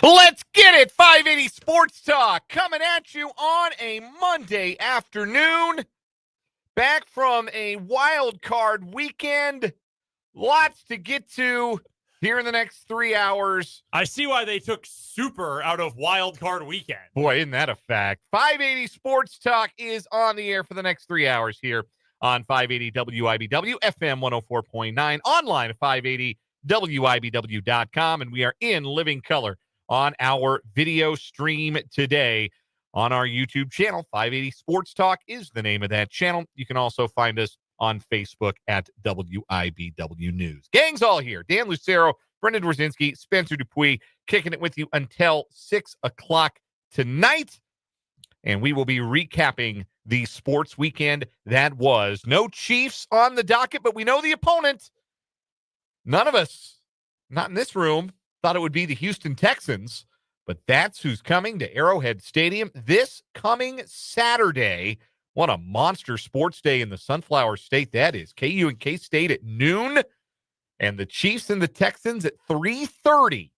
Let's get it. 580 Sports Talk coming at you on a Monday afternoon. Back from a wild card weekend. Lots to get to here in the next 3 hours. I see why they took super out of wild card weekend. Boy, isn't that a fact? 580 Sports Talk is on the air for the next 3 hours here on 580 WIBW, FM 104.9, online at 580WIBW.com, and we are in living color on our video stream today on our YouTube channel. 580 Sports Talk is the name of that channel. You can also find us on Facebook at WIBW News. Gang's all here. Dan Lucero, Brendan Dworzinski, Spencer Dupuis, kicking it with you until 6 o'clock tonight. And we will be recapping the sports weekend that was. No Chiefs on the docket, but we know the opponent. None of us, not in this room, thought it would be the Houston Texans, but that's who's coming to Arrowhead Stadium this coming Saturday. What a monster sports day in the Sunflower State that is. KU and K-State at noon, and the Chiefs and the Texans at 3:30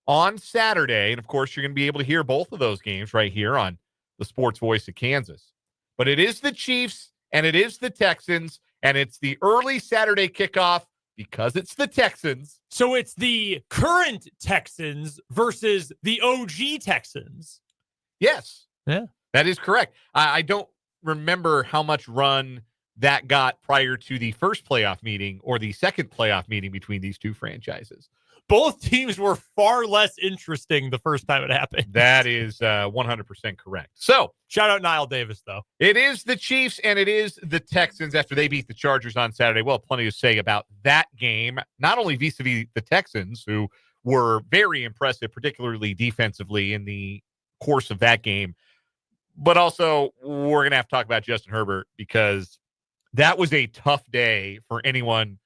on Saturday. And, of course, you're going to be able to hear both of those games right here on the Sports Voice of Kansas. But it is the Chiefs, and it is the Texans, and it's the early Saturday kickoff because it's the Texans. So it's the current Texans versus the OG Texans. Yes. Yeah. That is correct. I don't remember how much run that got prior to the first playoff meeting or the second playoff meeting between these two franchises. Both teams were far less interesting the first time it happened. That is 100% correct. So, shout out Niall Davis, though. It is the Chiefs and it is the Texans after they beat the Chargers on Saturday. Well, plenty to say about that game, not only vis-a-vis the Texans, who were very impressive, particularly defensively in the course of that game, but also we're going to have to talk about Justin Herbert because that was a tough day for anyone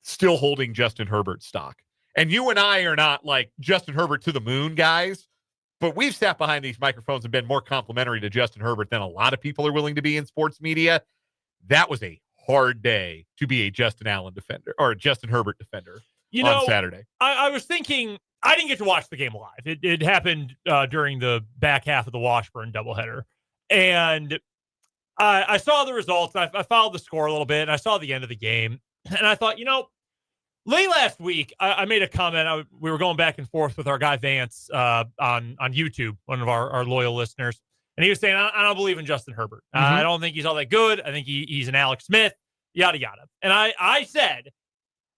still holding Justin Herbert stock. And you and I are not like Justin Herbert to the moon guys, but we've sat behind these microphones and been more complimentary to Justin Herbert than a lot of people are willing to be in sports media. That was a hard day to be a Justin Allen defender or a Justin Herbert defender on Saturday. I was thinking, I didn't get to watch the game live. It happened during the back half of the Washburn doubleheader. And I saw the results. I followed the score a little bit, and I saw the end of the game. And I thought, late last week, I made a comment. We were going back and forth with our guy Vance on YouTube, one of our loyal listeners. And he was saying, I don't believe in Justin Herbert. I don't think he's all that good. I think he's an Alex Smith, yada, yada. And I said,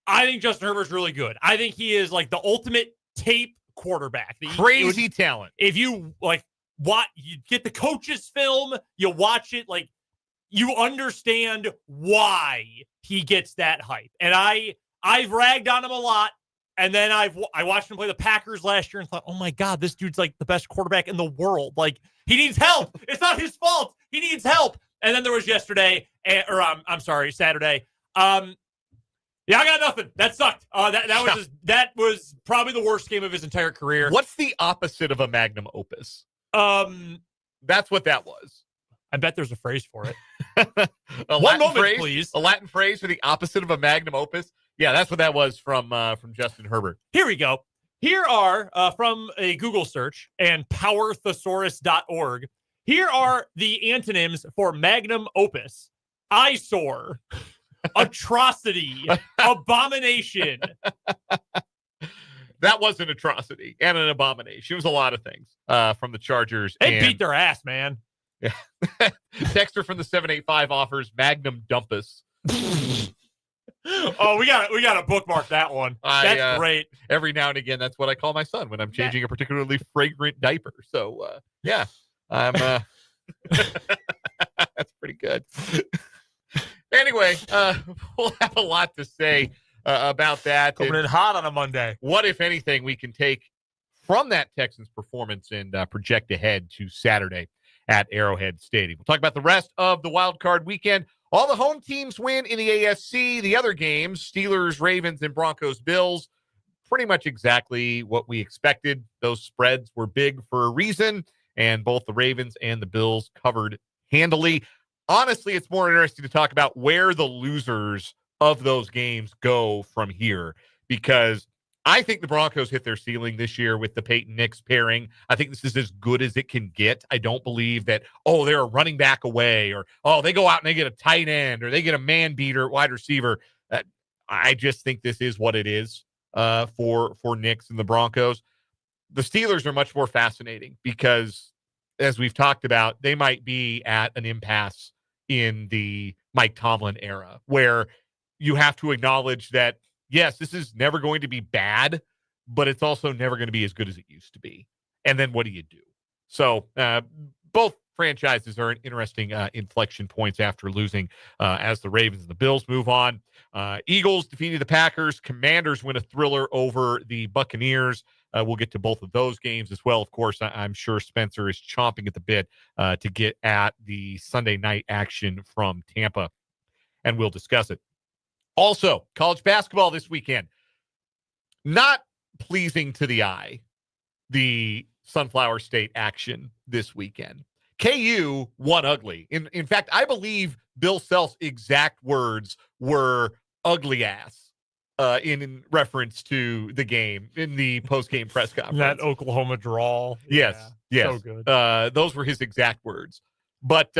I think Justin Herbert's really good. I think he is like the ultimate tape quarterback. Crazy talent. If you you get the coach's film, you watch it, you understand why he gets that hype. And I've ragged on him a lot, and then I watched him play the Packers last year and thought, oh my God, this dude's like the best quarterback in the world. Like, he needs help. It's not his fault. He needs help. And then there was Saturday. Yeah, I got nothing. That sucked. That was probably the worst game of his entire career. What's the opposite of a magnum opus? That's what that was. I bet there's a phrase for it. One moment, phrase, please. A Latin phrase for the opposite of a magnum opus. Yeah, that's what that was from Justin Herbert. Here we go. Here are, from a Google search and powerthesaurus.org, here are the antonyms for magnum opus. Eyesore, atrocity, abomination. That was an atrocity and an abomination. It was a lot of things from the Chargers. They beat their ass, man. Yeah. Texter from the 785 offers Magnum Dumpus. Oh, we got to bookmark that one. That's great. Every now and again, that's what I call my son when I'm changing a particularly fragrant diaper. So, yeah, I'm. That's pretty good. Anyway, we'll have a lot to say about that. Coming in hot on a Monday. What, if anything, we can take from that Texans performance and project ahead to Saturday at Arrowhead Stadium. We'll talk about the rest of the wild card weekend. All the home teams win in the AFC. The other games, Steelers, Ravens, and Broncos, Bills, pretty much exactly what we expected. Those spreads were big for a reason, and both the Ravens and the Bills covered handily. Honestly, it's more interesting to talk about where the losers of those games go from here, because I think the Broncos hit their ceiling this year with the Peyton-Nix pairing. I think this is as good as it can get. I don't believe that, they're a running back away, or, they go out and they get a tight end, or they get a man beater at wide receiver. I just think this is what it is for Nix and the Broncos. The Steelers are much more fascinating because, as we've talked about, they might be at an impasse in the Mike Tomlin era where you have to acknowledge that, yes, this is never going to be bad, but it's also never going to be as good as it used to be. And then what do you do? So both franchises are in interesting inflection points after losing as the Ravens and the Bills move on. Eagles defeated the Packers. Commanders win a thriller over the Buccaneers. We'll get to both of those games as well. Of course, I'm sure Spencer is chomping at the bit to get at the Sunday night action from Tampa, and we'll discuss it. Also, college basketball this weekend. Not pleasing to the eye, the Sunflower State action this weekend. KU won ugly. In fact, I believe Bill Self's exact words were ugly ass in reference to the game in the post-game press conference. That Oklahoma draw. Yes. So good. Those were his exact words. But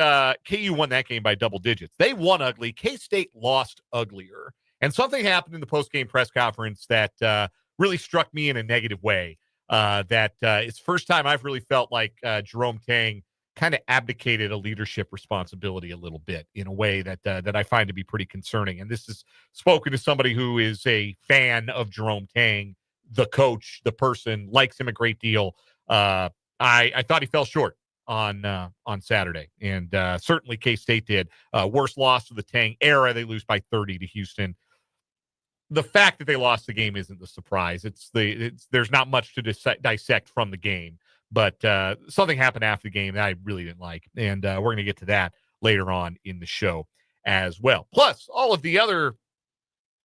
KU won that game by double digits. They won ugly. K-State lost uglier. And something happened in the post-game press conference that really struck me in a negative way. It's the first time I've really felt like Jerome Tang kind of abdicated a leadership responsibility a little bit in a way that I find to be pretty concerning. And this is spoken to somebody who is a fan of Jerome Tang, the coach, the person, likes him a great deal. I thought he fell short on Saturday, and certainly K-State did. Worst loss of the Tang era. They lose by 30 to Houston. The fact that they lost the game isn't the surprise. There's not much to dissect from the game, but something happened after the game that I really didn't like, and we're going to get to that later on in the show as well. Plus, all of the other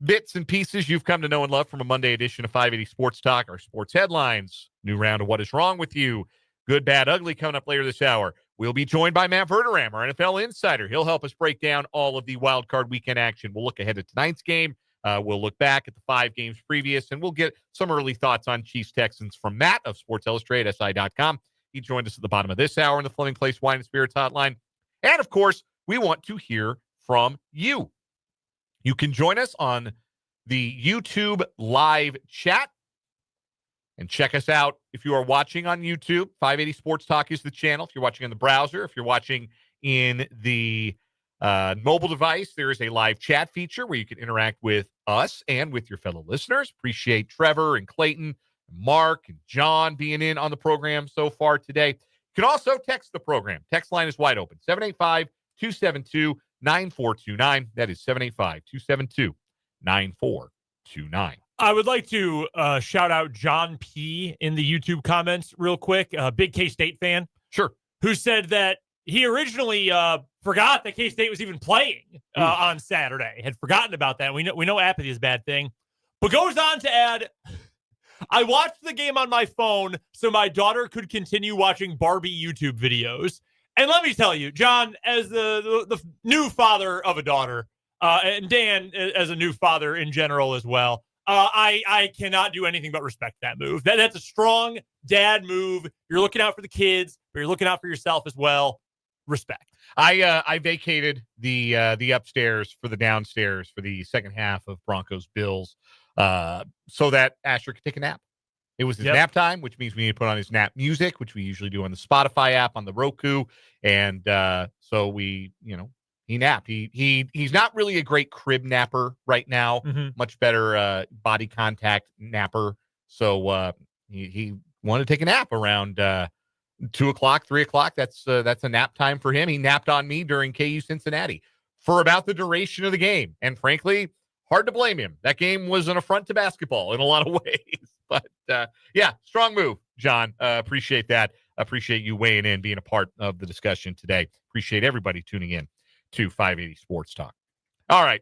bits and pieces you've come to know and love from a Monday edition of 580 Sports Talk, our sports headlines, new round of What Is Wrong With You, Good, Bad, Ugly coming up later this hour. We'll be joined by Matt Verderame, our NFL Insider. He'll help us break down all of the wild card weekend action. We'll look ahead at tonight's game. We'll look back at the 5 games previous, and we'll get some early thoughts on Chiefs-Texans from Matt of Sports Illustrated, SI.com. He joined us at the bottom of this hour in the Fleming Place Wine and Spirits Hotline. And, of course, we want to hear from you. You can join us on the YouTube live chat and check us out. If you are watching on YouTube, 580 Sports Talk is the channel. If you're watching on the browser, if you're watching in the mobile device, there is a live chat feature where you can interact with us and with your fellow listeners. Appreciate Trevor and Clayton, and Mark and John being in on the program so far today. You can also text the program. Text line is wide open, 785-272-9429. That is 785-272-9429. I would like to shout out John P. in the YouTube comments real quick, a big K-State fan. Sure. Who said that he originally forgot that K-State was even playing on Saturday, had forgotten about that. We know apathy is a bad thing, but goes on to add, I watched the game on my phone so my daughter could continue watching Barbie YouTube videos. And let me tell you, John, as the new father of a daughter, and Dan as a new father in general as well, I cannot do anything but respect that move. That's a strong dad move. You're looking out for the kids, but you're looking out for yourself as well. Respect. I vacated the upstairs for the downstairs for the second half of Broncos Bills so that Asher could take a nap. It was his nap time, which means we need to put on his nap music, which we usually do on the Spotify app, on the Roku. And so he napped. He's not really a great crib napper right now. Mm-hmm. Much better body contact napper. So he wanted to take a nap around 2 o'clock, 3 o'clock. That's a nap time for him. He napped on me during KU Cincinnati for about the duration of the game. And frankly, hard to blame him. That game was an affront to basketball in a lot of ways. But strong move, John. Appreciate that. Appreciate you weighing in, being a part of the discussion today. Appreciate everybody tuning in to 580 Sports Talk. All right.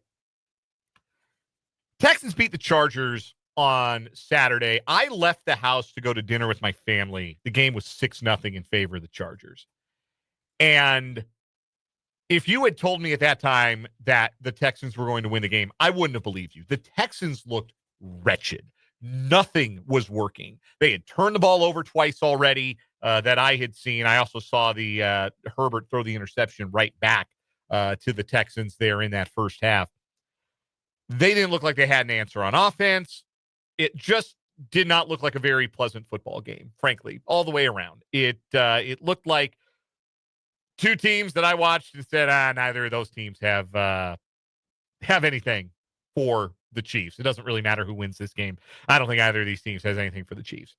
Texans beat the Chargers on Saturday. I left the house to go to dinner with my family. The game was 6-0 in favor of the Chargers. And if you had told me at that time that the Texans were going to win the game, I wouldn't have believed you. The Texans looked wretched. Nothing was working. They had turned the ball over twice already that I had seen. I also saw the Herbert throw the interception right back to the Texans there in that first half. They didn't look like they had an answer on offense. It just did not look like a very pleasant football game, frankly, all the way around. It looked like two teams that I watched and said, neither of those teams have anything for the Chiefs. It doesn't really matter who wins this game. I don't think either of these teams has anything for the Chiefs.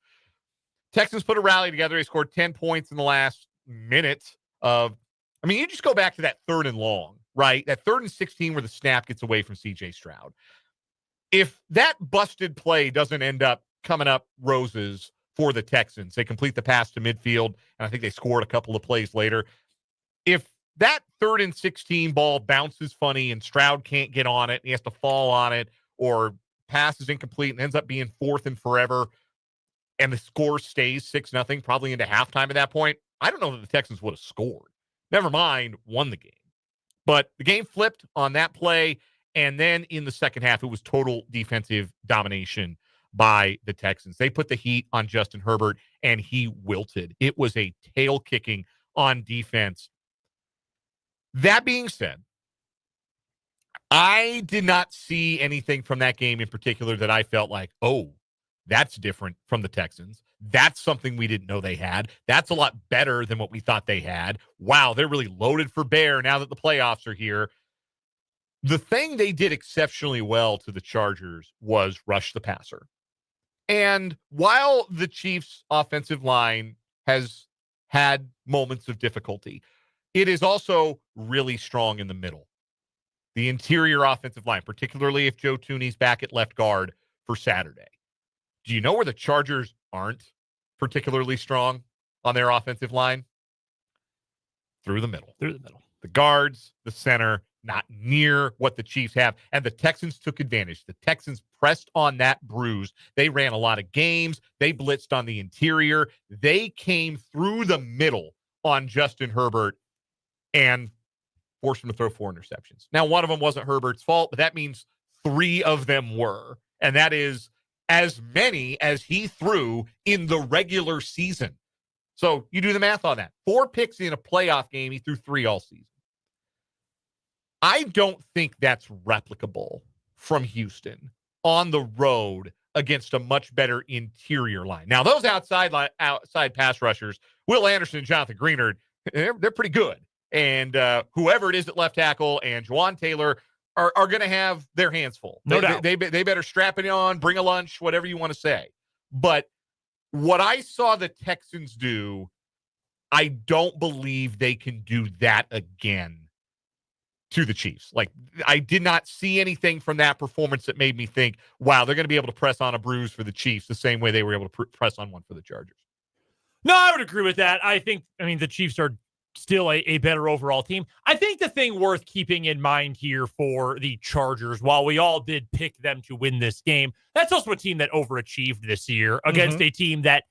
Texans put a rally together. They scored 10 points in the last minute of, you just go back to that 3rd and long, right? That 3rd and 16 where the snap gets away from C.J. Stroud. If that busted play doesn't end up coming up roses for the Texans, they complete the pass to midfield, and I think they scored a couple of plays later. If that 3rd and 16 ball bounces funny and Stroud can't get on it, he has to fall on it, or pass is incomplete and ends up being 4th and forever, and the score stays 6-0, probably into halftime at that point, I don't know that the Texans would have scored. Never mind, won the game. But the game flipped on that play, and then in the second half, it was total defensive domination by the Texans. They put the heat on Justin Herbert, and he wilted. It was a tail kicking on defense. That being said, I did not see anything from that game in particular that I felt like, oh, that's different from the Texans. That's something we didn't know they had. That's a lot better than what we thought they had. Wow, they're really loaded for bear now that the playoffs are here. The thing they did exceptionally well to the Chargers was rush the passer. And while the Chiefs' offensive line has had moments of difficulty, it is also really strong in the middle. The interior offensive line, particularly if Joe Thuney's back at left guard for Saturday. Do you know where the Chargers aren't particularly strong on their offensive line? Through the middle. The guards, the center, not near what the Chiefs have. And the Texans took advantage. The Texans pressed on that bruise. They ran a lot of games. They blitzed on the interior. They came through the middle on Justin Herbert and forced him to throw 4 interceptions. Now, one of them wasn't Herbert's fault, but that means 3 of them were. And that is as many as he threw in the regular season. So you do the math on that. 4 picks in a playoff game. He threw 3 all season. I don't think that's replicable from Houston on the road against a much better interior line. Now, those outside pass rushers, Will Anderson and Jonathan Greenard, they're pretty good. And whoever it is at left tackle and Juwan Taylor are going to have their hands full. No doubt. They better strap it on, bring a lunch, whatever you want to say. But what I saw the Texans do, I don't believe they can do that again to the Chiefs. Like, I did not see anything from that performance that made me think, wow, they're going to be able to press on a bruise for the Chiefs the same way they were able to press on one for the Chargers. No, I would agree with that. The Chiefs are still a better overall team. I think the thing worth keeping in mind here for the Chargers, while we all did pick them to win this game, that's also a team that overachieved this year against a team that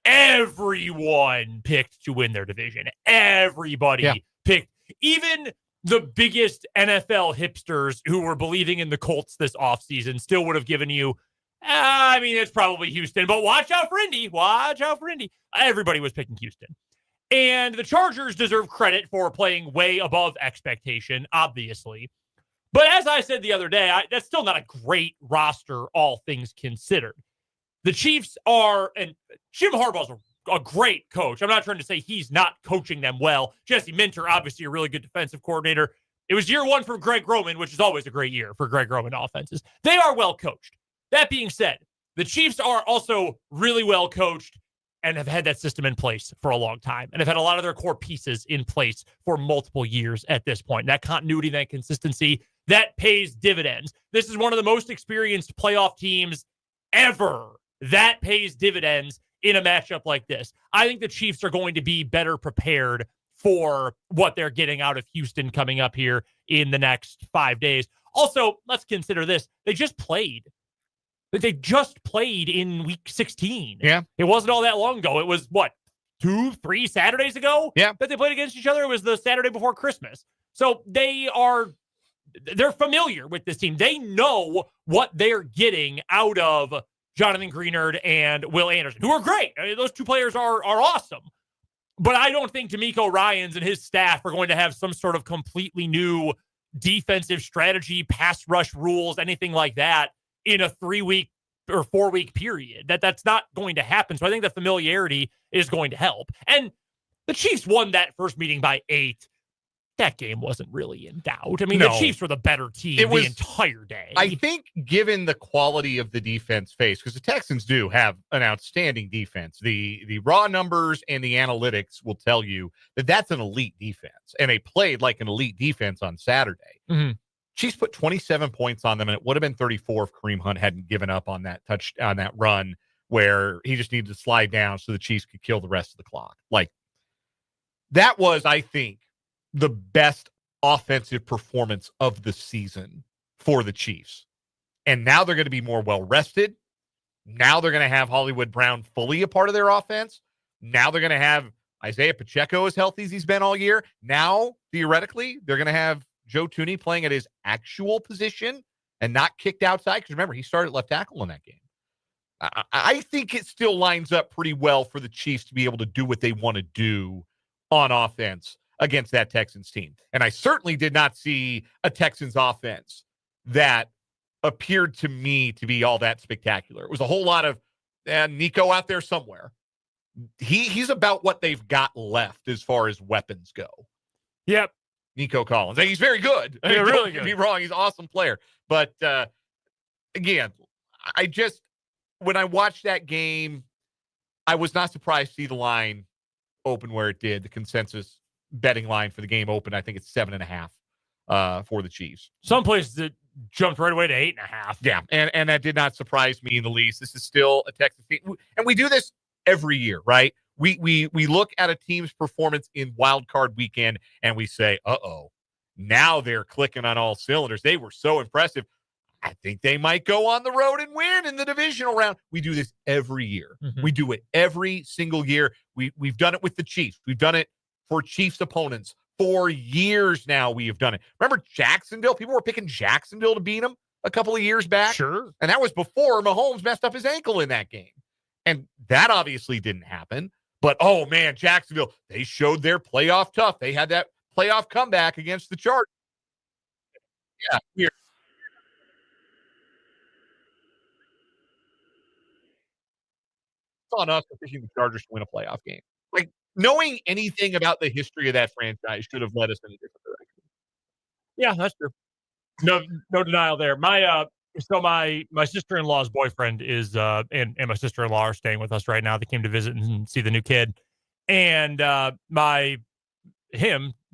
everyone picked to win their division. Everybody picked. Even the biggest NFL hipsters who were believing in the Colts this offseason still would have given you, it's probably Houston, but watch out for Indy. Watch out for Indy. Everybody was picking Houston. And the Chargers deserve credit for playing way above expectation, obviously. But as I said the other day, that's still not a great roster, all things considered. The Chiefs are, and Jim Harbaugh's a great coach. I'm not trying to say he's not coaching them well. Jesse Minter, obviously a really good defensive coordinator. It was year 1 for Greg Roman, which is always a great year for Greg Roman offenses. They are well coached. That being said, the Chiefs are also really well coached and have had that system in place for a long time and have had a lot of their core pieces in place for multiple years at this point. And that continuity, that consistency, that pays dividends. This is one of the most experienced playoff teams ever. That pays dividends in a matchup like this. I think the Chiefs are going to be better prepared for what they're getting out of Houston coming up here in the next 5 days. Also, let's consider this. They just played in week 16. Yeah. It wasn't all that long ago. It was, 2-3 Saturdays ago? Yeah. That they played against each other. It was the Saturday before Christmas. So they're familiar with this team. They know what they're getting out of Jonathan Greenard and Will Anderson, who are great. I mean, those two players are awesome. But I don't think D'Amico Ryans and his staff are going to have some sort of completely new defensive strategy, pass rush rules, anything like that in a 3-week or 4-week period. That's not going to happen. So I think the familiarity is going to help. And the Chiefs won that first meeting by 8. That game wasn't really in doubt. I mean, the Chiefs were the better team the entire day. I think given the quality of the defense faced, because the Texans do have an outstanding defense. The raw numbers and the analytics will tell you that that's an elite defense. And they played like an elite defense on Saturday. Mm-hmm. Chiefs put 27 points on them, and it would have been 34 if Kareem Hunt hadn't given up on that on that run where he just needed to slide down so the Chiefs could kill the rest of the clock. Like, that was, I think, the best offensive performance of the season for the Chiefs. And now they're going to be more well-rested. Now they're going to have Hollywood Brown fully a part of their offense. Now they're going to have Isaiah Pacheco as healthy as he's been all year. Now, theoretically, they're going to have Joe Thuney playing at his actual position and not kicked outside. Because remember, he started left tackle in that game. I think it still lines up pretty well for the Chiefs to be able to do what they want to do on offense against that Texans team. And I certainly did not see a Texans offense that appeared to me to be all that spectacular. It was a whole lot of Nico out there somewhere. He's about what they've got left as far as weapons go. Yep. Nico Collins. And he's very good. Yeah, really good. Don't get me wrong. He's an awesome player. But again, when I watched that game, I was not surprised to see the line open where it did. The consensus betting line for the game open, I think it's 7.5 for the Chiefs. Some places it jumped right away to 8.5. Yeah, and that did not surprise me in the least. This is still a Texas team, and we do this every year, right? We look at a team's performance in Wild Card Weekend, and we say, now they're clicking on all cylinders. They were so impressive. I think they might go on the road and win in the divisional round. We do this every year. Mm-hmm. We do it every single year. We've done it with the Chiefs. We've done it for Chiefs opponents. For years now, we have done it. Remember Jacksonville? People were picking Jacksonville to beat them a couple of years back. Sure. And that was before Mahomes messed up his ankle in that game. And that obviously didn't happen. But, oh, man, Jacksonville, they showed their playoff tough. They had that playoff comeback against the Chargers. Yeah, weird. It's on us for picking the Chargers to win a playoff game. Like, knowing anything about the history of that franchise should have led us in a different direction. Yeah, that's true. No denial there. My sister-in-law's boyfriend is and my sister-in-law are staying with us right now. They came to visit and see the new kid. And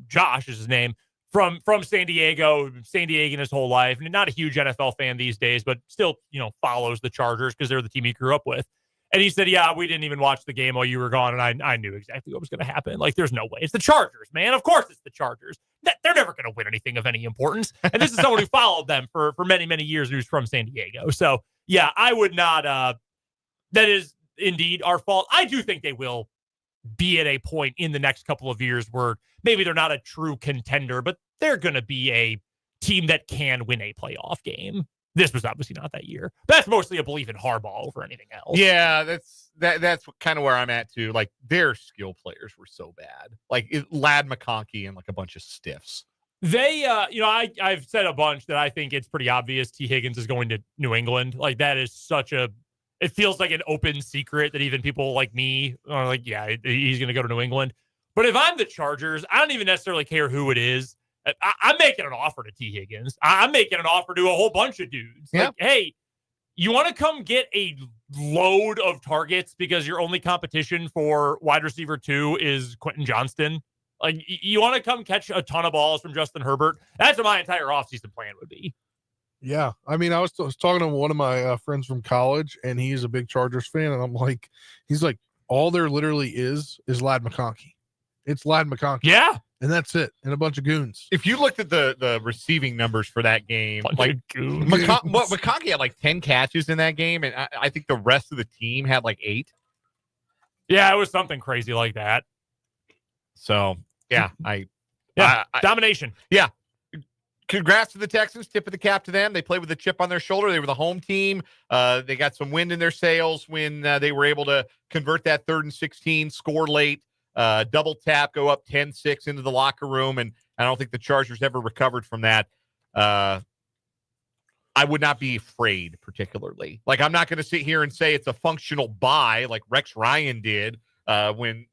Josh is his name, from San Diego, San Diegan his whole life. And not a huge NFL fan these days, but still, follows the Chargers because they're the team he grew up with. And he said, yeah, we didn't even watch the game while you were gone, and I knew exactly what was going to happen. Like, there's no way. It's the Chargers, man. Of course it's the Chargers. They're never going to win anything of any importance. And this is someone who followed them for many, many years who's from San Diego. So, yeah, I would not that is indeed our fault. I do think they will be at a point in the next couple of years where maybe they're not a true contender, but they're going to be a team that can win a playoff game. This was obviously not that year. That's mostly a belief in Harbaugh over anything else. Yeah, that's kind of where I'm at too. Like, their skill players were so bad. Like Lad McConkey and like a bunch of stiffs. They, I've said a bunch that I think it's pretty obvious T. Higgins is going to New England. Like, that is it feels like an open secret that even people like me are like, yeah, he's going to go to New England. But if I'm the Chargers, I don't even necessarily care who it is. I'm making an offer to T. Higgins. I'm making an offer to a whole bunch of dudes. Yeah. Like, hey, you want to come get a load of targets because your only competition for wide receiver 2 is Quentin Johnston? Like, you want to come catch a ton of balls from Justin Herbert? That's what my entire offseason plan would be. Yeah. I mean, I was talking to one of my friends from college, and he's a big Chargers fan. And I'm like, he's like, all there literally is Lad McConkey. It's Lad McConkey. Yeah. And that's it. And a bunch of goons. If you looked at the receiving numbers for that game, McConkey had like 10 catches in that game, and I think the rest of the team had like 8. Yeah, it was something crazy like that. So, yeah, domination. Yeah. Congrats to the Texans. Tip of the cap to them. They played with a chip on their shoulder. They were the home team. They got some wind in their sails when they were able to convert that 3rd and 16, score late, double tap, go up 10-6 into the locker room. And I don't think the Chargers ever recovered from that. I would not be afraid particularly. Like, I'm not going to sit here and say it's a functional bye like Rex Ryan did when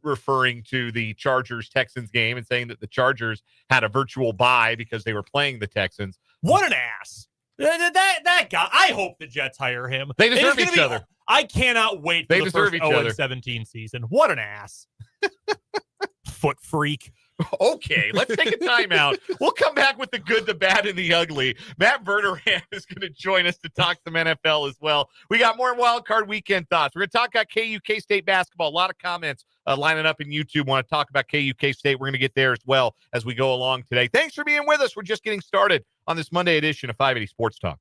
referring to the Chargers-Texans game and saying that the Chargers had a virtual bye because they were playing the Texans. What an ass. That guy. I hope the Jets hire him. They deserve each other. I cannot wait for they the deserve first each other. 0-17 season. What an ass. Foot freak. Okay, let's take a timeout. We'll come back with the good, the bad, and the ugly. Matt Verderame is going to join us to talk some NFL as well. We got more Wild Card Weekend thoughts. We're going to talk about KU K-State basketball. A lot of comments lining up in YouTube. Want to talk about KU K-State. We're going to get there as well as we go along today. Thanks for being with us. We're just getting started on this Monday edition of 580 Sports Talk.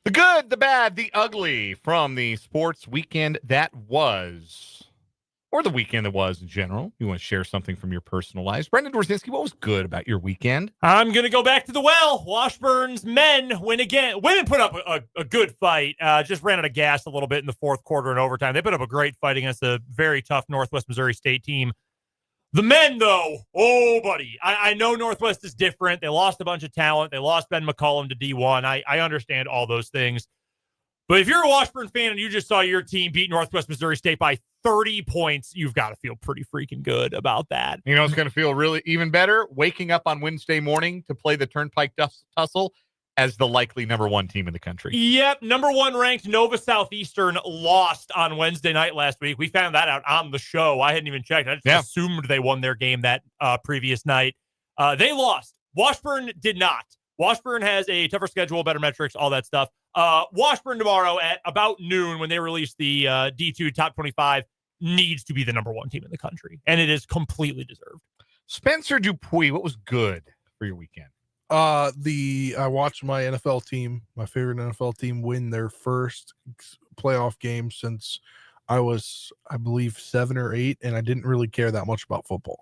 The good, the bad, the ugly from the sports weekend that was, or the weekend that was in general. You want to share something from your personal lives. Brendan Dworzinski, what was good about your weekend? I'm going to go back to the well. Washburn's men win again. Women put up a good fight. Just ran out of gas a little bit in the fourth quarter and overtime. They put up a great fight against a very tough Northwest Missouri State team. The men, though, oh, buddy, I know Northwest is different. They lost a bunch of talent. They lost Ben McCollum to D1. I understand all those things. But if you're a Washburn fan and you just saw your team beat Northwest Missouri State by 30 points, you've got to feel pretty freaking good about that. You know, it's going to feel really even better waking up on Wednesday morning to play the Turnpike Tussle as the likely number 1 team in the country. Yep. Number 1 ranked Nova Southeastern lost on Wednesday night last week. We found that out on the show. I hadn't even checked. I just assumed they won their game that previous night. They lost. Washburn did not. Washburn has a tougher schedule, better metrics, all that stuff. Washburn tomorrow at about noon when they release the D2 top 25 needs to be the number 1 team in the country. And it is completely deserved. Spencer Dupuis, what was good for your weekend? I watched my NFL team, my favorite NFL team, win their first playoff game since I was, I believe, 7 or 8, and I didn't really care that much about football.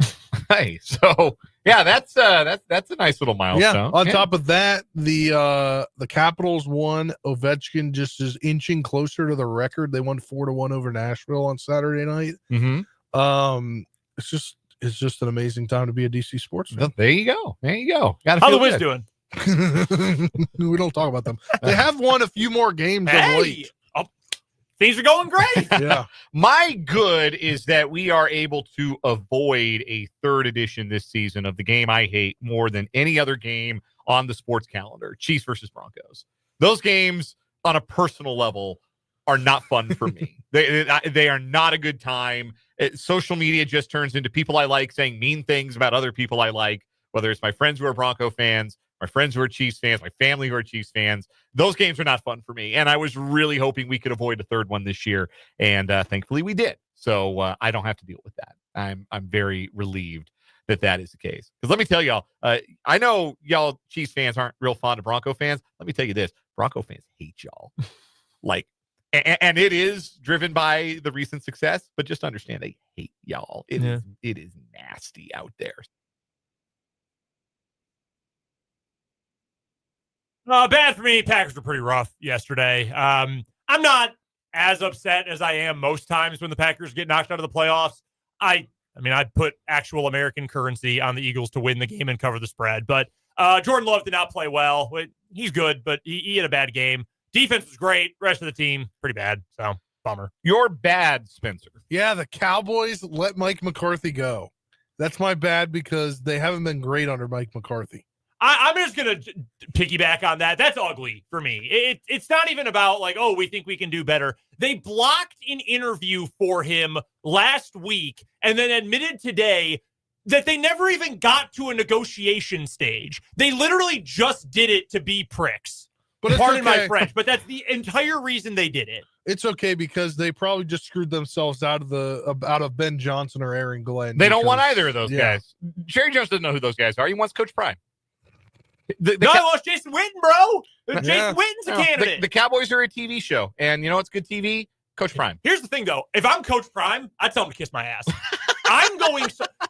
Hey, so yeah, that's a nice little milestone. Yeah. On top of that, the Capitals won. Ovechkin just is inching closer to the record. They won 4-1 over Nashville on Saturday night. Mm-hmm. It's just an amazing time to be a DC sports fan. Well, there you go. How the Wiz doing? We don't talk about them. They have won a few more games of late. Things are going great. Yeah. My good is that we are able to avoid a 3rd edition this season of the game I hate more than any other game on the sports calendar, Chiefs versus Broncos. Those games on a personal level are not fun for me. They are not a good time. Social media just turns into people I like saying mean things about other people I like, whether it's my friends who are Bronco fans, my friends who are Chiefs fans, my family who are Chiefs fans. Those games are not fun for me. And I was really hoping we could avoid a 3rd one this year. And thankfully we did. So I don't have to deal with that. I'm very relieved that is the case. Because let me tell y'all, I know y'all Chiefs fans aren't real fond of Bronco fans. Let me tell you this. Bronco fans hate y'all. And it is driven by the recent success, but just understand they hate y'all. It is nasty out there. Bad for me. Packers were pretty rough yesterday. I'm not as upset as I am most times when the Packers get knocked out of the playoffs. I put actual American currency on the Eagles to win the game and cover the spread. But Jordan Love did not play well. He's good, but he had a bad game. Defense was great. Rest of the team, pretty bad. So, bummer. You're bad, Spencer. Yeah, the Cowboys let Mike McCarthy go. That's my bad because they haven't been great under Mike McCarthy. I'm just going to piggyback on that. That's ugly for me. It's not even about we think we can do better. They blocked an interview for him last week and then admitted today that they never even got to a negotiation stage. They literally just did it to be pricks. But pardon my French, but that's the entire reason they did it. It's okay because they probably just screwed themselves out of Ben Johnson or Aaron Glenn. They don't want either of those guys. Jerry Jones doesn't know who those guys are. He wants Coach Prime. I want Jason Witten, bro. Jason Witten's a candidate. The Cowboys are a TV show, and you know what's good TV? Coach Prime. Here's the thing, though. If I'm Coach Prime, I'd tell him to kiss my ass.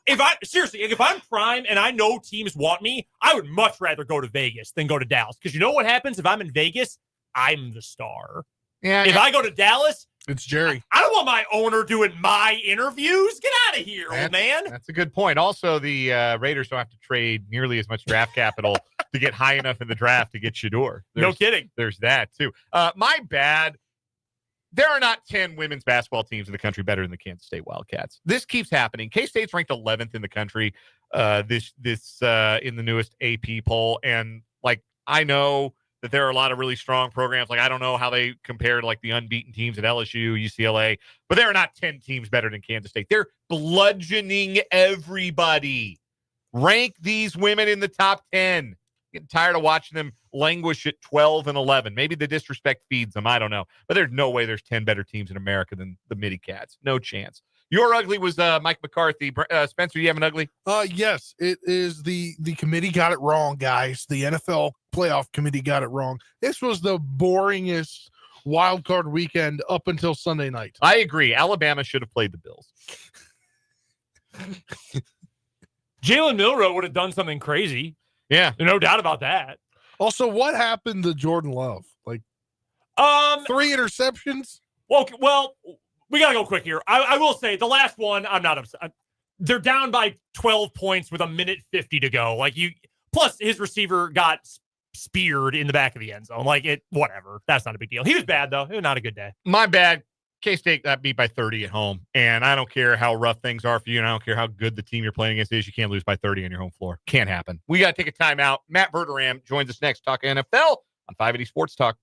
If I'm Prime and I know teams want me, I would much rather go to Vegas than go to Dallas. Because you know what happens if I'm in Vegas? I'm the star. Yeah. If I go to Dallas, it's Jerry. I don't want my owner doing my interviews. Get out of here, old man. That's a good point. Also, the Raiders don't have to trade nearly as much draft capital to get high enough in the draft to get Shador. No kidding. There's that, too. My bad. There are not 10 women's basketball teams in the country better than the Kansas State Wildcats. This keeps happening. K-State's ranked 11th in the country this in the newest AP poll. And, I know that there are a lot of really strong programs. I don't know how they compare to, the unbeaten teams at LSU, UCLA. But there are not 10 teams better than Kansas State. They're bludgeoning everybody. Rank these women in the top 10. Getting tired of watching them languish at 12 and 11. Maybe the disrespect feeds them. I don't know. But there's no way there's 10 better teams in America than the Midi Cats. No chance. Your ugly was Mike McCarthy. Spencer, you have an ugly? Yes, it is the committee got it wrong, guys. The NFL playoff committee got it wrong. This was the boringest wild card weekend up until Sunday night. I agree. Alabama should have played the Bills. Jalen Milroe would have done something crazy. Yeah. No doubt about that. Also, what happened to Jordan Love? 3 interceptions? Well, we got to go quick here. I will say the last one, I'm not upset. They're down by 12 points with a minute 50 to go. Plus his receiver got speared in the back of the end zone. Like, whatever. That's not a big deal. He was bad, though. It was not a good day. My bad. K-State got beat by 30 at home, and I don't care how rough things are for you, and I don't care how good the team you're playing against is. You can't lose by 30 on your home floor. Can't happen. We got to take a timeout. Matt Verderame joins us next, talk NFL on 580 Sports Talk.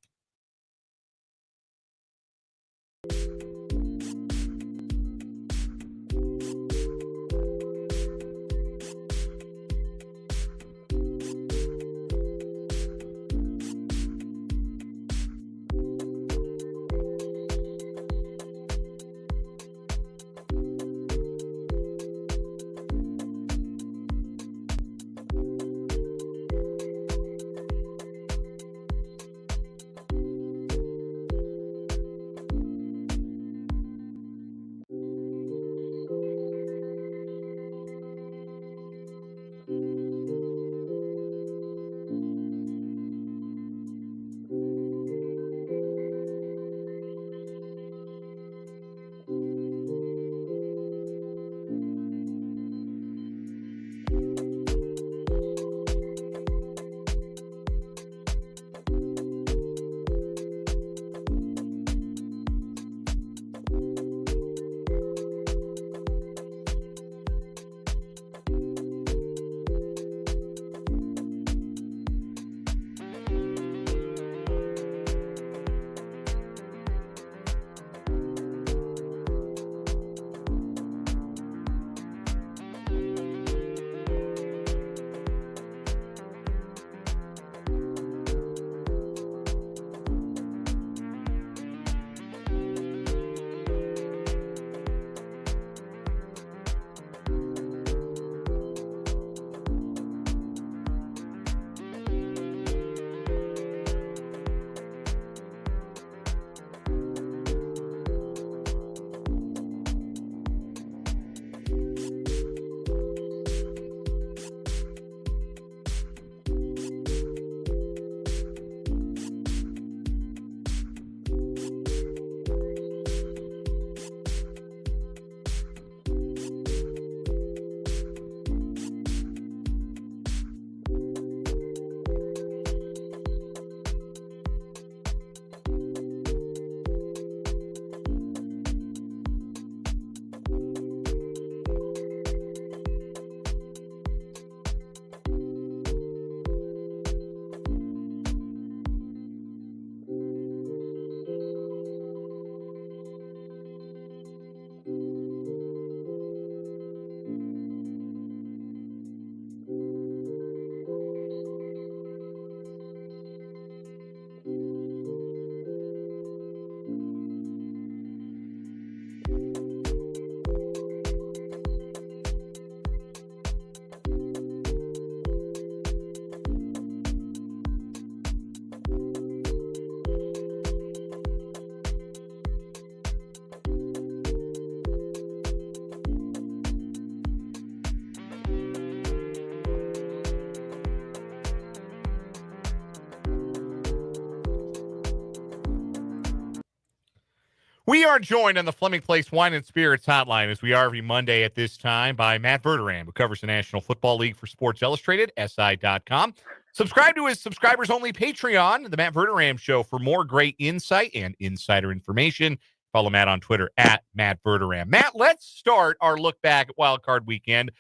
We are joined on the Fleming Place Wine and Spirits hotline, as we are every Monday at this time, by Matt Verderame, who covers the National Football League for Sports Illustrated, SI.com. Subscribe to his subscribers-only Patreon, The Matt Verderame Show, for more great insight and insider information. Follow Matt on Twitter at Matt Verderame. Matt, let's start our look back at Wild Card Weekend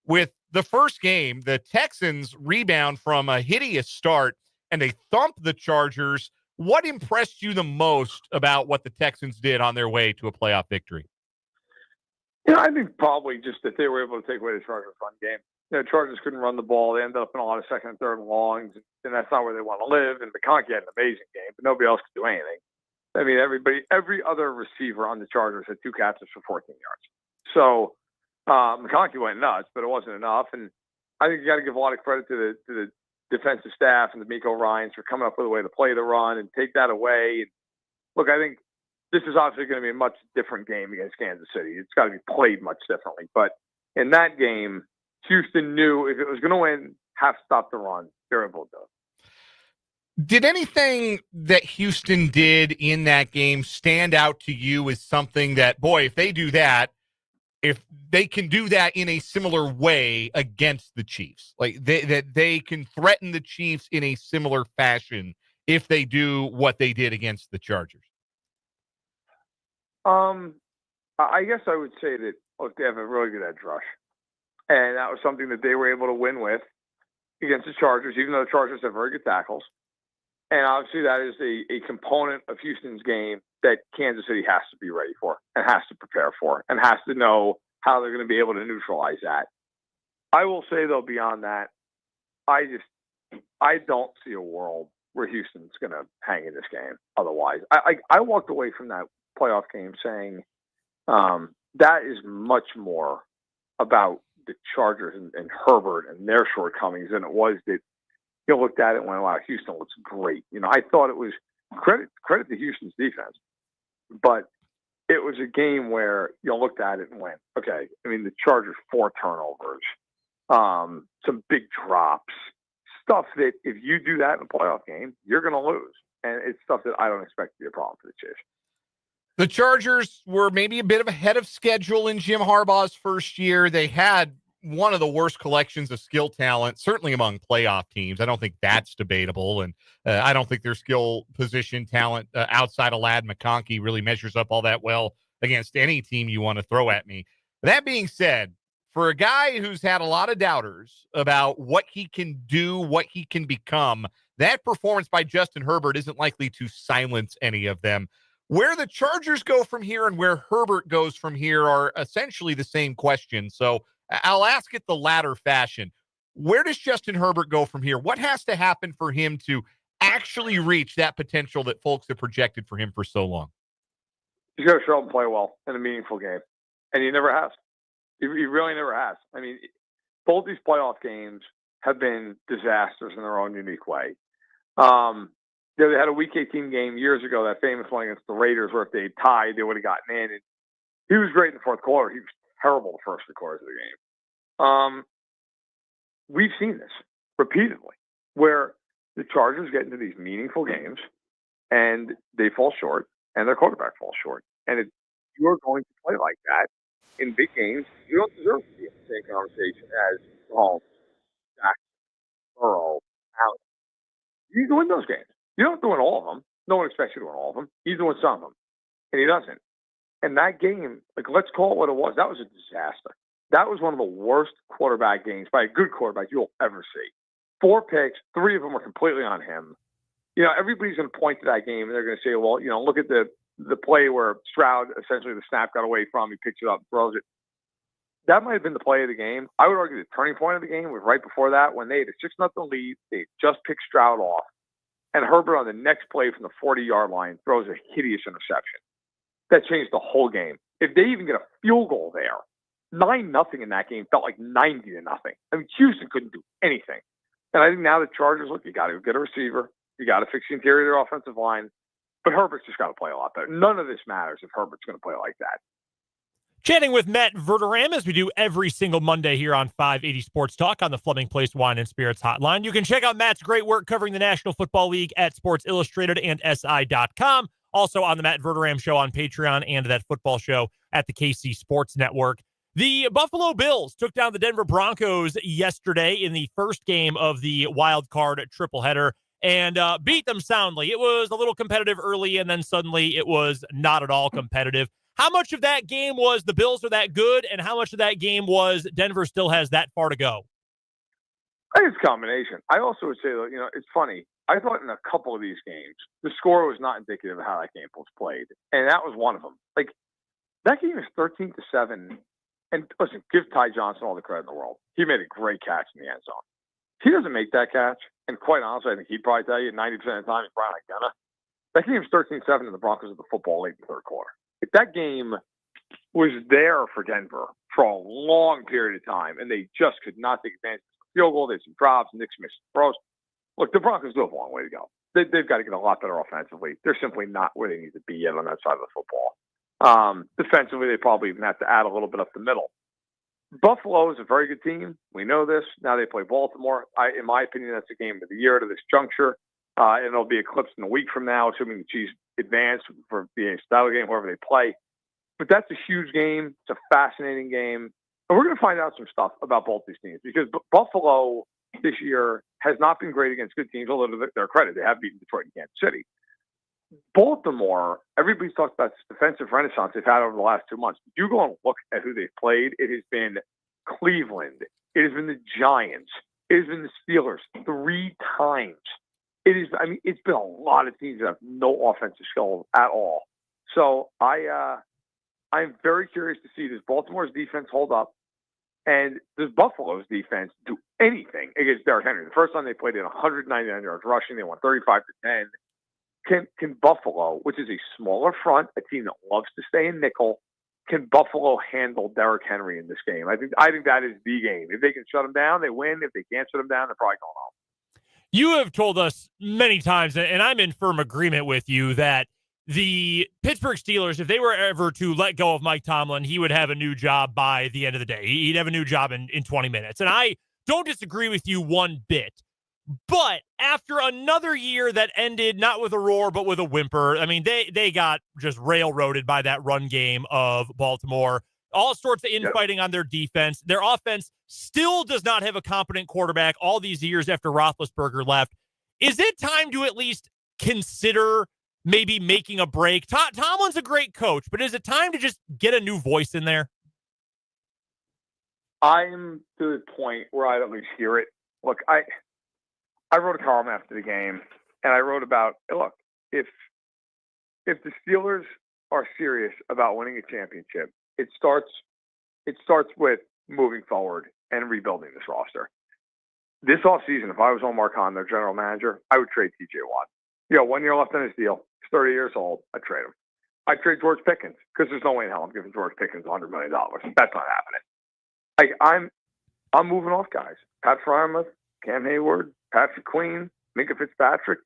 with the first game. The Texans rebound from a hideous start, and they thump the Chargers. What impressed you the most about what the Texans did on their way to a playoff victory? I think probably just that they were able to take away the Chargers' run game. Chargers couldn't run the ball. They ended up in a lot of second and third longs, and that's not where they want to live. And McConkey had an amazing game, but nobody else could do anything. I mean, every other receiver on the Chargers had 2 catches for 14 yards. So McConkey went nuts, but it wasn't enough. And I think you got to give a lot of credit to the defensive staff and the Miko Ryans for coming up with a way to play the run and take that away. And look, I think this is obviously going to be a much different game against Kansas City. It's got to be played much differently. But in that game, Houston knew if it was going to win, have to stop the run. They're able to do it. Did anything that Houston did in that game stand out to you as something that, boy, if they do that, if they can do that in a similar way against the Chiefs, like they can threaten the Chiefs in a similar fashion if they do what they did against the Chargers. I guess I would say that, look, they have a really good edge rush. And that was something that they were able to win with against the Chargers, even though the Chargers have very good tackles. And obviously that is a component of Houston's game that Kansas City has to be ready for and has to prepare for and has to know how they're going to be able to neutralize that. I will say, though, beyond that, I don't see a world where Houston's going to hang in this game otherwise. I walked away from that playoff game saying that is much more about the Chargers and Herbert and their shortcomings than it was that you looked at it and went, wow, Houston looks great. I thought it was credit to Houston's defense, but it was a game where you looked at it and went, okay, the Chargers, 4 turnovers, some big drops, stuff that if you do that in a playoff game, you're going to lose. And it's stuff that I don't expect to be a problem for the Chiefs. The Chargers were maybe a bit of ahead of schedule in Jim Harbaugh's first year. They had one of the worst collections of skill talent, certainly among playoff teams. I don't think that's debatable. And I don't think their skill position talent outside of Ladd McConkey really measures up all that well against any team you want to throw at me. That being said, for a guy who's had a lot of doubters about what he can do, what he can become, that performance by Justin Herbert isn't likely to silence any of them. Where the Chargers go from here and where Herbert goes from here are essentially the same question. So I'll ask it the latter fashion. Where does Justin Herbert go from here? What has to happen for him to actually reach that potential that folks have projected for him for so long? He's got to show up and play well in a meaningful game. And he never has. He really never has. Both these playoff games have been disasters in their own unique way. They had a Week 18 game years ago, that famous one against the Raiders, where if they tied, they would have gotten in. And he was great in the fourth quarter. He was terrible the first 3 quarters of the game. We've seen this repeatedly, where the Chargers get into these meaningful games, and they fall short, and their quarterback falls short. And if you're going to play like that in big games, you don't deserve to be in the same conversation as Mahomes, Jackson, Burrow, Allen. You need to win those games. You don't have to win all of them. No one expects you to win all of them. He's doing some of them, and he doesn't. And that game, let's call it what it was. That was a disaster. That was one of the worst quarterback games by a good quarterback you'll ever see. 4 picks, 3 of them were completely on him. Everybody's going to point to that game, and they're going to say, well, look at the play where Stroud, essentially the snap got away from, he picks it up and throws it. That might have been the play of the game. I would argue the turning point of the game was right before that, when they had a 6-0 lead. They just picked Stroud off. And Herbert on the next play from the 40-yard line throws a hideous interception. That changed the whole game. If they even get a field goal there, 9-0 in that game felt like 90-0. Houston couldn't do anything. And I think now the Chargers, look, you got to get a receiver. You got to fix the interior of their offensive line. But Herbert's just got to play a lot better. None of this matters if Herbert's going to play like that. Chatting with Matt Verderame, as we do every single Monday here on 580 Sports Talk on the Fleming Place Wine and Spirits Hotline. You can check out Matt's great work covering the National Football League at Sports Illustrated and SI.com. Also on the Matt Verderame Show on Patreon and that football show at the KC Sports Network. The Buffalo Bills took down the Denver Broncos yesterday in the first game of the wild card triple header and beat them soundly. It was a little competitive early, and then suddenly it was not at all competitive. How much of that game was the Bills are that good, and how much of that game was Denver still has that far to go? I think it's a combination. I also would say, it's funny. I thought in a couple of these games, the score was not indicative of how that game was played, and that was one of them. That game is 13-7, and listen, give Ty Johnson all the credit in the world. He made a great catch in the end zone. If he doesn't make that catch, and quite honestly, I think he'd probably tell you 90% of the time he's probably not gonna. That game's 13-7, and the Broncos are the football late in the third quarter. If that game was there for Denver for a long period of time, and they just could not take advantage of the field goal, they had some drops, Nick Smith throws. Look, the Broncos do have a long way to go. They've got to get a lot better offensively. They're simply not where they need to be yet on that side of the football. Defensively, they probably even have to add a little bit up the middle. Buffalo is a very good team. We know this. Now they play Baltimore. In my opinion, that's the game of the year to this juncture. And it'll be eclipsed in a week from now, assuming the Chiefs advance for the title game, whoever they play. But that's a huge game. It's a fascinating game. And we're going to find out some stuff about both these teams because Buffalo this year has not been great against good teams, although to their credit, they have beaten Detroit and Kansas City. Baltimore, everybody's talked about this defensive renaissance they've had over the last 2 months. You go and look at who they've played. It has been Cleveland. It has been the Giants. It has been the Steelers 3 times. It's been a lot of teams that have no offensive skill at all. So I'm very curious to see, does Baltimore's defense hold up? And does Buffalo's defense do anything against Derrick Henry? The first time they played in 199 yards rushing, they won 35-10. Can Buffalo, which is a smaller front, a team that loves to stay in nickel, can Buffalo handle Derrick Henry in this game? I think that is the game. If they can shut him down, they win. If they can't shut him down, they're probably going home. You have told us many times, and I'm in firm agreement with you, that the Pittsburgh Steelers, if they were ever to let go of Mike Tomlin, he would have a new job by the end of the day. He'd have a new job in 20 minutes. And I don't disagree with you one bit. But after another year that ended not with a roar, but with a whimper, I mean, they got just railroaded by that run game of Baltimore. All sorts of infighting on their defense. Their offense still does not have a competent quarterback all these years after Roethlisberger left. Is it time to at least consider maybe making a break? Tomlin's a great coach, but is it time to just get a new voice in there? I'm to the point where I'd at least hear it. Look, I wrote a column after the game, and I wrote about, look, if the Steelers are serious about winning a championship, it starts with moving forward and rebuilding this roster. This offseason, if I was Omar Khan, their general manager, I would trade TJ Watt. 1 year left on his deal. He's 30 years old. I'd trade him. I'd trade George Pickens because there's no way in hell I'm giving George Pickens $100 million. That's not happening. I'm moving off guys. Pat Frymuth, Cam Hayward, Patrick Queen, Minka Fitzpatrick.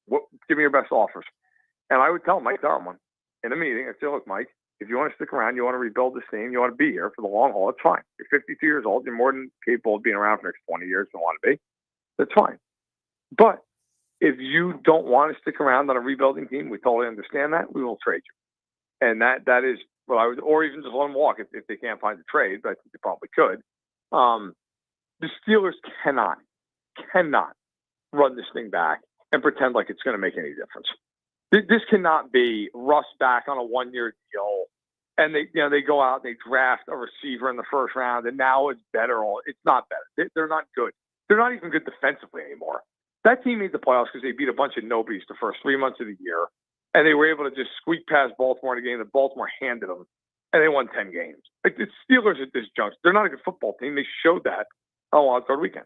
Give me your best offers. And I would tell Mike Darwin in a meeting, I'd say, look, Mike, if you want to stick around, you want to rebuild this team, you want to be here for the long haul, it's fine. You're 52 years old. You're more than capable of being around for the next 20 years if you want to be. That's fine. But if you don't want to stick around on a rebuilding team, we totally understand that. We will trade you. And that is what I would, or even just let them walk if they can't find a trade, but I think they probably could. The Steelers cannot run this thing back and pretend like it's going to make any difference. This cannot be Russ back on a 1-year deal, and they go out and they draft a receiver in the first round, and now it's better. It's not better. They're not good. They're not even good defensively anymore. That team made the playoffs because they beat a bunch of nobodies the first 3 months of the year, and they were able to just squeak past Baltimore in a game that Baltimore handed them, and they won 10 games. Like, the Steelers at this juncture, they're not a good football team. They showed that on Wild Card Weekend.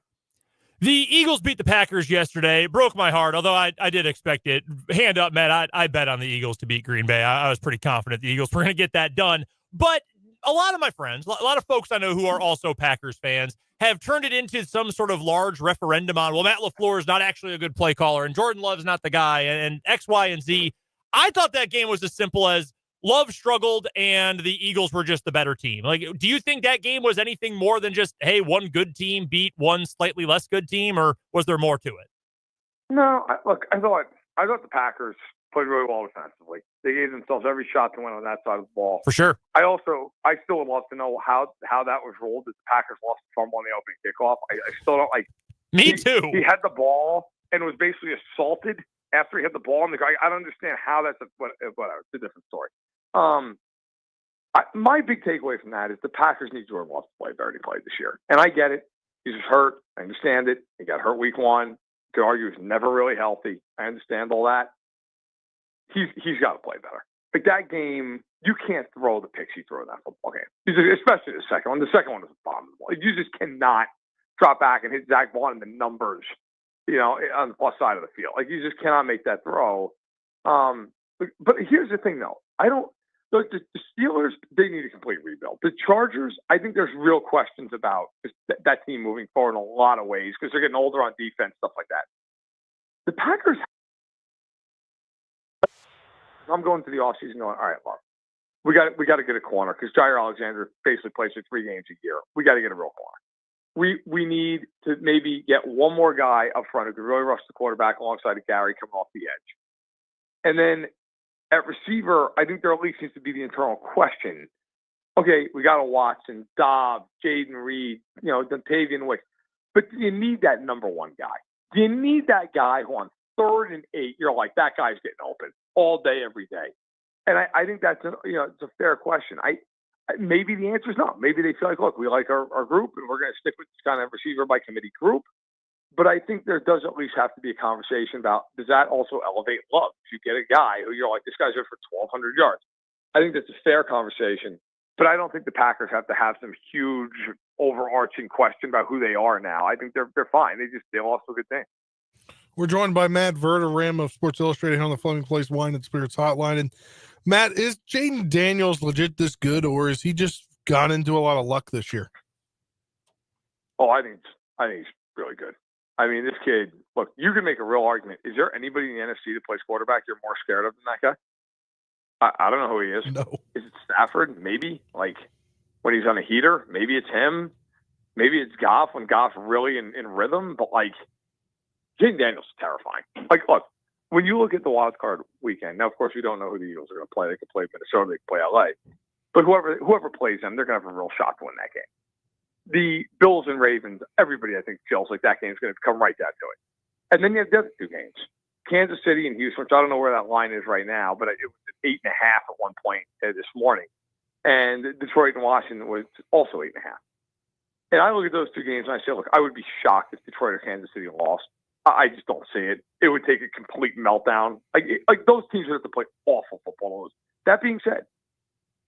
The Eagles beat the Packers yesterday. Broke my heart, although I did expect it. Hand up, Matt, I bet on the Eagles to beat Green Bay. I was pretty confident the Eagles were going to get that done. But a lot of my friends, a lot of folks I know who are also Packers fans, have turned it into some sort of large referendum on, well, Matt LaFleur is not actually a good play caller, and Jordan Love's not the guy, and X, Y, and Z. I thought that game was as simple as Love struggled and the Eagles were just the better team. Like, do you think that game was anything more than just, hey, one good team beat one slightly less good team, or was there more to it? No, I thought the Packers played really well defensively. They gave themselves every shot to win on that side of the ball. For sure. I still would love to know how that was ruled, that the Packers lost the fumble on the opening kickoff. I still don't like. Me too. He had the ball and was basically assaulted after he had the ball. And I don't understand how that's whatever. It's a different story. My big takeaway from that is the Packers need Jordan Love to play better than he played this year. And I get it. He's just hurt. I understand it. He got hurt week 1. You could argue he's never really healthy. I understand all that. He's got to play better. Like, that game, you can't throw the picks he threw in that football game. Especially the second one. The second one was abominable. You just cannot drop back and hit Zach Vaughn in the numbers, on the plus side of the field. Like, you just cannot make that throw. But here's the thing, though. The Steelers, they need a complete rebuild. The Chargers, I think there's real questions about that team moving forward in a lot of ways because they're getting older on defense, stuff like that. The Packers, I'm going to the offseason going, all right, look, we got to get a corner because Jair Alexander basically plays for 3 games a year. We got to get a real corner. We need to maybe get one more guy up front who can really rush the quarterback alongside of Gary coming off the edge. And then At receiver, I think there at least needs to be the internal question. Okay, we got a Watson, Dobbs, Jaden Reed, Dontavian Wicks. But do you need that number one guy? Do you need that guy who on 3rd and 8, you're like, that guy's getting open all day, every day? And I think that's it's a fair question. Maybe the answer is no. Maybe they feel like, look, we like our group and we're going to stick with this kind of receiver by committee group. But I think there does at least have to be a conversation about, does that also elevate Love? If you get a guy who you're like, this guy's good for 1,200 yards. I think that's a fair conversation. But I don't think the Packers have to have some huge overarching question about who they are now. I think they're fine. They lost a good thing. We're joined by Matt Verderame of Sports Illustrated on the Fleming Place Wine and Spirits Hotline. And Matt, is Jaden Daniels legit this good, or is he just gone into a lot of luck this year? Oh, I think he's really good. I mean, this kid, look, you can make a real argument. Is there anybody in the NFC that plays quarterback you're more scared of than that guy? I don't know who he is. No. Is it Stafford? Maybe. Like, when he's on a heater, maybe it's him. Maybe it's Goff when Goff's really in rhythm. But, like, Jaden Daniels is terrifying. Like, look, when you look at the wild card weekend, now, of course, we don't know who the Eagles are going to play. They could play Minnesota. They could play LA. But whoever plays them, they're going to have a real shot to win that game. The Bills and Ravens, everybody, I think, feels like that game's going to come right down to it. And then you have the other two games. Kansas City and Houston, which I don't know where that line is right now, but it was at 8.5 at one point this morning. And Detroit and Washington was also 8.5. And I look at those two games and I say, look, I would be shocked if Detroit or Kansas City lost. I just don't see it. It would take a complete meltdown. Like those teams would have to play awful football. That being said,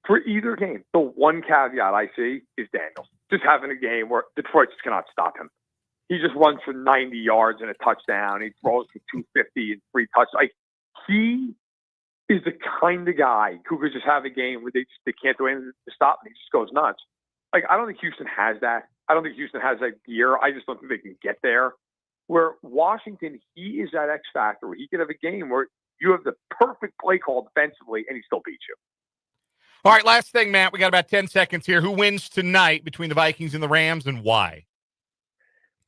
for either game, the one caveat I see is Daniels just having a game where Detroit just cannot stop him. He just runs for 90 yards and a touchdown. He throws for 250 and 3 touchdowns. Like, he is the kind of guy who could just have a game where they can't do anything to stop him. He just goes nuts. Like, I don't think Houston has that. I don't think Houston has that gear. I just don't think they can get there. Where Washington, he is that X factor where he could have a game where you have the perfect play call defensively and he still beats you. All right, last thing, Matt. We got about 10 seconds here. Who wins tonight between the Vikings and the Rams, and why?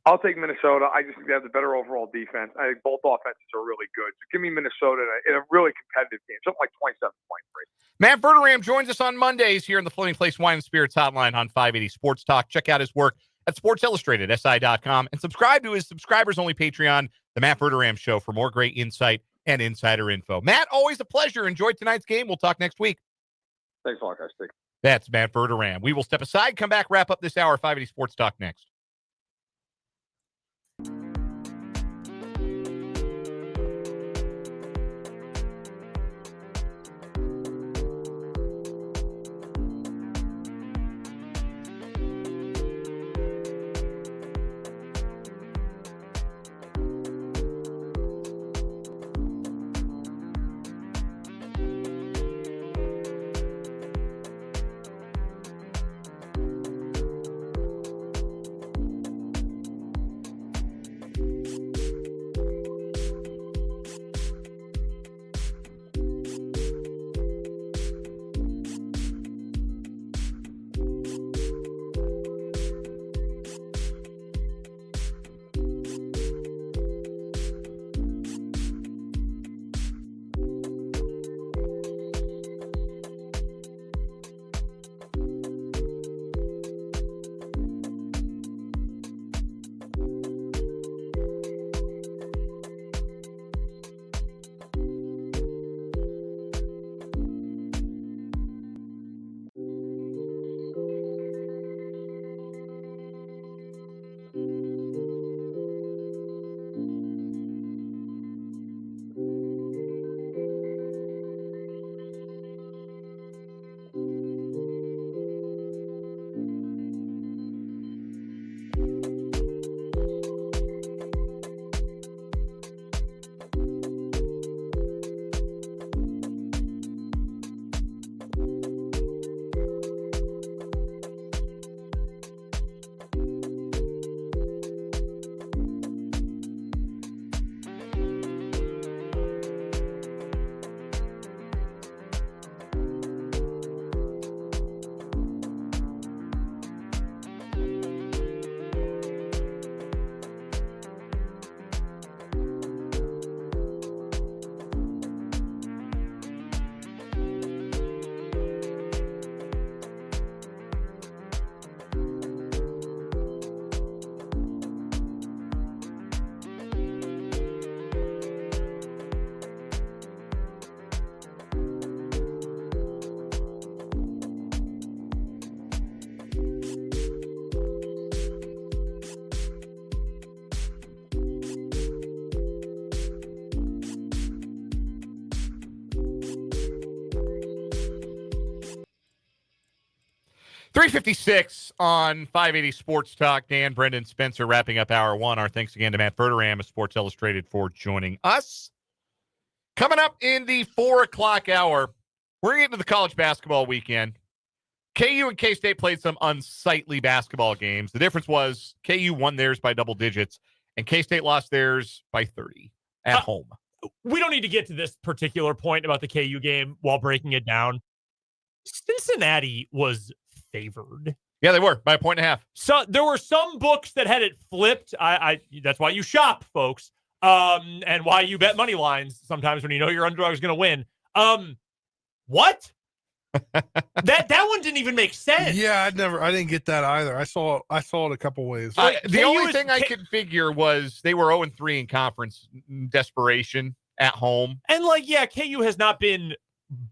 I'll take Minnesota. I just think they have the better overall defense. I think both offenses are really good. So give me Minnesota in a really competitive game, something like 27-23. Matt Verderame joins us on Mondays here in the Fleming Place Wine and Spirits Hotline on 580 Sports Talk. Check out his work at sportsillustrated.si.com and subscribe to his subscribers-only Patreon, The Matt Verderame Show, for more great insight and insider info. Matt, always a pleasure. Enjoy tonight's game. We'll talk next week. Thanks a lot, guys. That's Matt Verderame. We will step aside, come back, wrap up this hour. 580 Sports Talk next. 3:56 on 580 Sports Talk. Dan, Brendan, Spencer wrapping up hour one. Our thanks again to Matt Verderame of Sports Illustrated for joining us. Coming up in the 4 o'clock hour, we're going to get into the college basketball weekend. KU and K-State played some unsightly basketball games. The difference was KU won theirs by double digits, and K-State lost theirs by 30 at home. We don't need to get to this particular point about the KU game while breaking it down. Cincinnati was favored. Yeah, they were by 1.5. So there were some books that had it flipped. I that's why you shop, folks, and why you bet money lines sometimes when you know your underdog is going to win. What? that one didn't even make sense. Yeah, I didn't get that either. I saw it a couple ways. The only thing I could figure was they were 0-3 in conference desperation at home. And KU has not been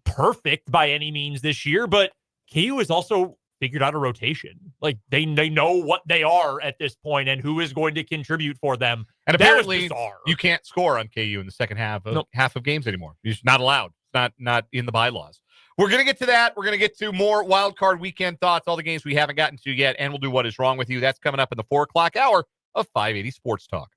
perfect by any means this year, but KU has also figured out a rotation. Like they know what they are at this point and who is going to contribute for them. And apparently you can't score on KU in the second half of games anymore. You're just not allowed. It's not in the bylaws. We're going to get to that. We're going to get to more wild card weekend thoughts, all the games we haven't gotten to yet, and we'll do What Is Wrong With You. That's coming up in the 4 o'clock hour of 580 Sports Talk.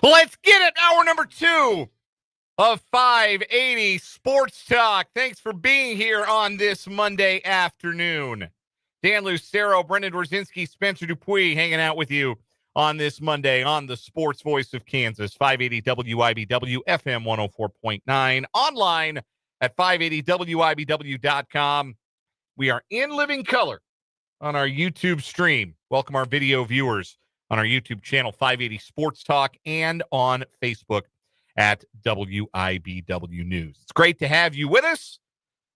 Let's get it. Hour number 2 of 580 Sports Talk. Thanks for being here on this Monday afternoon. Dan Lucero, Brendan Dworzinski, Spencer Dupuis hanging out with you on this Monday on the Sports Voice of Kansas, 580 WIBW, FM 104.9, online at 580WIBW.com. We are in living color on our YouTube stream. Welcome our video viewers on our YouTube channel, 580 Sports Talk, and on Facebook at WIBW News. It's great to have you with us.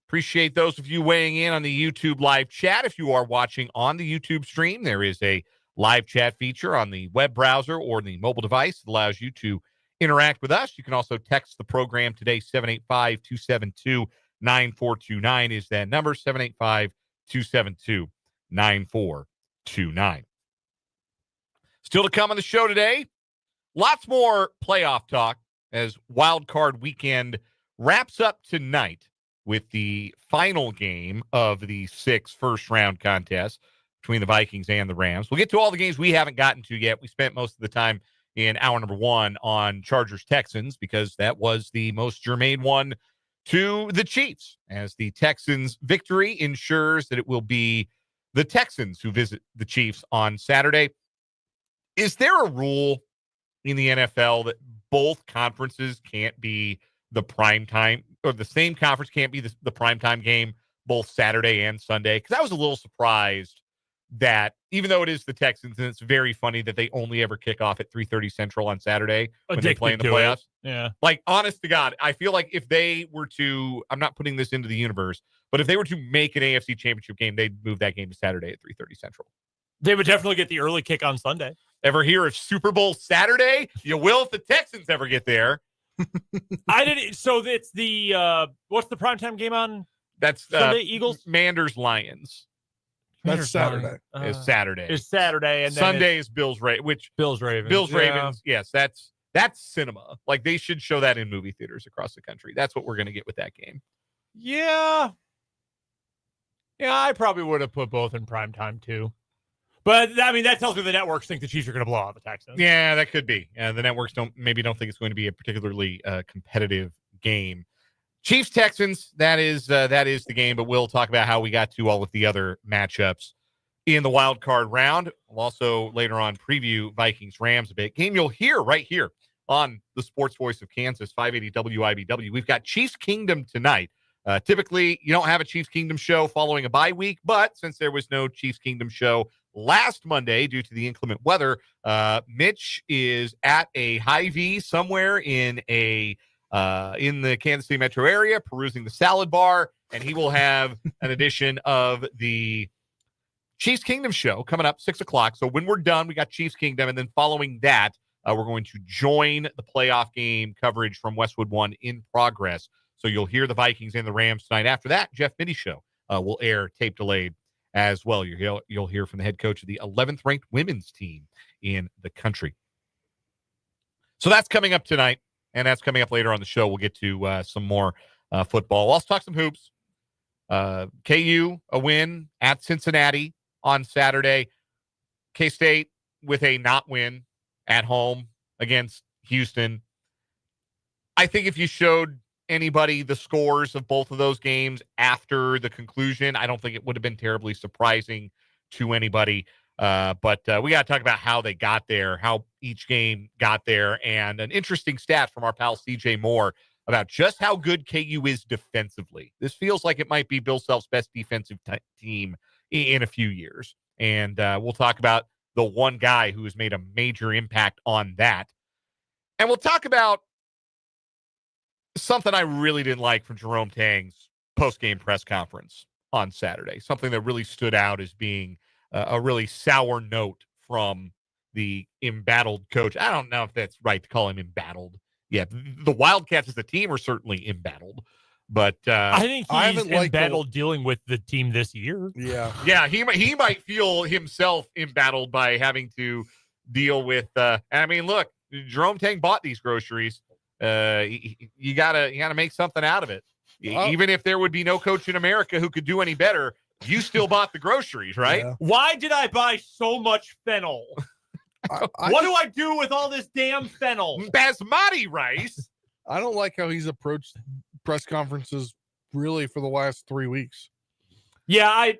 Appreciate those of you weighing in on the YouTube live chat. If you are watching on the YouTube stream, there is a live chat feature on the web browser or the mobile device that allows you to interact with us. You can also text the program today. 785-272-9429 is that number, 785-272-9429. Still to come on the show today, lots more playoff talk as Wild Card Weekend wraps up tonight with the final game of the 6 first-round contests between the Vikings and the Rams. We'll get to all the games we haven't gotten to yet. We spent most of the time in hour number 1 on Chargers-Texans because that was the most germane one to the Chiefs, as the Texans' victory ensures that it will be the Texans who visit the Chiefs on Saturday. Is there a rule in the NFL that both conferences can't be the prime time, or the same conference can't be the primetime game both Saturday and Sunday? Because I was a little surprised that, even though it is the Texans, and it's very funny that they only ever kick off at 3:30 Central on Saturday when they play in the playoffs. Yeah. Like, honest to God, I feel like if they were to, I'm not putting this into the universe, but if they were to make an AFC Championship game, they'd move that game to Saturday at 3:30 Central. They would definitely get the early kick on Sunday. Ever hear of Super Bowl Saturday? You will if the Texans ever get there. I didn't. So it's the what's the primetime game on? That's Sunday. Eagles, Manders, Lions. That's Saturday. Is Saturday. Is Saturday, and then Sunday is Bills Ravens. Bills Ravens. Bills Ravens. Yes, that's cinema. Like, they should show that in movie theaters across the country. That's what we're going to get with that game. Yeah, I probably would have put both in primetime too. But, I mean, that tells me the networks think the Chiefs are going to blow out the Texans. Yeah, that could be. The networks don't think it's going to be a particularly competitive game. Chiefs-Texans, that is the game, but we'll talk about how we got to all of the other matchups in the wild card round. We'll also later on preview Vikings-Rams a bit. Game you'll hear right here on the Sports Voice of Kansas, 580 WIBW. We've got Chiefs Kingdom tonight. Typically, you don't have a Chiefs Kingdom show following a bye week, but since there was no Chiefs Kingdom show last Monday due to the inclement weather, Mitch is at a Hy-Vee somewhere in the Kansas City metro area, perusing the salad bar, and he will have an edition of the Chiefs Kingdom show coming up 6 o'clock. So when we're done, we got Chiefs Kingdom, and then following that, we're going to join the playoff game coverage from Westwood One in progress. So you'll hear the Vikings and the Rams tonight. After that, Jeff Mitty show will air tape delayed as well. You'll hear from the head coach of the 11th ranked women's team in the country. So that's coming up tonight, and that's coming up later on the show. We'll get to some more football. We'll also talk some hoops. KU, a win at Cincinnati on Saturday. K-State with a not win at home against Houston. I think if you showed anybody the scores of both of those games after the conclusion, I don't think it would have been terribly surprising to anybody. But we got to talk about how they got there, how each game got there, and an interesting stat from our pal CJ Moore about just how good KU is defensively. This feels like it might be Bill Self's best defensive team in a few years. And we'll talk about the one guy who has made a major impact on that. And we'll talk about something I really didn't like from Jerome Tang's post-game press conference on Saturday, something that really stood out as being a really sour note from the embattled coach. I don't know if that's right to call him embattled. Yeah, the Wildcats as a team are certainly embattled, but I think he's embattled dealing with the team this year. Yeah, he might feel himself embattled by having to deal with. I mean, look, Jerome Tang bought these groceries. You gotta make something out of it. Even if there would be no coach in America who could do any better, you still bought the groceries, right? Yeah. Why did I buy so much fennel? What do I do with all this damn fennel? Basmati rice. I don't like how he's approached press conferences really for the last 3 weeks. Yeah,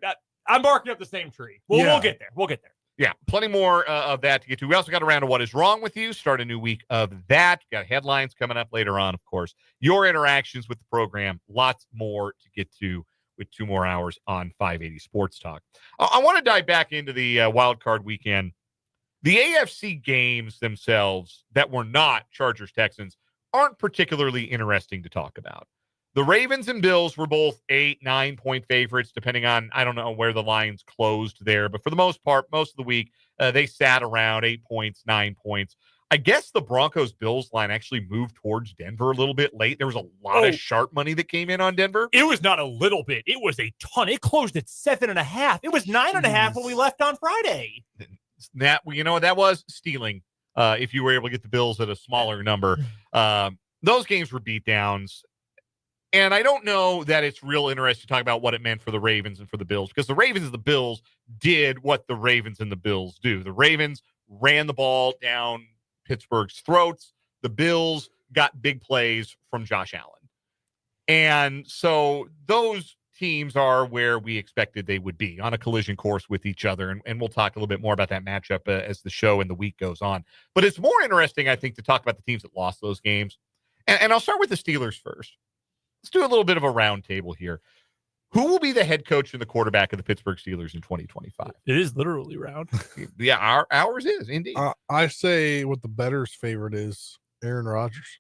I'm barking up the same tree. Well, Yeah. we'll get there. We'll get there. Yeah, plenty more of that to get to. We also got around to what is wrong with you. Start a new week of that. Got headlines coming up later on, of course. Your interactions with the program. Lots more to get to with 2 more hours on 580 Sports Talk. I want to dive back into the wild card weekend. The AFC games themselves that were not Chargers-Texans aren't particularly interesting to talk about. The Ravens and Bills were both 8-9 point favorites, depending on, I don't know where the lines closed there. But for the most part, most of the week, they sat around 8 points, 9 points. I guess the Broncos-Bills line actually moved towards Denver a little bit late. There was a lot of sharp money that came in on Denver. It was not a little bit. It was a ton. It closed at 7.5. It was 9.5 when we left on Friday. That, you know what that was? Stealing. If you were able to get the Bills at a smaller number. Those games were beatdowns. And I don't know that it's real interesting to talk about what it meant for the Ravens and for the Bills, because the Ravens and the Bills did what the Ravens and the Bills do. The Ravens ran the ball down Pittsburgh's throats. The Bills got big plays from Josh Allen. And so those teams are where we expected they would be, on a collision course with each other. And we'll talk a little bit more about that matchup as the show and the week goes on. But it's more interesting, I think, to talk about the teams that lost those games. And I'll start with the Steelers first. Let's do a little bit of a round table here. Who will be the head coach and the quarterback of the Pittsburgh Steelers in 2025? It is literally round. Yeah, ours is, indeed. I say what the better's favorite is Aaron Rodgers.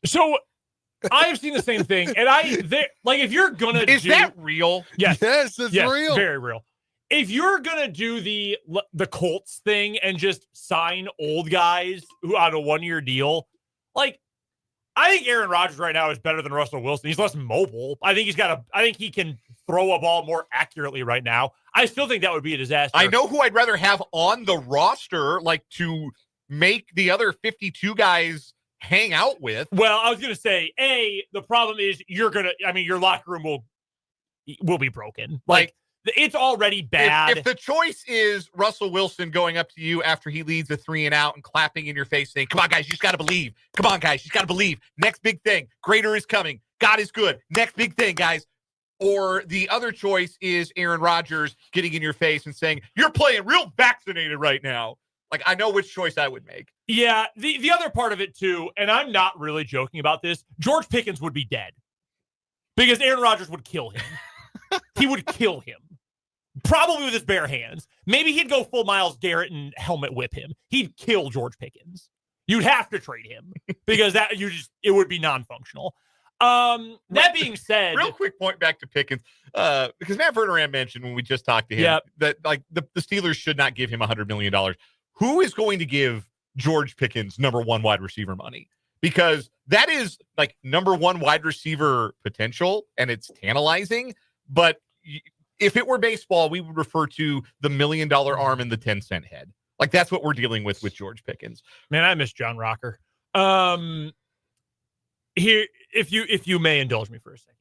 So I have seen the same thing. And if you're going to Is that real? Yes. Yes, it's real. Very real. If you're going to do the Colts thing and just sign old guys who on a 1-year deal, I think Aaron Rodgers right now is better than Russell Wilson. He's less mobile. I think he can throw a ball more accurately right now. I still think that would be a disaster. I know who I'd rather have on the roster, to make the other 52 guys hang out with. Well, I was going to say, the problem is your locker room will be broken. It's already bad. If the choice is Russell Wilson going up to you after he leads a 3-and-out and clapping in your face saying, come on, guys, you just got to believe. Come on, guys, you just got to believe. Next big thing. Greater is coming. God is good. Next big thing, guys. Or the other choice is Aaron Rodgers getting in your face and saying, you're playing real vaccinated right now. I know which choice I would make. Yeah, the other part of it, too, and I'm not really joking about this, George Pickens would be dead. Because Aaron Rodgers would kill him. He would kill him. Probably with his bare hands. Maybe he'd go full Myles Garrett and helmet whip him. He'd kill George Pickens. You'd have to trade him because it would be non-functional. That being said, real quick point back to Pickens, because Matt Verderame mentioned when we just talked to him that the Steelers should not give him $100 million. Who is going to give George Pickens number 1 wide receiver money? Because that is number 1 wide receiver potential, and it's tantalizing. But if it were baseball, we would refer to the $1 million arm and the 10-cent head. That's what we're dealing with George Pickens. Man, I miss John Rocker. Here, if you may indulge me for a second.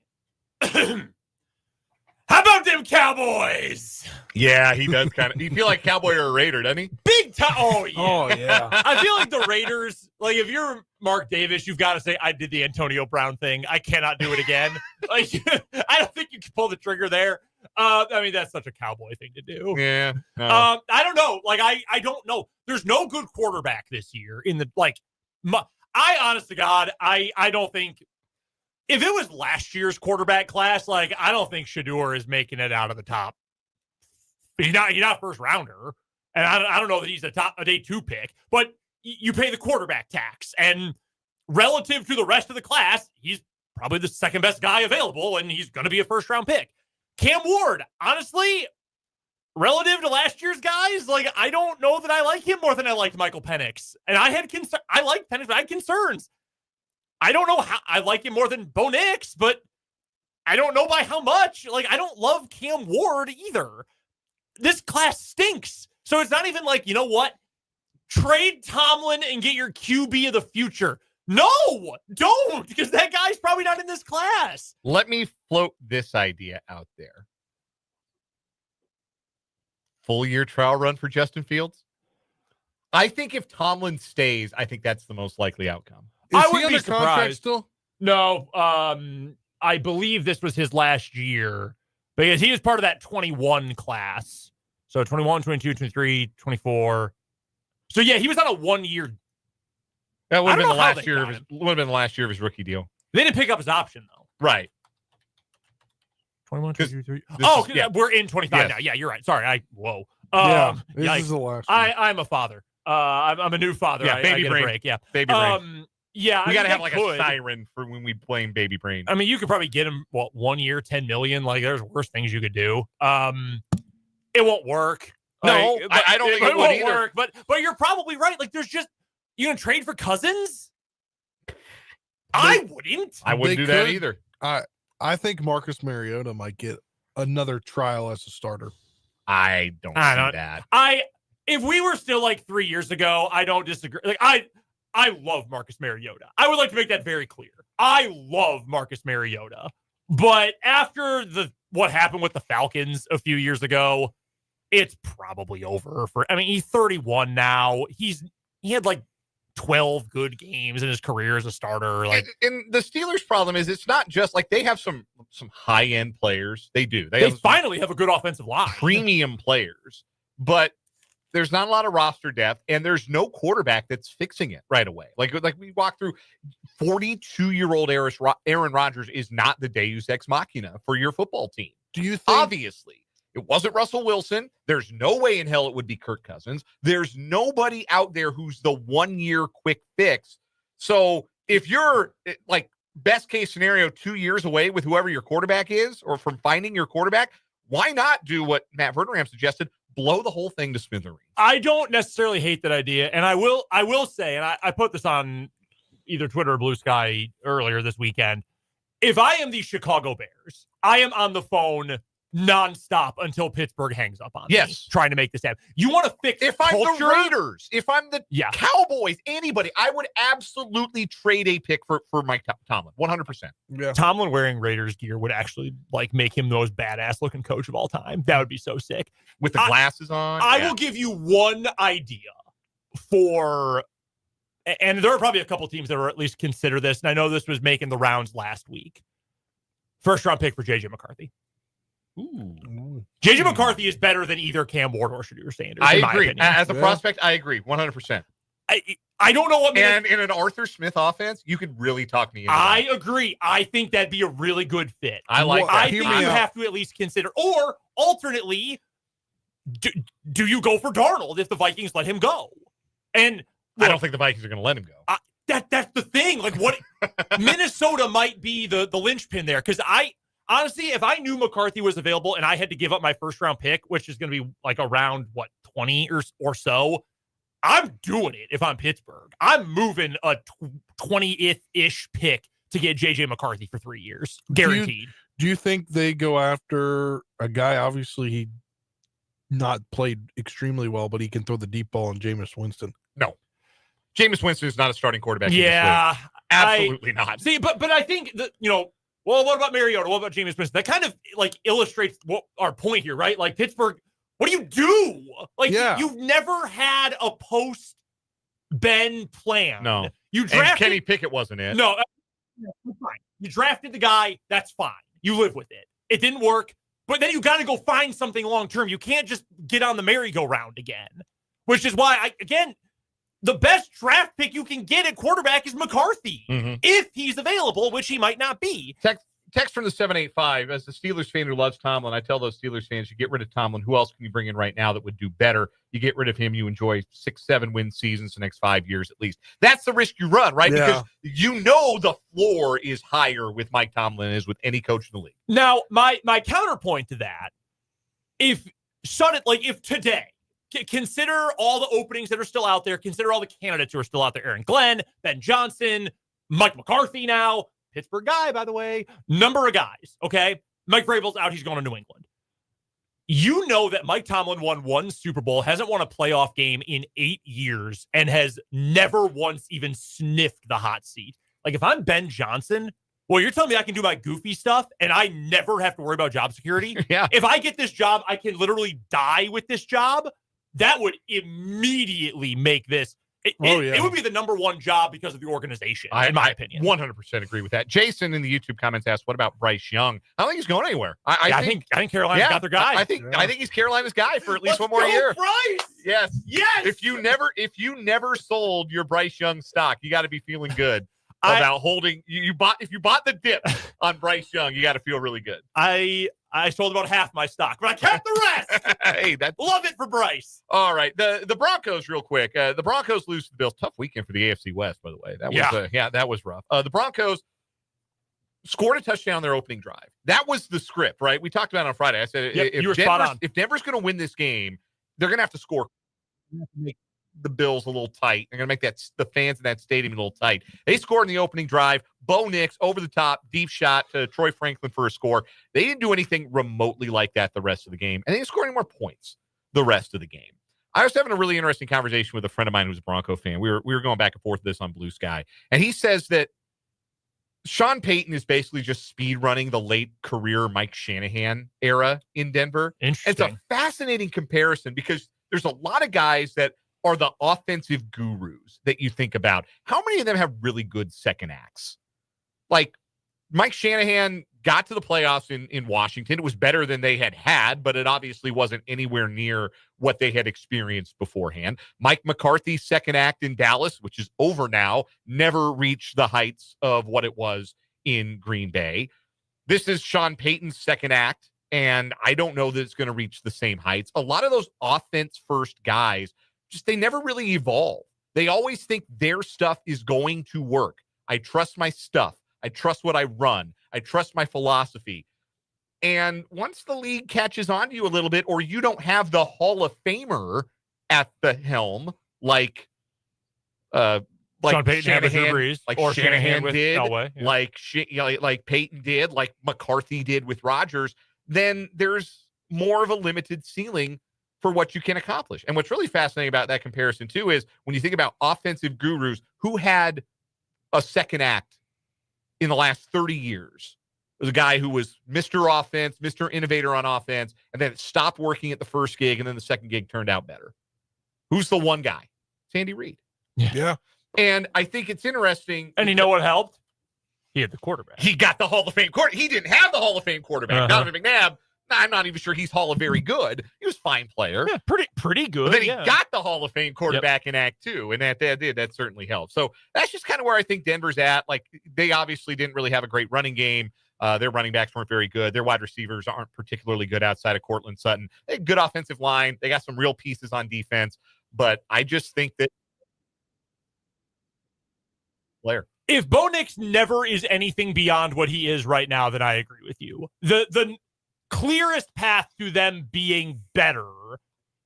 How about them Cowboys? Yeah, he does kind of. You feel like Cowboy or a Raider, doesn't he? Big time. Oh, yeah. Oh, yeah. I feel like the Raiders, if you're Mark Davis, you've got to say, I did the Antonio Brown thing. I cannot do it again. I don't think you can pull the trigger there. That's such a Cowboy thing to do. Yeah. No. I don't know. I don't know. There's no good quarterback this year in the, I honest to God, I don't think, if it was last year's quarterback class, I don't think Shador is making it out of the top. He's not first rounder. And I don't know that he's a day 2 pick, but you pay the quarterback tax. And relative to the rest of the class, he's probably the second best guy available, and he's going to be a first round pick. Cam Ward, honestly, relative to last year's guys, I don't know that I like him more than I liked Michael Penix. And I liked Penix, but I had concerns. I don't know how I like him more than Bo Nix, but I don't know by how much. I don't love Cam Ward either. This class stinks. So it's not even you know what? Trade Tomlin and get your QB of the future. No, don't, because that guy's probably not in this class. Let me float this idea out there. Full year trial run for Justin Fields. I think if Tomlin stays, I think that's the most likely outcome. Is I he wouldn't be under contract surprised. still? No, I believe this was his last year because he was part of that 21 class. So 21, 22, 23, 24. So yeah, he was on a 1 year. That would have been the how last they year got of his would have been the last year of his rookie deal. They didn't pick up his option though. Right. 21, 22, 23. This is- Yeah, we're in 25 Yes. now. Yeah, you're right. Sorry. Yeah, Yikes. this is the last year. I'm a father. I'm a new father. Yeah, I baby get brain. a break. Yeah. Baby brain. Yeah. We got to have they like could. a siren for when we blame baby brain. I mean, you could probably get him 1 year, 10 million. Like, there's worse things you could do. It won't work. No, Like, but I don't think it would won't either. work. But you're probably right. Like, there's just you gonna trade for Cousins? I wouldn't. I wouldn't They do that could. either. I think Marcus Mariota might get another trial as a starter. I don't see that. If we were still like 3 years ago, I don't disagree. Like I love Marcus Mariota. I would like to make that very clear. I love Marcus Mariota. But after what happened with the Falcons a few years ago, it's probably over for. I mean, he's 31 now. He had like 12 good games in his career as a starter. Like, and the Steelers' problem is it's not just like they have some high-end players. They do. they have finally have a good offensive line. premium players, but there's not a lot of roster depth, and there's no quarterback that's fixing it right away. Like we walked through, 42-year-old Aaron Rodgers is not the Deus Ex Machina for your football team. Do you think? Obviously, it wasn't Russell Wilson. There's no way in hell it would be Kirk Cousins. There's nobody out there who's the 1 year quick fix. So if you're like best case scenario 2 years away with whoever your quarterback is, or from finding your quarterback, why not do what Matt Verderame suggested? Blow the whole thing to smithereens. I don't necessarily hate that idea, and I will say, and I put this on either Twitter or Blue Sky earlier this weekend. If I am the Chicago Bears, I am on the phone nonstop until Pittsburgh hangs up on me, trying to make this happen. You want to fix If I'm culture? the Raiders, if I'm the Yeah. Cowboys, anybody, I would absolutely trade a pick for Mike Tomlin, 100%. Yeah. Tomlin wearing Raiders gear would actually like make him the most badass looking coach of all time. That would be so sick. With the glasses on. I will give you one idea for, and there are probably a couple teams that are at least consider this, and I know this was making the rounds last week. First round pick for JJ McCarthy. Ooh. JJ McCarthy is better than either Cam Ward or Shadur Sanders. I in my agree. opinion. As a prospect, I agree 100%. I don't know what. And in an Arthur Smith offense, you could really talk me into I that. agree. I think that'd be a really good fit. I like that. I Hear think me you out. have to at least consider, or alternately, do you go for Darnold if the Vikings let him go? And I don't think the Vikings are going to let him go. that's the thing. Like, what Minnesota might be the linchpin there, because honestly, if I knew McCarthy was available and I had to give up my first round pick, which is going to be like around 20 or so, I'm doing it. If I'm Pittsburgh, I'm moving a 20th-ish pick to get JJ McCarthy for 3 years, guaranteed. Do you think they go after a guy? Obviously, he not played extremely well, but he can throw the deep ball in Jameis Winston. No. Jameis Winston is not a starting quarterback. Yeah, Absolutely not. See, but I think that, well, what about Mariota? What about Jameis Winston? That kind of like illustrates what our point here, right? Like, Pittsburgh, what do you do? Like, you've never had a post-Ben plan. No. You And drafted Kenny Pickett wasn't it. No, that's fine. You drafted the guy. That's fine. You live with it. It didn't work, but then you got to go find something long term. You can't just get on the merry-go-round again, which is why, the best draft pick you can get at quarterback is McCarthy, if he's available, which he might not be. Text from the 785. As a Steelers fan who loves Tomlin, I tell those Steelers fans, you get rid of Tomlin. Who else can you bring in right now that would do better? You get rid of him, you enjoy 6-7 win seasons the next 5 years at least. That's the risk you run, right? Yeah. Because the floor is higher with Mike Tomlin as with any coach in the league. Now, my counterpoint to that, if today, consider all the openings that are still out there, consider all the candidates who are still out there, Aaron Glenn, Ben Johnson, Mike McCarthy now, Pittsburgh guy, by the way, number of guys, okay? Mike Vrabel's out. He's going to New England. You know that Mike Tomlin won one Super Bowl, hasn't won a playoff game in 8 years, and has never once even sniffed the hot seat. Like, if I'm Ben Johnson, well, you're telling me I can do my goofy stuff and I never have to worry about job security? Yeah. If I get this job, I can literally die with this job. that would immediately make this. It would be the number one job because of the organization, in my opinion. 100% agree with that. Jason in the YouTube comments asked, what about Bryce Young? I don't think he's going anywhere. I think Carolina's got their guy. I think he's Carolina's guy for at least one more year. Bryce! Yes. Yes. If you never sold your Bryce Young stock, you got to be feeling good about holding. If you bought the dip on Bryce Young, you got to feel really good. I sold about half my stock, but I kept the rest. Hey, love it for Bryce. All right, the Broncos, real quick. The Broncos lose to the Bills. Tough weekend for the AFC West, by the way. That was rough. The Broncos scored a touchdown on their opening drive. That was the script, right? We talked about it on Friday. I said if Denver's going to win this game, they're going to have to score. Make the Bills a little tight. They're going to make the fans in that stadium a little tight. They scored in the opening drive. Bo Nix over the top, deep shot to Troy Franklin for a score. They didn't do anything remotely like that the rest of the game, and they didn't score any more points the rest of the game. I was having a really interesting conversation with a friend of mine who's a Bronco fan. We were going back and forth with this on Blue Sky, and he says that Sean Payton is basically just speed running the late career Mike Shanahan era in Denver. Interesting. It's a fascinating comparison because there's a lot of guys that are the offensive gurus that you think about. How many of them have really good second acts? Like Mike Shanahan got to the playoffs in Washington. It was better than they had, but it obviously wasn't anywhere near what they had experienced beforehand. Mike McCarthy's second act in Dallas, which is over now, never reached the heights of what it was in Green Bay. This is Sean Payton's second act, and I don't know that it's going to reach the same heights. A lot of those offense-first guys, they never really evolve. They always think their stuff is going to work. I trust my stuff. I trust what I run. I trust my philosophy. And once the league catches on to you a little bit, or you don't have the Hall of Famer at the helm, like Sean Payton Shanahan, or Shanahan did, Elway, like Payton did, like McCarthy did with Rodgers, then there's more of a limited ceiling for what you can accomplish. And what's really fascinating about that comparison too is when you think about offensive gurus who had a second act in the last 30 years. It was a guy who was Mr. Offense, Mr. Innovator on offense, and then it stopped working at the first gig, and then the second gig turned out better. Who's the one guy? Andy Reid. Yeah. And I think it's interesting. And you know what helped? He had the quarterback. He got the Hall of Fame quarterback. He didn't have the Hall of Fame quarterback. Donovan McNabb, I'm not even sure he's Hall of very good. He was a fine player. Yeah, pretty good. But then he got the Hall of Fame quarterback in Act 2, and that certainly helped. So that's just kind of where I think Denver's at. Like, they obviously didn't really have a great running game. Their running backs weren't very good. Their wide receivers aren't particularly good outside of Cortland Sutton. They had good offensive line. They got some real pieces on defense. But I just think that player. If Bo Nix never is anything beyond what he is right now, then I agree with you. The clearest path to them being better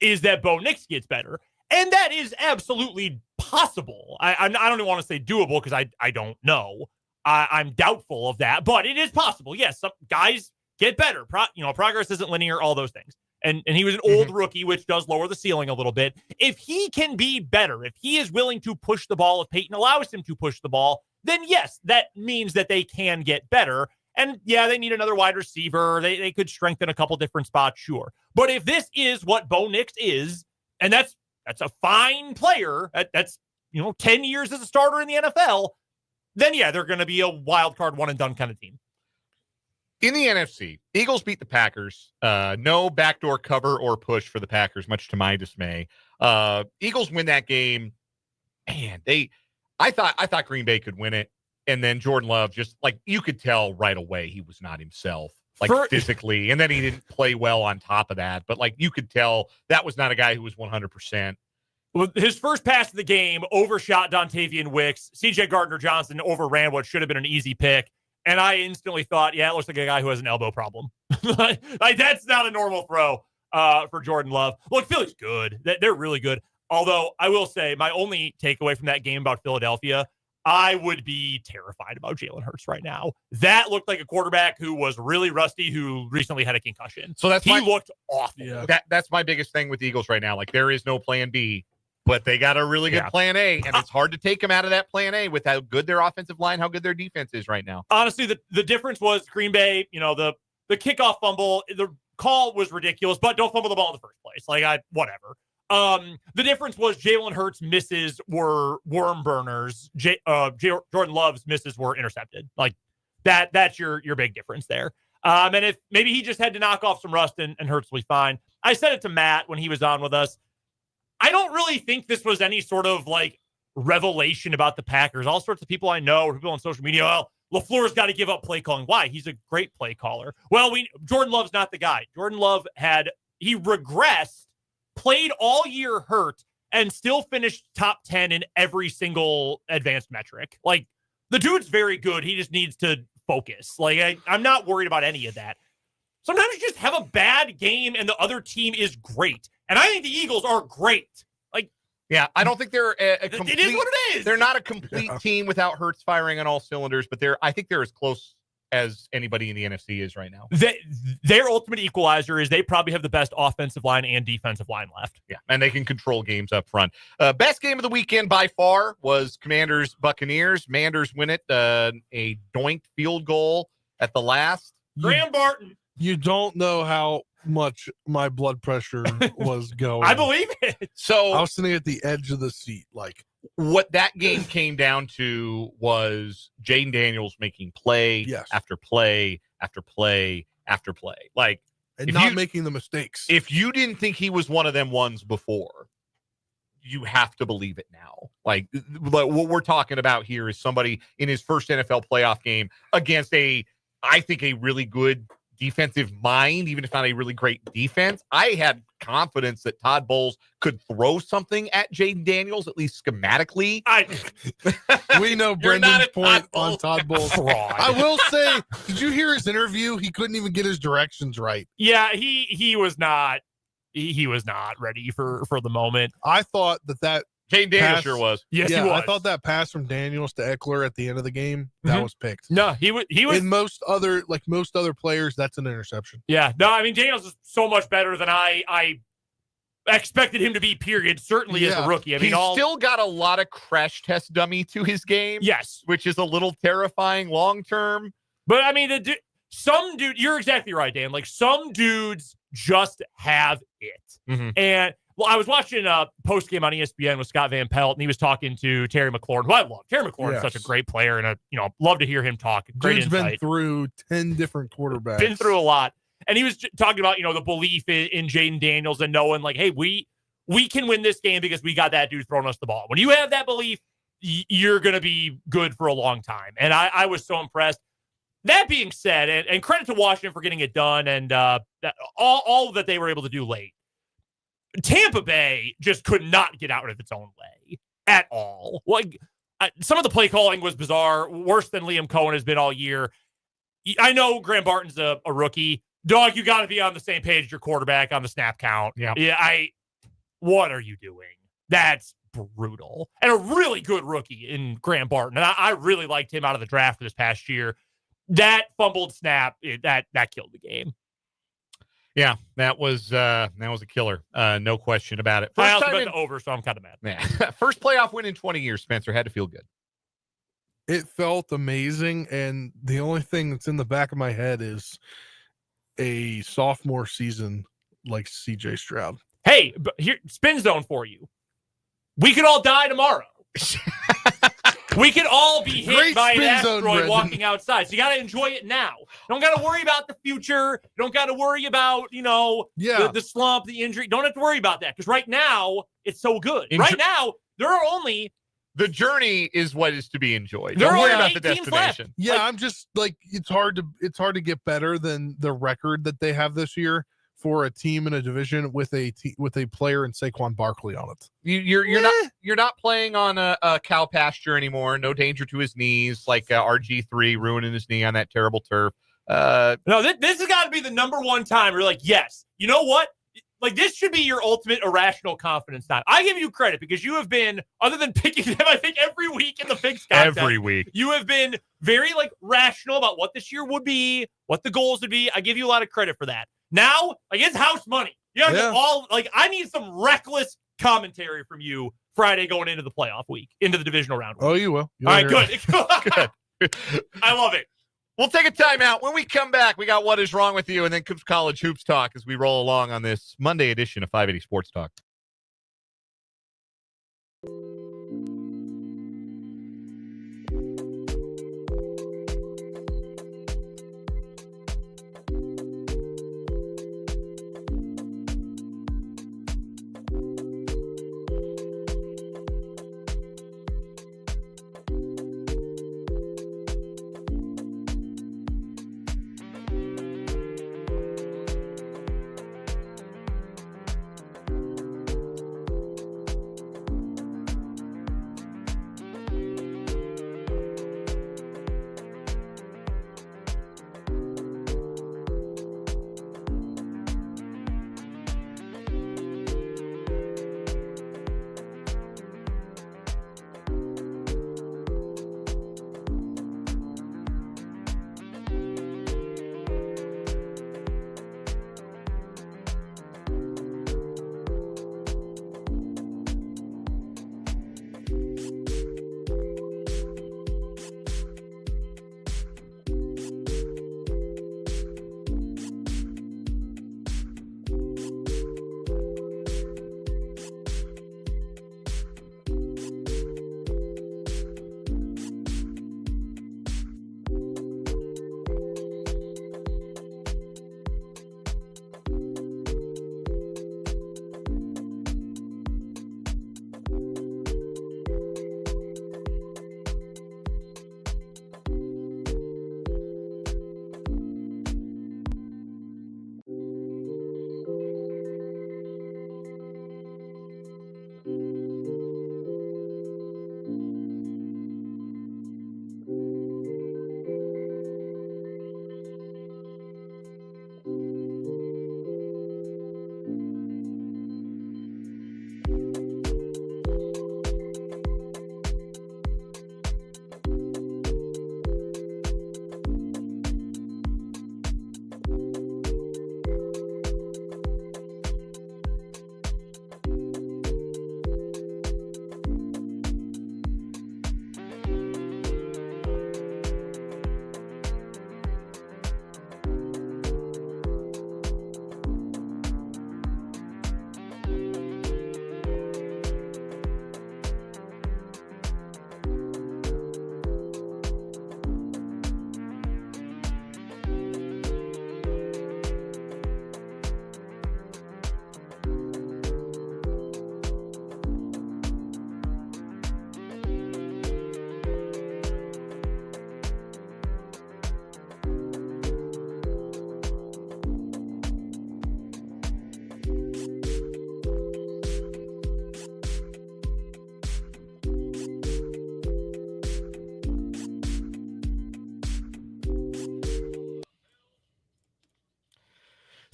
is that Bo Nix gets better. And that is absolutely possible. I don't even want to say doable because I don't know. I'm doubtful of that, but it is possible. Yes, some guys get better. Progress isn't linear, all those things. And he was an old rookie, which does lower the ceiling a little bit. If he can be better, if he is willing to push the ball, if Peyton allows him to push the ball, then yes, that means that they can get better. And yeah, they need another wide receiver. They could strengthen a couple different spots, sure. But if this is what Bo Nix is, and that's a fine player, that's 10 years as a starter in the NFL, then yeah, they're going to be a wild card one and done kind of team. In the NFC, Eagles beat the Packers. No backdoor cover or push for the Packers, much to my dismay. Eagles win that game. Man, I thought Green Bay could win it. And then Jordan Love, just like you could tell right away, he was not himself, physically. And then he didn't play well on top of that. But like you could tell that was not a guy who was 100%. Well, his first pass of the game overshot Dontavian Wicks. C.J. Gardner-Johnson overran what should have been an easy pick. And I instantly thought, yeah, it looks like a guy who has an elbow problem. like that's not a normal throw for Jordan Love. Look, Philly's good. They're really good. Although I will say my only takeaway from that game about Philadelphia, I would be terrified about Jalen Hurts right now. That looked like a quarterback who was really rusty, who recently had a concussion. So he looked awful. Yeah. That's my biggest thing with the Eagles right now. Like there is no plan B. But they got a really good plan A, and it's hard to take them out of that plan A with how good their offensive line, how good their defense is right now. Honestly, the difference was Green Bay, the kickoff fumble, the call was ridiculous, but don't fumble the ball in the first place. Whatever. The difference was Jalen Hurts' misses were worm burners. Jordan Love's misses were intercepted. Like that's your big difference there. And if maybe he just had to knock off some rust and Hurts will be fine. I said it to Matt when he was on with us. I don't really think this was any sort of like revelation about the Packers. All sorts of people I know, or people on social media, well, LaFleur's got to give up play calling. Why? He's a great play caller. Well, Jordan Love's not the guy. Jordan Love he regressed, played all year hurt, and still finished top 10 in every single advanced metric. Like, the dude's very good. He just needs to focus. Like, I'm not worried about any of that. Sometimes you just have a bad game and the other team is great. And I think the Eagles are great. Like, yeah, I don't think they're a complete. It is what it is. They're not a complete team without Hurts firing on all cylinders, but I think they're as close as anybody in the NFC is right now. Their ultimate equalizer is they probably have the best offensive line and defensive line left. Yeah, and they can control games up front. Best game of the weekend by far was Commanders-Buccaneers. Manders win it, a doinked field goal at the last. Graham Barton. You don't know how much my blood pressure was going. I believe it. So I was sitting at the edge of the seat, like. What that game came down to was Jaden Daniels making play after play after play after play. Like, and not making the mistakes. If you didn't think he was one of them ones before, you have to believe it now. Like, what we're talking about here is somebody in his first NFL playoff game against I think a really good defensive mind, even if not a really great defense. I had confidence that Todd Bowles could throw something at Jaden Daniels, at least schematically. We know Brendan's point on Todd Bowles. I will say, did you hear his interview? He couldn't even get his directions right. Yeah, he was not ready for the moment. I thought that Jaden Daniels sure was. Yes, he was. I thought that pass from Daniels to Eckler at the end of the game, that was picked. No, he was. In most other players, that's an interception. Yeah, no, I mean Daniels is so much better than I expected him to be. Period. Certainly as a rookie. I mean, he's still got a lot of crash test dummy to his game. Yes, which is a little terrifying long term. But I mean, some dude. You're exactly right, Dan. Like some dudes just have it, and. Well, I was watching a post game on ESPN with Scott Van Pelt, and he was talking to Terry McLaurin, who I love. Terry McLaurin is such a great player, and love to hear him talk. Great Dude's insight. Been through 10 different quarterbacks. Been through a lot, and he was talking about the belief in Jaden Daniels and knowing like, hey, we can win this game because we got that dude throwing us the ball. When you have that belief, you're going to be good for a long time. And I was so impressed. That being said, and credit to Washington for getting it done, and all that they were able to do late. Tampa Bay just could not get out of its own way at all. Like some of the play calling was bizarre, worse than Liam Cohen has been all year. I know Graham Barton's a rookie. Dog, you got to be on the same page as your quarterback on the snap count. Yeah. What are you doing? That's brutal. And a really good rookie in Graham Barton. And I really liked him out of the draft for this past year. That fumbled snap, that killed the game. Yeah, that was a killer. No question about it. I also bet the over, so I'm kind of mad. Yeah. First playoff win in 20 years, Spencer. Had to feel good. It felt amazing, and the only thing that's in the back of my head is a sophomore season like CJ Stroud. Hey, but here, spin zone for you. We could all die tomorrow. We could all be hit by an asteroid walking outside. So you got to enjoy it now. Don't got to worry about the future. Don't got to worry about, the slump, the injury. Don't have to worry about that because right now it's so good. Right now, there are only... The journey is what is to be enjoyed. Don't worry about the destination. Yeah, I'm just like, it's hard to get better than the record that they have this year for a team in a division with a player in Saquon Barkley on it. You're not playing on a cow pasture anymore. No danger to his knees, like RG3 ruining his knee on that terrible turf. No, this has got to be the number one time where you're like, yes, you know what? Like this should be your ultimate irrational confidence time. I give you credit because you have been, other than picking them, I think every week in the picks contest, every week you have been very rational about what this year would be, what the goals would be. I give you a lot of credit for that. Now, it's house money. I need some reckless commentary from you Friday going into the playoff week, into the divisional round. Oh, you will. All right, good. Good. I love it. We'll take a timeout. When we come back, we got What Is Wrong With You, and then comes College Hoops Talk as we roll along on this Monday edition of 580 Sports Talk.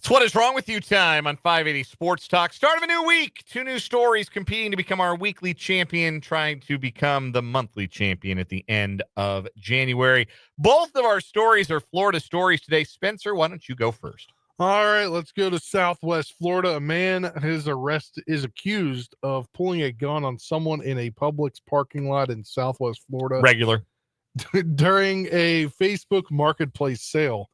It's What Is Wrong With You time on 580 Sports Talk. Start of a new week. 2 new stories competing to become our weekly champion, trying to become the monthly champion at the end of January. Both of our stories are Florida stories today. Spencer, why don't you go first? All right, let's go to Southwest Florida. A man is accused of pulling a gun on someone in a Publix parking lot in Southwest Florida Regular. during a Facebook Marketplace sale.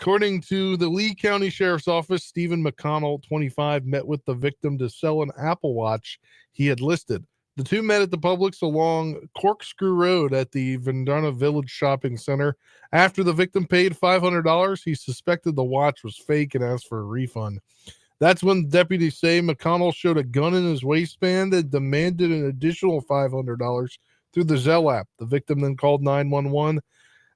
According to the Lee County Sheriff's Office, Stephen McConnell, 25, met with the victim to sell an Apple Watch he had listed. The two met at the Publix along Corkscrew Road at the Vendana Village Shopping Center. After the victim paid $500, he suspected the watch was fake and asked for a refund. That's when deputies say McConnell showed a gun in his waistband and demanded an additional $500 through the Zelle app. The victim then called 911.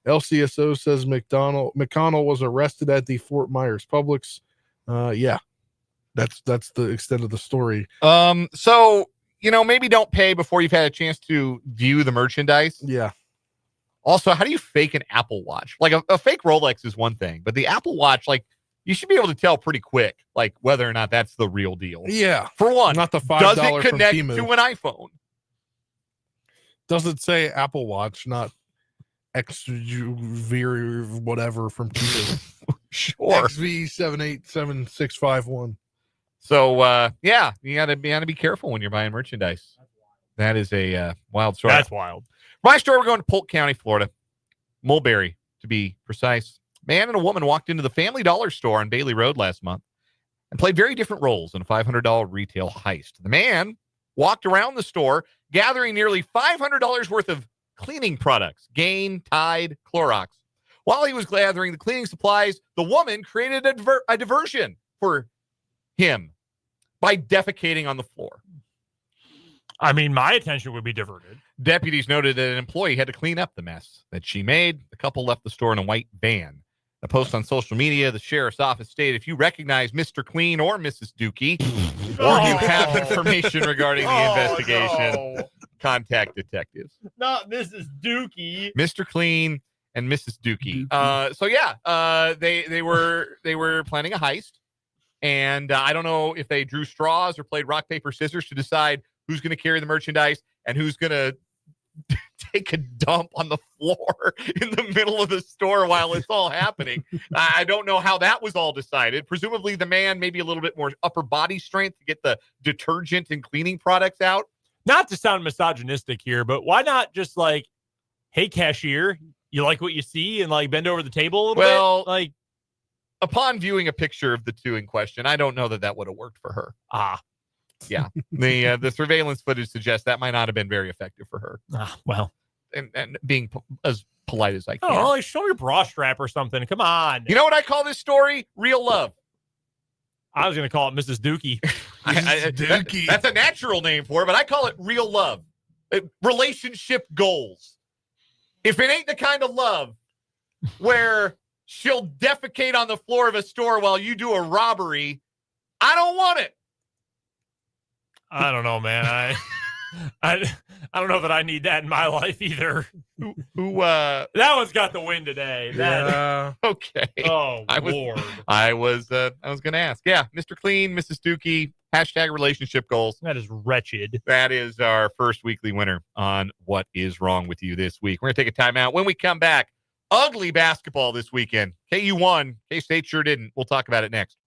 LCSO says McConnell was arrested at the Fort Myers Publix. That's the extent of the story. So, maybe don't pay before you've had a chance to view the merchandise. Yeah. Also, how do you fake an Apple Watch? Like a fake Rolex is one thing, but the Apple Watch, like, you should be able to tell pretty quick, like, whether or not that's the real deal. Yeah. For one, not the $5 does it from connect Temu. to an iPhone? Does it say Apple Watch, not XV whatever from Temu? Sure. XV787651. So, you gotta be careful when you're buying merchandise. That is a wild story. That's wild. My story, we're going to Polk County, Florida. Mulberry, to be precise. Man and a woman walked into the Family Dollar store on Bailey Road last month and played very different roles in a $500 retail heist. The man walked around the store, gathering nearly $500 worth of cleaning products, Gain, Tide, Clorox. While he was gathering the cleaning supplies, the woman created a diversion for him by defecating on the floor. I mean, my attention would be diverted. Deputies noted that an employee had to clean up the mess that she made. The couple left the store in a white van. A post on social media, the sheriff's office stated, if you recognize Mr. Clean or Mrs. Dookie, or you have information regarding the investigation, contact detectives. Not Mrs. Dookie. Mr. Clean and Mrs. Dookie. They were planning a heist, and I don't know if they drew straws or played rock, paper, scissors to decide who's going to carry the merchandise and who's going to take a dump on the floor in the middle of the store while it's all happening. I don't know how that was all decided. Presumably the man maybe a little bit more upper body strength to get the detergent and cleaning products out. Not to sound misogynistic here, but why not just like, hey, cashier, you like what you see, and like bend over the table a little bit? Like, upon viewing a picture of the two in question, I don't know that would have worked for her. Yeah, the surveillance footage suggests that might not have been very effective for her. Well, and being as polite as I can. Oh, like show your bra strap or something. Come on. You know what I call this story? Real love. I was going to call it Mrs. Dookie. Dookie. That's a natural name for it, but I call it real love. Relationship goals. If it ain't the kind of love where she'll defecate on the floor of a store while you do a robbery, I don't want it. I don't know, man. I don't know that I need that in my life either. That one's got the win today. Okay. Oh, Lord. I was going to ask. Yeah, Mr. Clean, Mrs. Dookie, hashtag relationship goals. That is wretched. That is our first weekly winner on What Is Wrong With You this week. We're going to take a timeout. When we come back, ugly basketball this weekend. KU won. K-State sure didn't. We'll talk about it next.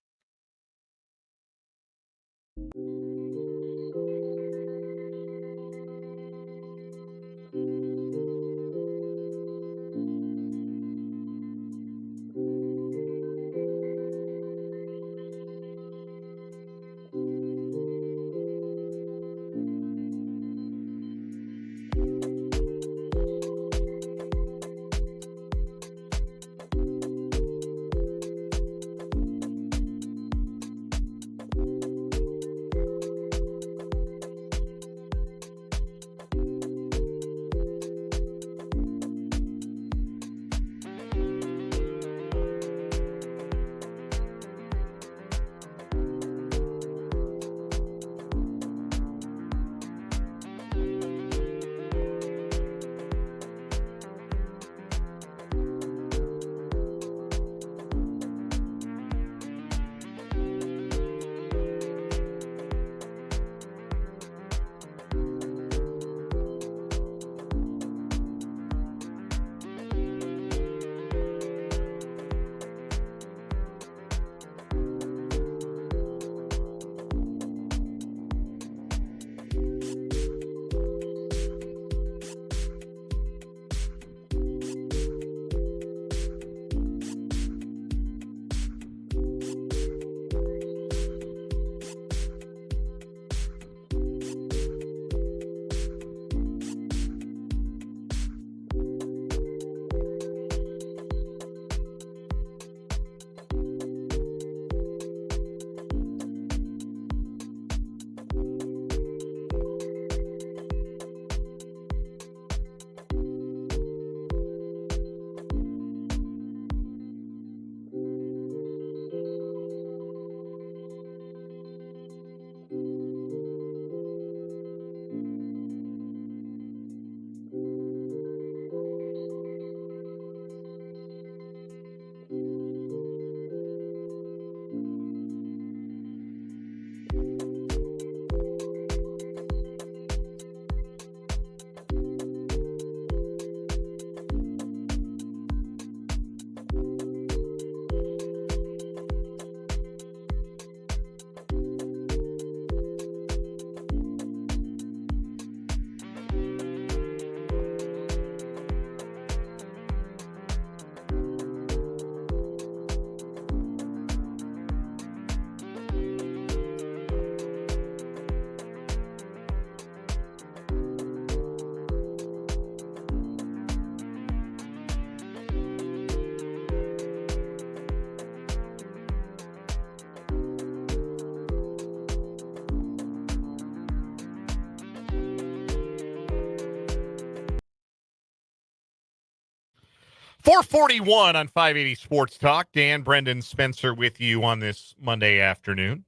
441 on 580 Sports Talk. Dan, Brendan, Spencer with you on this Monday afternoon.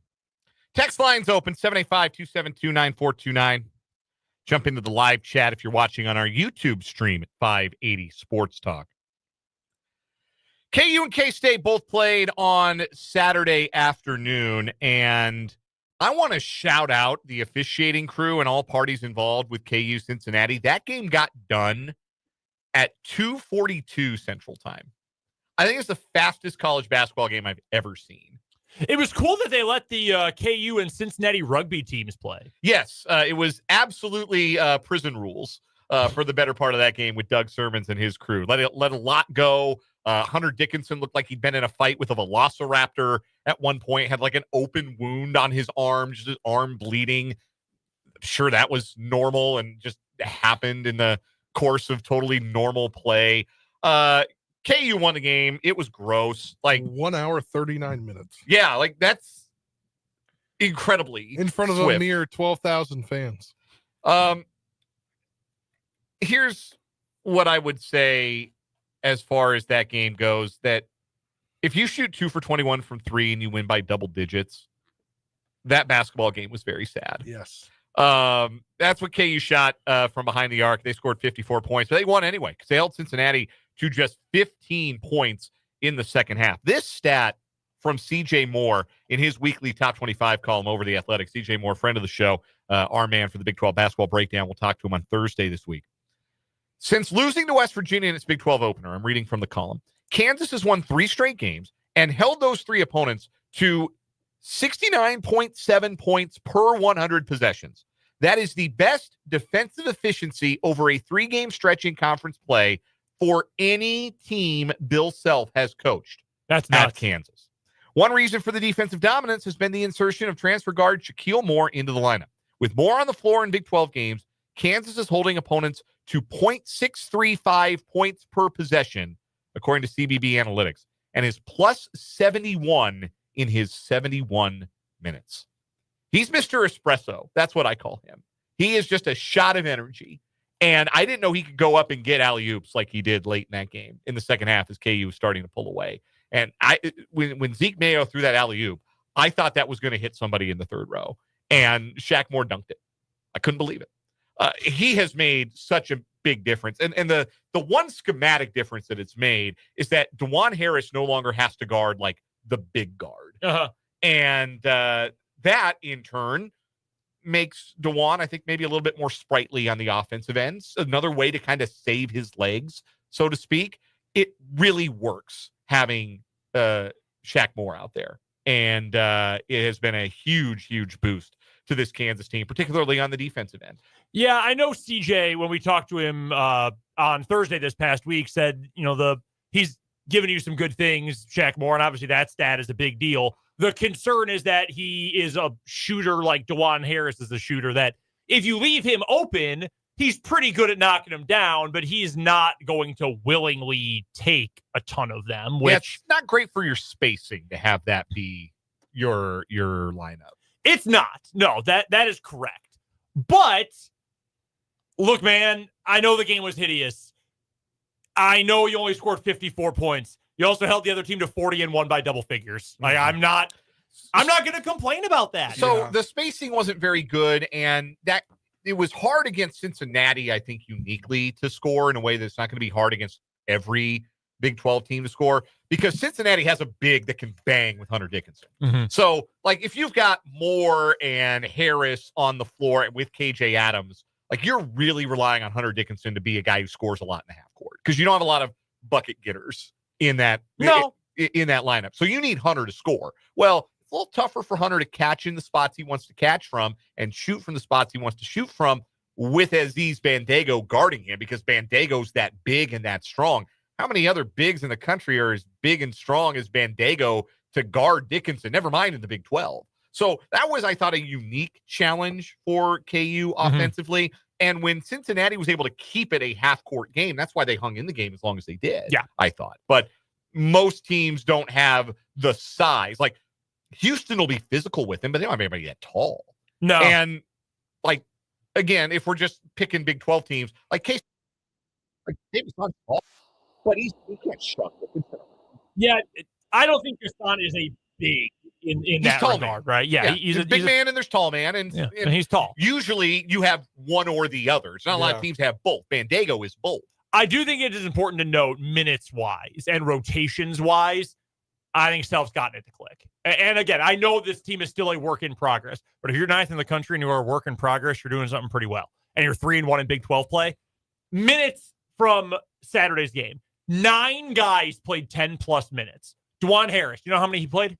Text lines open, 785-272-9429. Jump into the live chat if you're watching on our YouTube stream at 580 Sports Talk. KU and K-State both played on Saturday afternoon, and I want to shout out the officiating crew and all parties involved with KU Cincinnati. That game got done at 2:42 Central Time. I think it's the fastest college basketball game I've ever seen. It was cool that they let the KU and Cincinnati rugby teams play. Yes, it was absolutely prison rules for the better part of that game with Doug Sermons and his crew. Let a lot go. Hunter Dickinson looked like he'd been in a fight with a velociraptor at one point, had like an open wound on his arm, just his arm bleeding. I'm sure that was normal and just happened in the course of totally normal play. KU won the game. It was gross. Like 1 hour, 39 minutes. Yeah, like that's incredibly in front of swift. a mere 12,000 fans. Here's what I would say as far as that game goes, that if you shoot 2 for 21 from 3 and you win by double digits, that basketball game was very sad. Yes. That's what KU shot from behind the arc. They scored 54 points, but they won anyway because they held Cincinnati to just 15 points in the second half. This stat from CJ Moore in his weekly top 25 column over The Athletic. CJ Moore, friend of the show, our man for the Big 12 basketball breakdown. We'll talk to him on Thursday this week. Since losing to West Virginia in its Big 12 opener, I'm reading from the column, Kansas has won 3 straight games and held those 3 opponents to 69.7 points per 100 possessions. That is the best defensive efficiency over a 3-game stretch in conference play for any team Bill Self has coached. That's nuts. At Kansas. One reason for the defensive dominance has been the insertion of transfer guard Shaquille Moore into the lineup. With Moore on the floor in Big 12 games, Kansas is holding opponents to 0.635 points per possession, according to CBB Analytics, and is plus 71 in his 71 minutes. He's Mr. Espresso. That's what I call him. He is just a shot of energy. And I didn't know he could go up and get alley-oops like he did late in that game in the second half as KU was starting to pull away. And when Zeke Mayo threw that alley-oop, I thought that was going to hit somebody in the third row. And Shaq Moore dunked it. I couldn't believe it. He has made such a big difference. And the one schematic difference that it's made is that DeJuan Harris no longer has to guard like the big guard. Uh-huh. And that, in turn, makes DeJuan, I think, maybe a little bit more sprightly on the offensive ends. Another way to kind of save his legs, so to speak. It really works having Shaq Moore out there. And it has been a huge, huge boost to this Kansas team, particularly on the defensive end. Yeah, I know CJ, when we talked to him on Thursday this past week, said, he's given you some good things, Shaq Moore, and obviously that stat is a big deal. The concern is that he is a shooter like DeJuan Harris is a shooter that if you leave him open, he's pretty good at knocking them down, but he's not going to willingly take a ton of them. Which it's not great for your spacing to have that be your lineup. It's not. No, that is correct. But look, man, I know the game was hideous. I know you only scored 54 points. You also held the other team to 40 and won by double figures. Like I'm not going to complain about that. So the spacing wasn't very good, and that it was hard against Cincinnati, I think, uniquely to score in a way that's not going to be hard against every Big 12 team to score, because Cincinnati has a big that can bang with Hunter Dickinson. Mm-hmm. So, like, if you've got Moore and Harris on the floor with KJ Adams, like, you're really relying on Hunter Dickinson to be a guy who scores a lot in the half court, because you don't have a lot of bucket getters in that in that lineup. So you need Hunter to score. Well, it's a little tougher for Hunter to catch in the spots he wants to catch from and shoot from the spots he wants to shoot from with Aziz Bandago guarding him, because Bandago's that big and that strong. How many other bigs in the country are as big and strong as Bandago to guard Dickinson? Never mind in the Big 12. So that was, I thought, a unique challenge for KU offensively. And when Cincinnati was able to keep it a half-court game, that's why they hung in the game as long as they did, yeah, I thought. But most teams don't have the size. Like, Houston will be physical with them, but they don't have anybody that tall. No. And, like, again, if we're just picking Big 12 teams, like Davis not tall. but he can't shuck it. Yeah, I don't think Gaston is a big in that tall regard, man. right? Yeah, he's a big man and there's tall man, and he's tall. Usually you have one or the other. It's not a lot of teams have both. Bandego is both. I do think it is important to note minutes-wise and rotations-wise, I think Self's gotten it to click. And again, I know this team is still a work in progress, but if you're ninth in the country and you are a work in progress, you're doing something pretty well. And you're 3-1 in Big 12 play. Minutes from Saturday's game. 9 guys played 10-plus minutes. Dwan Harris, you know how many he played?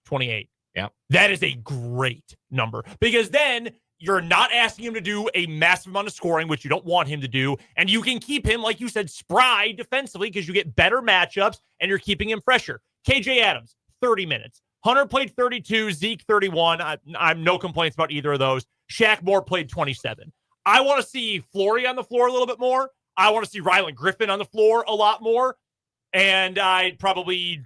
28. Yeah. That is a great number because then you're not asking him to do a massive amount of scoring, which you don't want him to do. And you can keep him, like you said, spry defensively because you get better matchups and you're keeping him fresher. KJ Adams, 30 minutes. Hunter played 32, Zeke 31. I'm no complaints about either of those. Shaq Moore played 27. I want to see Flory on the floor a little bit more. I want to see Rylan Griffin on the floor a lot more. And I'd probably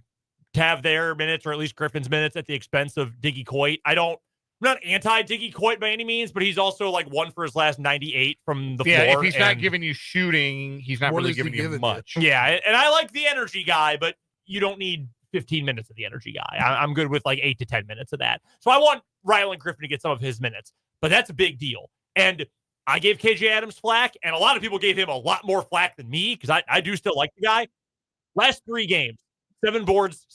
have their minutes, or at least Griffin's minutes, at the expense of Diggy Coit. I'm not anti-Diggy Coit by any means, but he's also like 1 for his last 98 from the floor. Yeah, if he's not giving you shooting, he's not really giving you much. Yeah, and I like the energy guy, but you don't need 15 minutes of the energy guy. I'm good with like 8 to 10 minutes of that. So I want Rylan Griffin to get some of his minutes, but that's a big deal. And I gave KJ Adams flack, and a lot of people gave him a lot more flack than me because I do still like the guy. Last 3 games, 7 boards,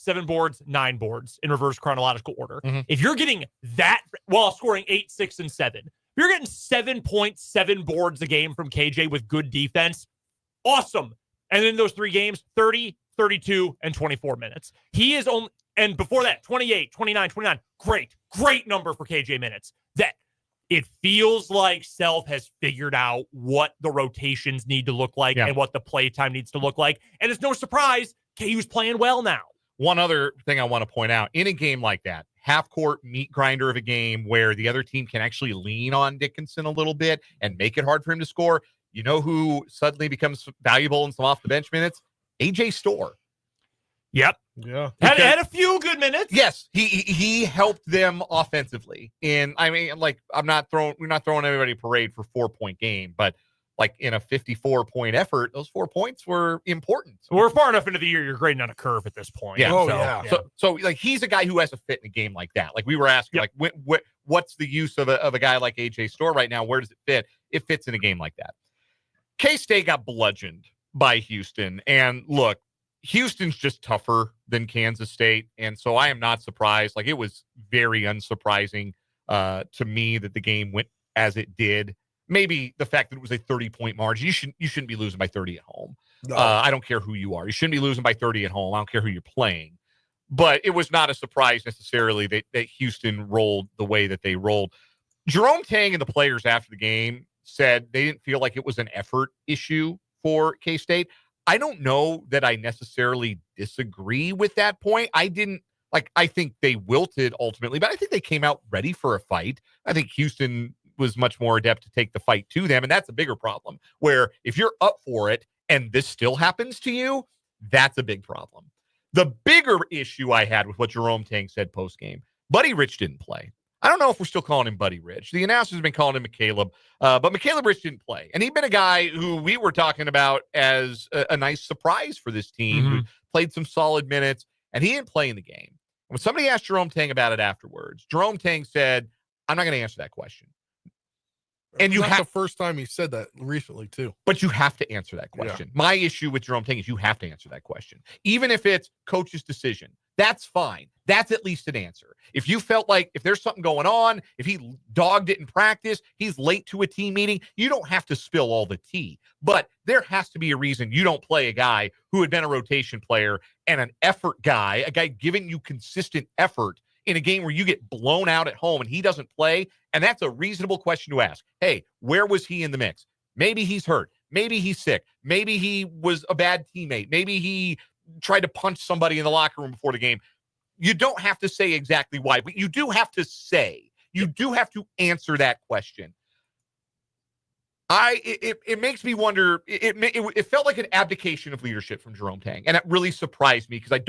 9 boards in reverse chronological order. Mm-hmm. If you're getting that while scoring 8, 6, and 7, if you're getting 7.7 boards a game from KJ with good defense, awesome. And in those 3 games, 30, 32, and 24 minutes. He is only, and before that, 28, 29, 29. Great number for KJ minutes. That it feels like Self has figured out what the rotations need to look like and what the play time needs to look like. And it's no surprise KU's playing well now. One other thing I want to point out, in a game like that, half-court meat grinder of a game where the other team can actually lean on Dickinson a little bit and make it hard for him to score, you know who suddenly becomes valuable in some off-the-bench minutes? A.J. Storr. Yep. Yeah. Had a few good minutes. Yes, he helped them offensively. And I mean, like, we're not throwing everybody a parade for 4-point game, but like in a 54-point effort, those 4 points were important. We're far enough into the year you're grading on a curve at this point. Yeah. So like he's a guy who has to fit in a game like that. Like we were asking, like what's the use of a guy like AJ Storr right now? Where does it fit? It fits in a game like that. K-State got bludgeoned by Houston, and look, Houston's just tougher than Kansas State, and so I am not surprised. Like, it was very unsurprising to me that the game went as it did. Maybe the fact that it was a 30-point margin. You shouldn't be losing by 30 at home. No. I don't care who you are. You shouldn't be losing by 30 at home. I don't care who you're playing. But it was not a surprise necessarily that Houston rolled the way that they rolled. Jerome Tang and the players after the game said they didn't feel like it was an effort issue for K-State. I don't know that I necessarily disagree with that point. I think they wilted ultimately, but I think they came out ready for a fight. I think Houston was much more adept to take the fight to them, and that's a bigger problem, where if you're up for it and this still happens to you, that's a big problem. The bigger issue I had with what Jerome Tang said post-game, Buddy Rich didn't play. I don't know if we're still calling him Buddy Rich. The announcers have been calling him McCaleb, but McCaleb Rich didn't play. And he'd been a guy who we were talking about as a nice surprise for this team, who played some solid minutes, and he didn't play in the game. And when somebody asked Jerome Tang about it afterwards, Jerome Tang said, I'm not going to answer that question. And you have the first time he said that recently too. But you have to answer that question. Yeah. My issue with Jerome Tang is you have to answer that question. Even if it's coach's decision, that's fine. That's at least an answer. If you felt like if there's something going on, if he dogged it in practice, he's late to a team meeting, you don't have to spill all the tea. But there has to be a reason you don't play a guy who had been a rotation player and an effort guy, a guy giving you consistent effort in a game where you get blown out at home and he doesn't play. And that's a reasonable question to ask. Hey, where was he in the mix? Maybe he's hurt. Maybe he's sick. Maybe he was a bad teammate. Maybe he tried to punch somebody in the locker room before the game. You don't have to say exactly why, but you do have to say, you do have to answer that question. It makes me wonder, it felt like an abdication of leadership from Jerome Tang. And it really surprised me because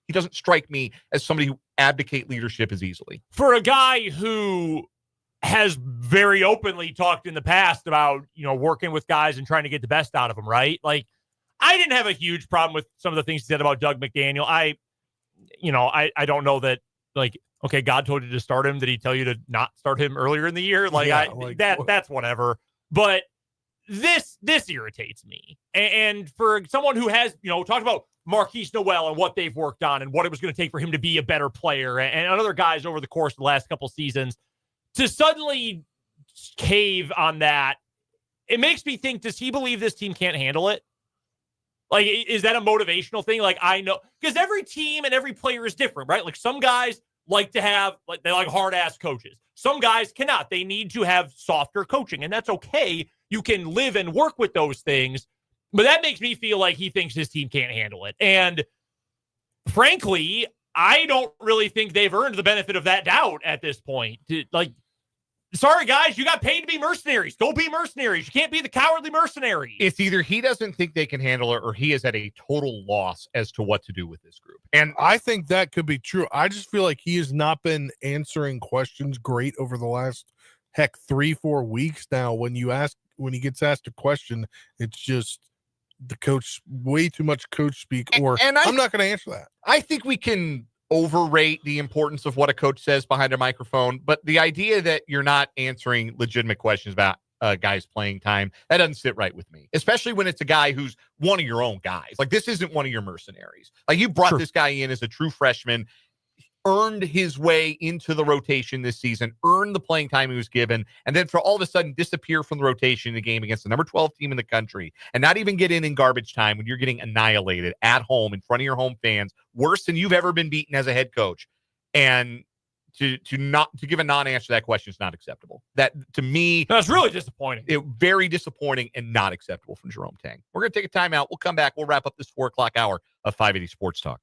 he doesn't strike me as somebody who abdicate leadership as easily. For a guy who has very openly talked in the past about, working with guys and trying to get the best out of them, right? Like, I didn't have a huge problem with some of the things he said about Doug McDaniel. I don't know that, like, okay, God told you to start him. Did he tell you to not start him earlier in the year? That's whatever. But this irritates me. And for someone who has, talked about Marquise Noel and what they've worked on and what it was going to take for him to be a better player and other guys over the course of the last couple seasons, to suddenly cave on that, it makes me think, does he believe this team can't handle it? Like, is that a motivational thing? Like, I know, because every team and every player is different, right? Like, some guys like to have, like, they like hard-ass coaches. Some guys cannot. They need to have softer coaching, and that's okay. You can live and work with those things, but that makes me feel like he thinks his team can't handle it. And frankly, I don't really think they've earned the benefit of that doubt at this point. Sorry, guys, you got paid to be mercenaries. Go be mercenaries. You can't be the cowardly mercenary. It's either he doesn't think they can handle it or he is at a total loss as to what to do with this group. And I think that could be true. I just feel like he has not been answering questions great over the last, 3-4 weeks now. When he gets asked a question, it's just the coach, way too much coach speak, or I'm not going to answer that. I think we can overrate the importance of what a coach says behind a microphone, but the idea that you're not answering legitimate questions about guys playing time, that doesn't sit right with me, especially when it's a guy who's one of your own guys. Like, this isn't one of your mercenaries. Like, you brought this guy in as a true freshman, earned his way into the rotation this season, earned the playing time he was given, and then for all of a sudden disappear from the rotation in the game against the number 12 team in the country and not even get in garbage time when you're getting annihilated at home in front of your home fans, worse than you've ever been beaten as a head coach. And to give a non-answer to that question is not acceptable. That, to me, that's really disappointing. Very disappointing and not acceptable from Jerome Tang. We're going to take a timeout. We'll come back. We'll wrap up this 4 o'clock hour of 580 Sports Talk.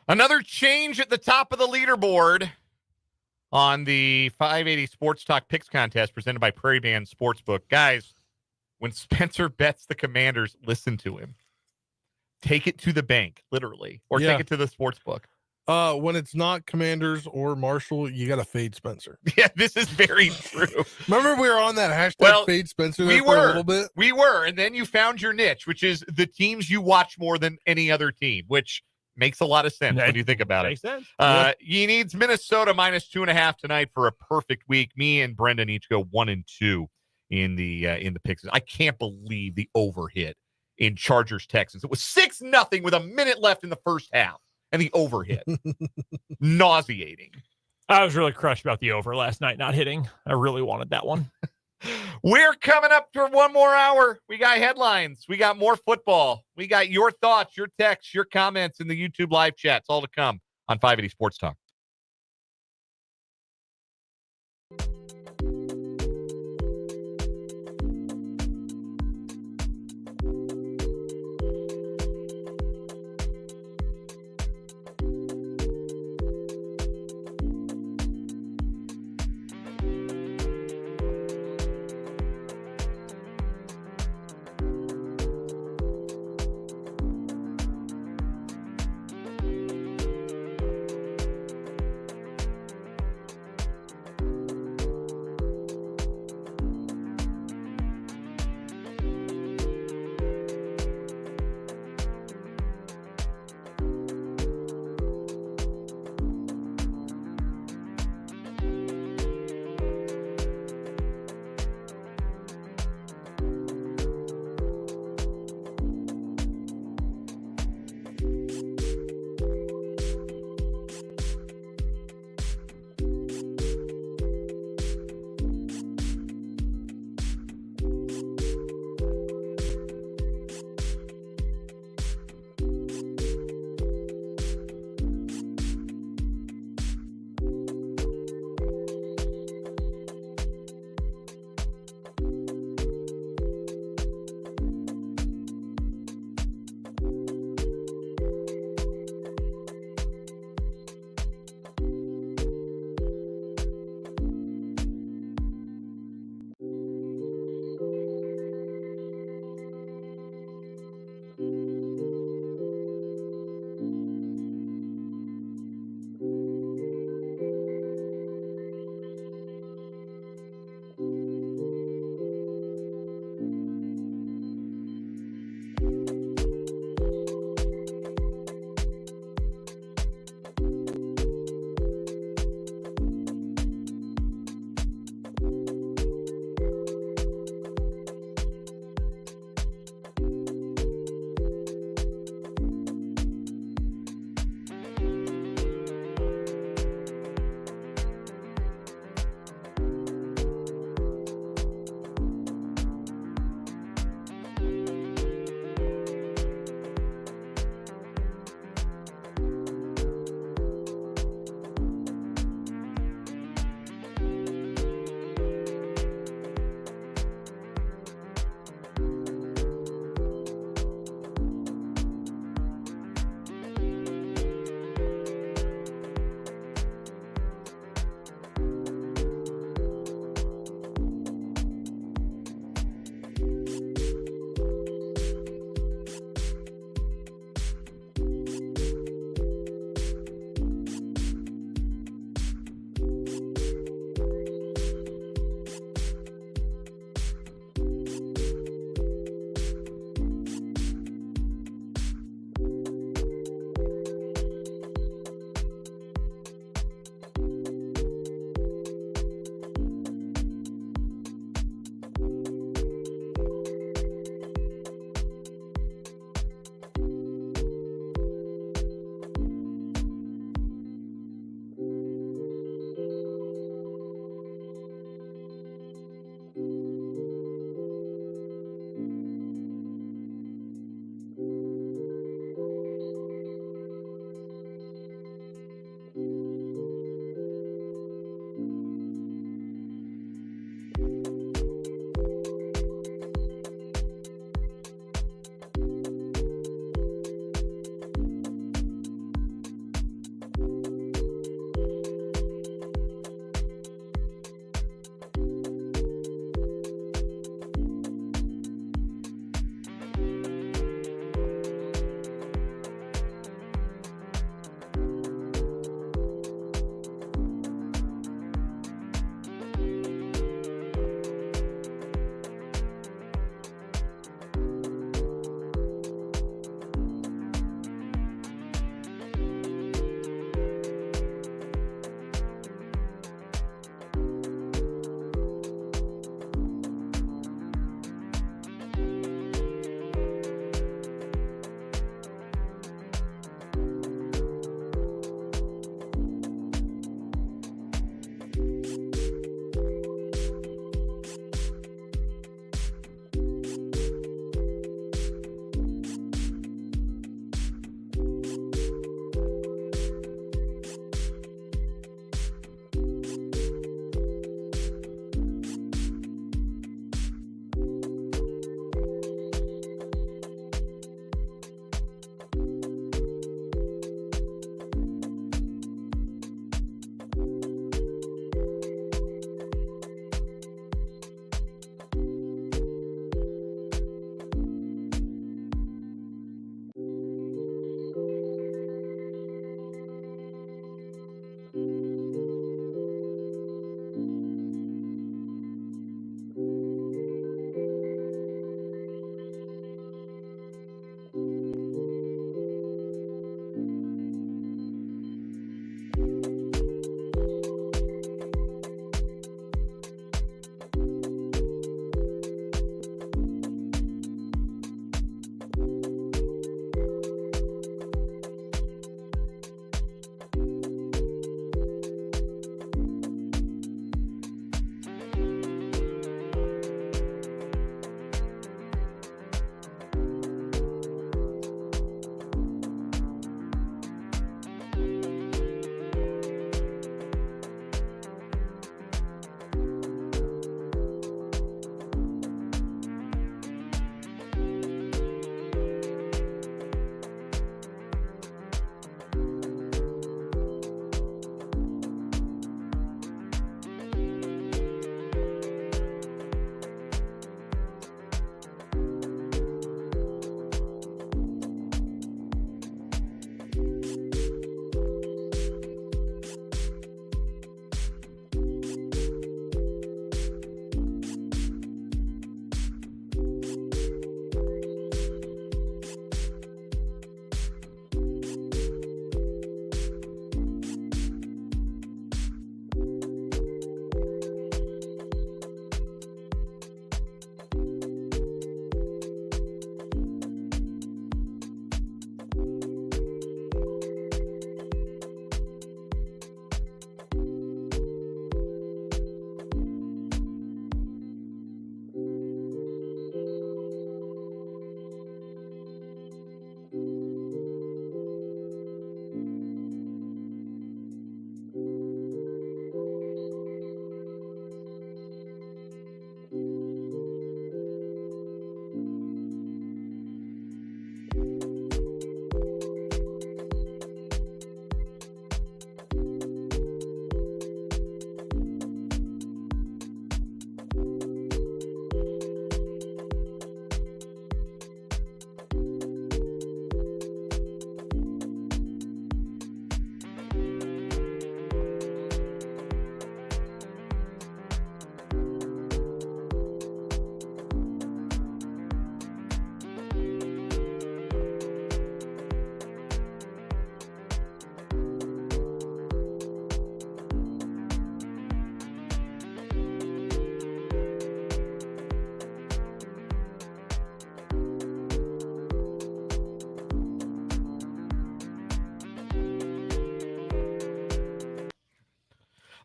Another change at the top of the leaderboard on the 580 Sports Talk Picks Contest presented by Prairie Band Sportsbook. Guys, when Spencer bets the Commanders, listen to him. Take it to the bank, literally, or take it to the sportsbook. When it's not Commanders or Marshall, you got to fade Spencer. Yeah, this is very true. Remember we were on that hashtag fade Spencer there for a little bit? We were, and then you found your niche, which is the teams you watch more than any other team, which makes a lot of sense when you think about Makes it. sense. He needs Minnesota minus 2.5 tonight for a perfect week. Me and Brendan each go 1-2 in the picks. I can't believe the overhit in Chargers Texans. It was 6-0 with a minute left in the first half, and the overhit. Nauseating. I was really crushed about the over last night not hitting. I really wanted that one. We're coming up for one more hour. We got headlines. We got more football. We got your thoughts, your texts, your comments in the YouTube live chats. All to come on 580 Sports Talk.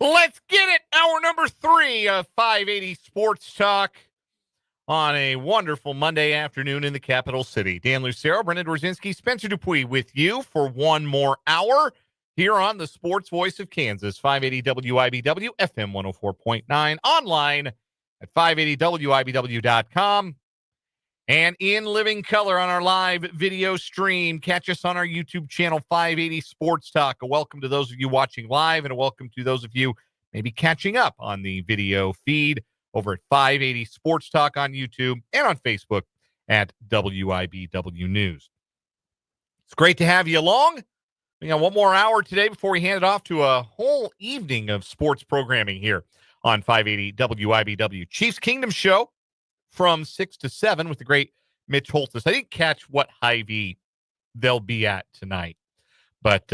Let's get it. Hour number 3 of 580 Sports Talk on a wonderful Monday afternoon in the capital city. Dan Lucero, Brendan Dworzinski, Spencer Dupuis with you for one more hour here on the Sports Voice of Kansas, 580 WIBW, FM 104.9, online at 580WIBW.com. And in living color on our live video stream. Catch us on our YouTube channel, 580 Sports Talk. A welcome to those of you watching live and a welcome to those of you maybe catching up on the video feed over at 580 Sports Talk on YouTube and on Facebook at WIBW News. It's great to have you along. We got one more hour today before we hand it off to a whole evening of sports programming here on 580 WIBW. Chiefs Kingdom Show from 6 to 7 with the great Mitch Holtis. I didn't catch what Hy-Vee they'll be at tonight, but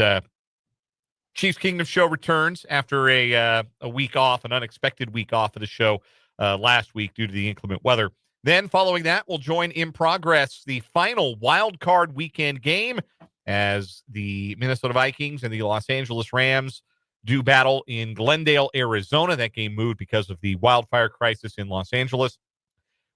Chiefs Kingdom Show returns after a week off, an unexpected week off of the show last week due to the inclement weather. Then following that, we'll join in progress the final wild card weekend game as the Minnesota Vikings and the Los Angeles Rams do battle in Glendale, Arizona. That game moved because of the wildfire crisis in Los Angeles.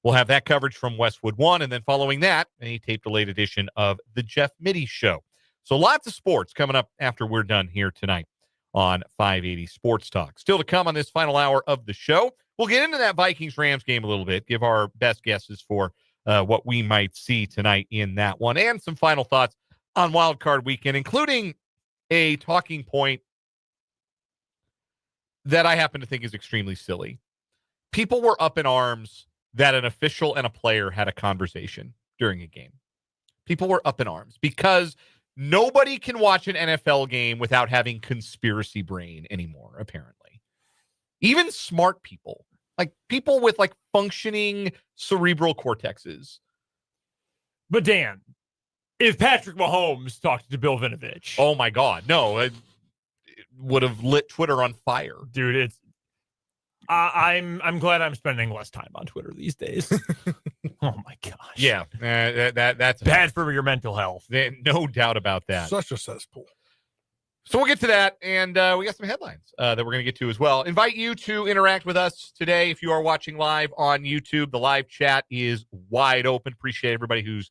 We'll have that coverage from Westwood One, and then following that, a tape-delayed edition of the Jeff Mitty Show. So lots of sports coming up after we're done here tonight on 580 Sports Talk. Still to come on this final hour of the show. We'll get into that Vikings-Rams game a little bit, give our best guesses for what we might see tonight in that one, and some final thoughts on Wild Card Weekend, including a talking point that I happen to think is extremely silly. People were up in arms that an official and a player had a conversation during a game. People were up in arms because nobody can watch an NFL game without having conspiracy brain anymore, apparently. Even smart people, like people with like functioning cerebral cortexes. But Dan, if Patrick Mahomes talked to Bill Vinovich, oh my God, no, it would have lit Twitter on fire, dude. It's I'm glad I'm spending less time on Twitter these days. Oh my gosh, yeah, that's bad for your mental health. No doubt about that. Such a cesspool. So we'll get to that, and we got some headlines that we're going to get to as well. Invite you to interact with us today if you are watching live on YouTube. The live chat is wide open. Appreciate everybody who's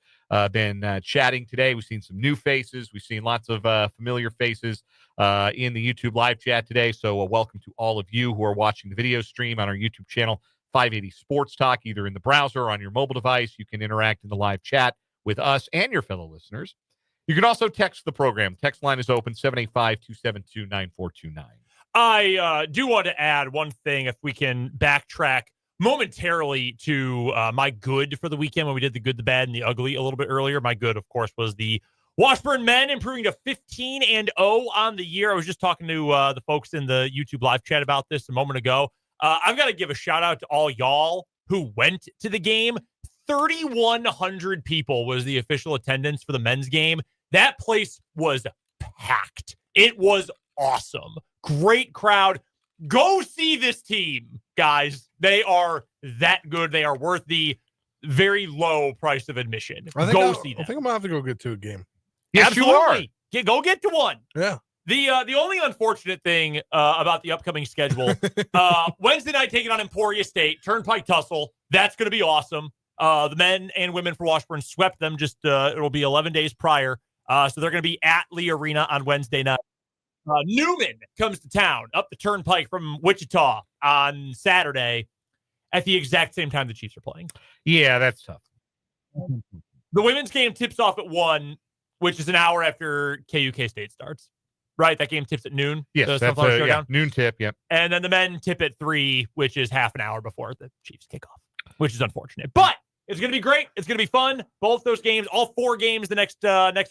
been chatting today. We've seen some new faces. We've seen lots of familiar faces in the YouTube live chat today. So welcome to all of you who are watching the video stream on our YouTube channel, 580 Sports Talk, either in the browser or on your mobile device. You can interact in the live chat with us and your fellow listeners. You can also text the program. Text line is open, 785-272-9429. I do want to add one thing, if we can backtrack momentarily to my good for the weekend when we did the good, the bad, and the ugly a little bit earlier. My good, of course, was the Washburn men improving to 15-0 on the year. I was just talking to the folks in the YouTube live chat about this a moment ago. I've got to give a shout out to all y'all who went to the game. 3,100 people was the official attendance for the men's game. That place was packed. It was awesome. Great crowd. Go see this team, guys. They are that good. They are worth the very low price of admission. Go see them. I think I'm going to have to go get to a game. Yes, absolutely. Go get to one. Yeah. The only unfortunate thing about the upcoming schedule, Wednesday night taking on Emporia State, Turnpike Tussle. That's going to be awesome. The men and women for Washburn swept them just, it'll be 11 days prior. So they're going to be at Lee Arena on Wednesday night. Newman comes to town up the Turnpike from Wichita on Saturday at the exact same time the Chiefs are playing. Yeah, that's tough. The women's game tips off at 1, which is an hour after KUK State starts. Right? That game tips at noon. Yes, that's noon tip, yep. And then the men tip at 3, which is half an hour before the Chiefs kick off, which is unfortunate. But it's going to be great. It's going to be fun. Both those games, all 4 games the next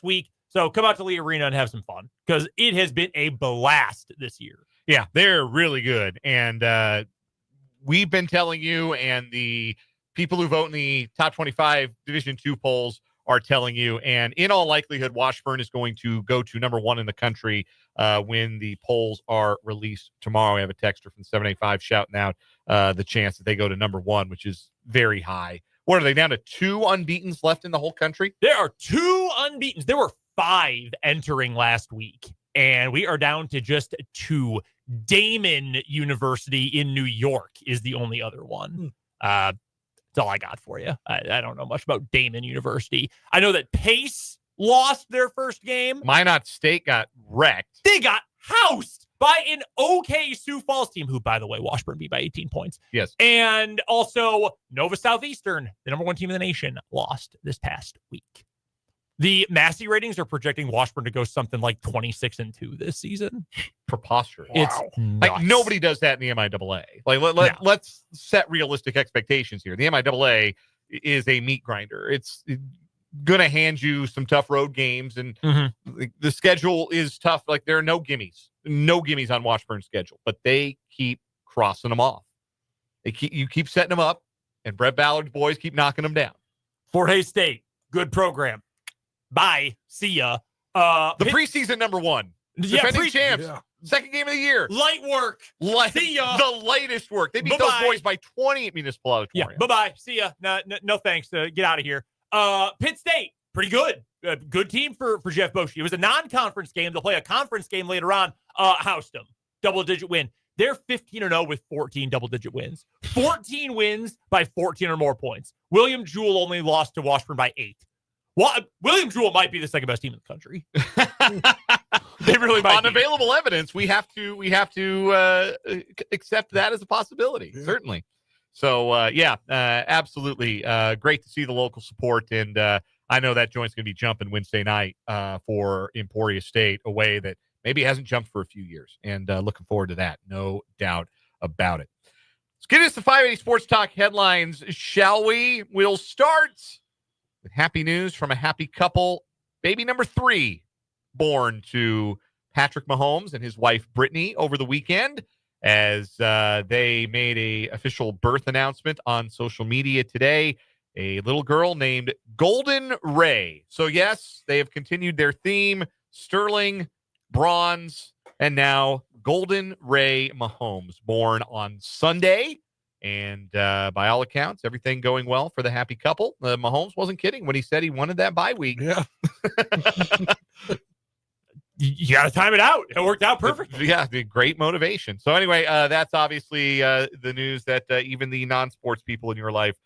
week. So come out to Lee Arena and have some fun because it has been a blast this year. Yeah, they're really good. And we've been telling you, and the people who vote in the top 25 Division II polls are telling you, and in all likelihood, Washburn is going to go to number 1 in the country when the polls are released tomorrow. We have a texter from 785 shouting out the chance that they go to number 1, which is very high. What are they, down to 2 unbeatens left in the whole country? There are 2 unbeatens. There were 5 entering last week, and we are down to just 2. Damon University in New York is the only other one. That's all I got for you. I don't know much about Damon University. I know that Pace lost their first game. Minot State got wrecked. They got housed by an OK Sioux Falls team, who, by the way, Washburn beat by 18 points. Yes. And also Nova Southeastern, the number one team in the nation, lost this past week. The Massey ratings are projecting Washburn to go something like 26-2 this season. Preposterous. It's nuts. like nobody does that in the MIAA. Like let's set realistic expectations here. The MIAA is a meat grinder. It's gonna hand you some tough road games, and the schedule is tough. Like there are no gimmies on Washburn's schedule, but they keep crossing them off. You keep setting them up, and Brett Ballard's boys keep knocking them down. Fort Hays State, good program. Bye. See ya. The preseason number one. Defending champs. Yeah. Second game of the year. Light work. See ya. The lightest work. They beat those boys by 20 at Municipal Auditorium. Yeah. Bye-bye. See ya. No thanks. Get out of here. Pitt State, pretty good. Good team for Jeff Boschke. It was a non-conference game. They'll play a conference game later on. Housed them. Double-digit win. They're 15-0 with 14 double-digit wins. 14 wins by 14 or more points. William Jewell only lost to Washburn by 8. William Jewell might be the second best team in the country. They really might. On available evidence, we have to accept that as a possibility. Yeah. Certainly. So absolutely great to see the local support, and I know that joint's going to be jumping Wednesday night for Emporia State, a way that maybe hasn't jumped for a few years, and looking forward to that. No doubt about it. Let's get into the 580 Sports Talk headlines, shall we? We'll start with happy news from a happy couple. Baby number 3 born to Patrick Mahomes and his wife Brittany over the weekend, as they made a official birth announcement on social media today. A little girl named Golden Ray. So yes, they have continued their theme: sterling, bronze, and now Golden Ray Mahomes, born on Sunday. And by all accounts, everything going well for the happy couple. Mahomes wasn't kidding when he said he wanted that bye week. Yeah. You got to time it out. It worked out perfect. Yeah, the great motivation. So anyway, that's obviously the news that even the non-sports people in your life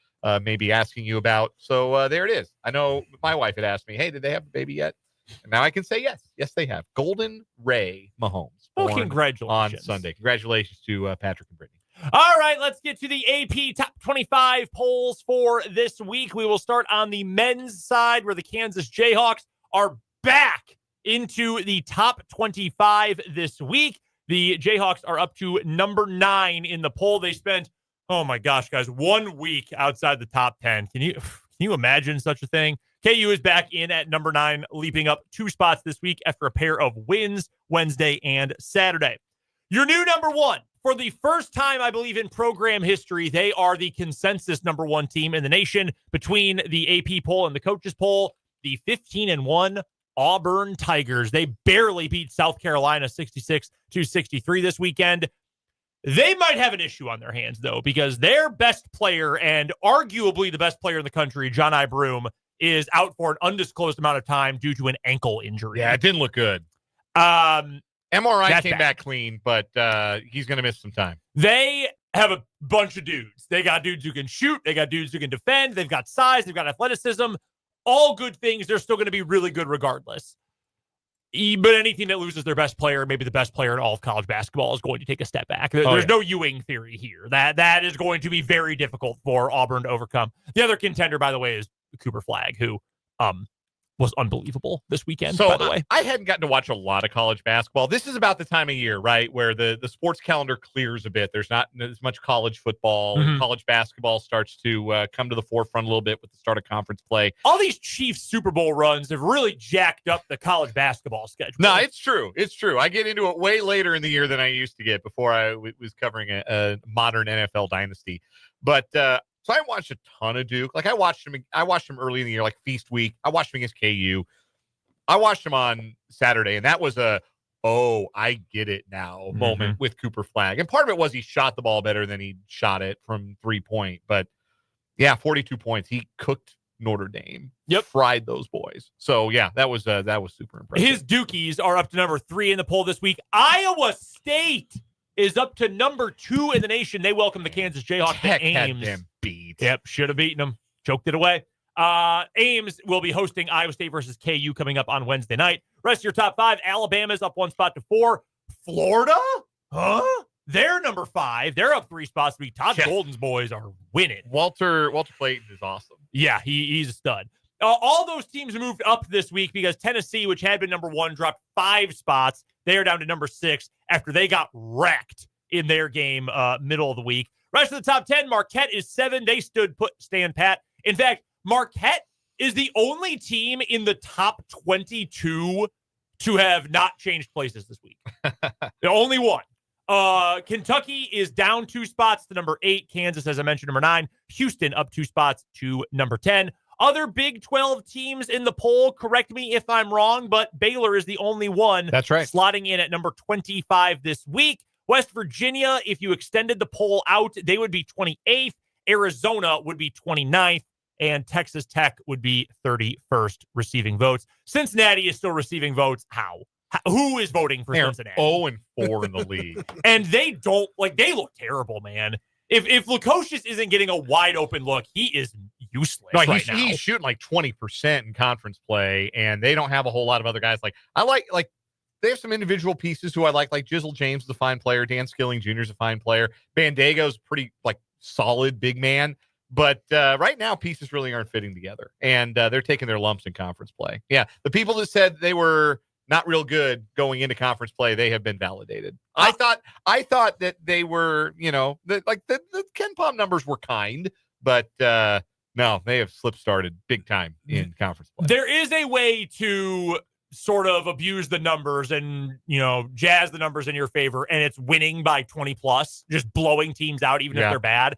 may be asking you about. So there it is. I know my wife had asked me, hey, did they have a baby yet? And now I can say yes. Yes, they have. Golden Ray Mahomes. Well, congratulations. On Sunday. Congratulations to Patrick and Brittany. All right, let's get to the AP Top 25 polls for this week. We will start on the men's side, where the Kansas Jayhawks are back into the top 25 this week. The Jayhawks are up to number 9 in the poll. They spent, oh my gosh, guys, 1 week outside the top 10. Can you imagine such a thing? KU is back in at number 9, leaping up 2 spots this week after a pair of wins Wednesday and Saturday. Your new number 1. For the first time, I believe, in program history, they are the consensus number 1 team in the nation between the AP poll and the coaches poll. The 15-1 Auburn Tigers. They barely beat South Carolina 66-63 this weekend. They might have an issue on their hands, though, because their best player, and arguably the best player in the country, John I. Broom, is out for an undisclosed amount of time due to an ankle injury. Yeah, it didn't look good. MRI came back clean, but he's going to miss some time. They have a bunch of dudes. They got dudes who can shoot. They got dudes who can defend. They've got size. They've got athleticism. All good things. They're still going to be really good regardless. But anything that loses their best player, maybe the best player in all of college basketball, is going to take a step back. There's no Ewing theory here. That is going to be very difficult for Auburn to overcome. The other contender, by the way, is Cooper Flagg, who was unbelievable this weekend, by the way. I hadn't gotten to watch a lot of college basketball. This is about the time of year, right, where the sports calendar clears a bit. There's not as much college football. Mm-hmm. College basketball starts to come to the forefront a little bit with the start of conference play. All these Chiefs Super Bowl runs have really jacked up the college basketball schedule. No, it's true. It's true. I get into it way later in the year than I used to get before I was covering a modern NFL dynasty. But so I watched a ton of Duke. Like I watched him early in the year, like Feast Week. I watched him against KU. I watched him on Saturday, and that was I get it now moment with Cooper Flagg. And part of it was he shot the ball better than he shot it from 3-point. But yeah, 42 points. He cooked Notre Dame. Yep. Fried those boys. So yeah, that was super impressive. His Dukies are up to number 3 in the poll this week. Iowa State is up to number 2 in the nation. They welcome the Kansas Jayhawks Tech to had Ames. them beat. Yep, should have beaten them. Choked it away. Ames will be hosting Iowa State versus KU coming up on Wednesday night. Rest of your top 5, Alabama's up 1 spot to 4. Florida? Huh? They're number 5. They're up 3 spots. Todd Golden's boys are winning. Walter Clayton is awesome. Yeah, he's a stud. All those teams moved up this week because Tennessee, which had been number 1, dropped 5 spots. They are down to number 6 after they got wrecked in their game middle of the week. Rest of the top 10, Marquette is 7. They stand pat. In fact, Marquette is the only team in the top 22 to have not changed places this week. The only one. Kentucky is down 2 spots to number 8. Kansas, as I mentioned, number 9. Houston up 2 spots to number 10. Other Big 12 teams in the poll, correct me if I'm wrong, but Baylor is the only one That's right. slotting in at number 25 this week. West Virginia, if you extended the poll out, they would be 28th. Arizona would be 29th. And Texas Tech would be 31st receiving votes. Cincinnati is still receiving votes. How? Who is voting for Cincinnati? 0-4 in the league. And they look terrible, man. If Lukosius isn't getting a wide open look, he is useless now. He's shooting like 20% in conference play, and they don't have a whole lot of other guys. They have some individual pieces who I like Jizzle James is a fine player. Dan Skilling Jr. is a fine player. Bandego's pretty solid big man. But right now, pieces really aren't fitting together, and they're taking their lumps in conference play. Yeah, the people that said they were not real good going into conference play, they have been validated. I thought that they were, the Ken Pom numbers were kind, but no, they have started big time in conference play. There is a way to sort of abuse the numbers and, jazz the numbers in your favor, and it's winning by 20 plus, just blowing teams out, even if they're bad.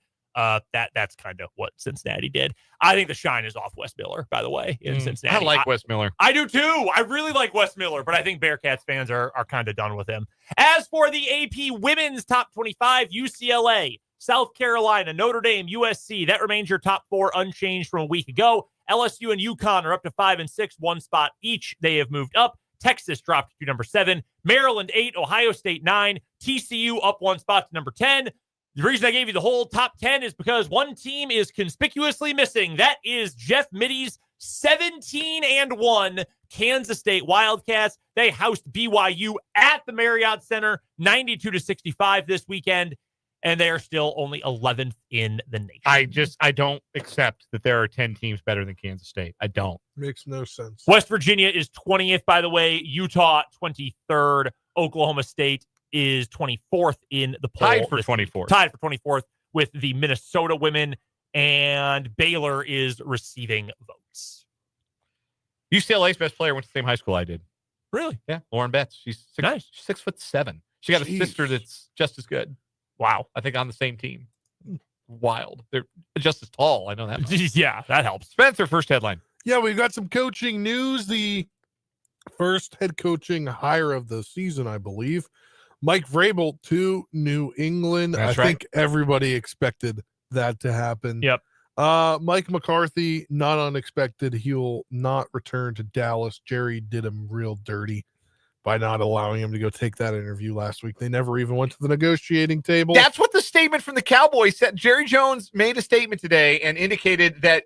That's kind of what Cincinnati did. I think the shine is off Wes Miller, by the way, in Cincinnati. I like Wes Miller. I do too. I really like Wes Miller, but I think Bearcats fans are kind of done with him. As for the AP women's top 25, UCLA, South Carolina, Notre Dame, USC, that remains your top 4 unchanged from a week ago. LSU and UConn are up to 5 and 6, 1 spot each. They have moved up. Texas dropped to number 7. Maryland 8, Ohio State 9, TCU up 1 spot to number 10. The reason I gave you the whole top 10 is because one team is conspicuously missing. That is Jeff Mitty's 17-1 Kansas State Wildcats. They housed BYU at the Marriott Center 92-65 this weekend, and they are still only 11th in the nation. I don't accept that there are 10 teams better than Kansas State. I don't. Makes no sense. West Virginia is 20th, by the way. Utah 23rd. Oklahoma State is 24th in the poll. Tied for 24th. Tied for 24th with the Minnesota women, and Baylor is receiving votes. UCLA's best player went to the same high school I did. Really? Yeah, Lauren Betts. She's 6'7". She got a sister that's just as good. Wow. I think on the same team. Wild. They're just as tall. I know that much. Yeah, that helps. Spencer, first headline. Yeah, we've got some coaching news. The first head coaching hire of the season, I believe. Mike Vrabel to New England. That's I think everybody expected that to happen. Yep. Mike McCarthy, not unexpected. He'll not return to Dallas. Jerry did him real dirty by not allowing him to go take that interview last week. They never even went to the negotiating table. That's what the statement from the Cowboys said. Jerry Jones made a statement today and indicated that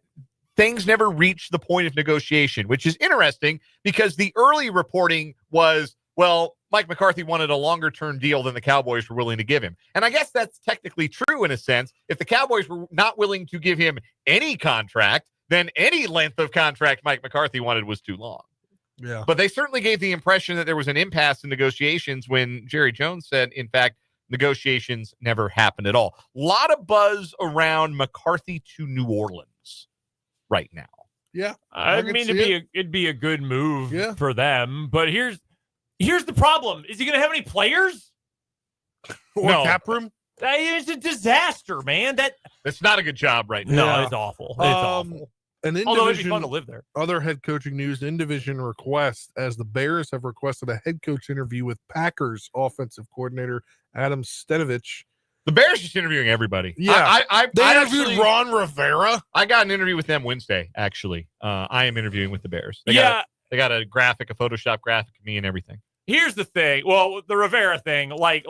things never reached the point of negotiation, which is interesting because the early reporting was, well, Mike McCarthy wanted a longer-term deal than the Cowboys were willing to give him. And I guess that's technically true in a sense. If the Cowboys were not willing to give him any contract, then any length of contract Mike McCarthy wanted was too long. Yeah. But they certainly gave the impression that there was an impasse in negotiations when Jerry Jones said, in fact, negotiations never happened at all. A lot of buzz around McCarthy to New Orleans right now. Yeah. I mean, it'd be a good move for them. But here's the problem. Is he going to have any players? Or cap room? It's a disaster, man. That's not a good job right now. No, it's awful. It's awful. Although it'd be fun to live there. Other head coaching news, in-division request, as the Bears have requested a head coach interview with Packers offensive coordinator Adam Stenovich. The Bears just interviewing everybody. Yeah. They interviewed actually, Ron Rivera. I got an interview with them Wednesday, actually. I am interviewing with the Bears. They got a graphic, a Photoshop graphic of me and everything. Here's the thing. Well, the Rivera thing, like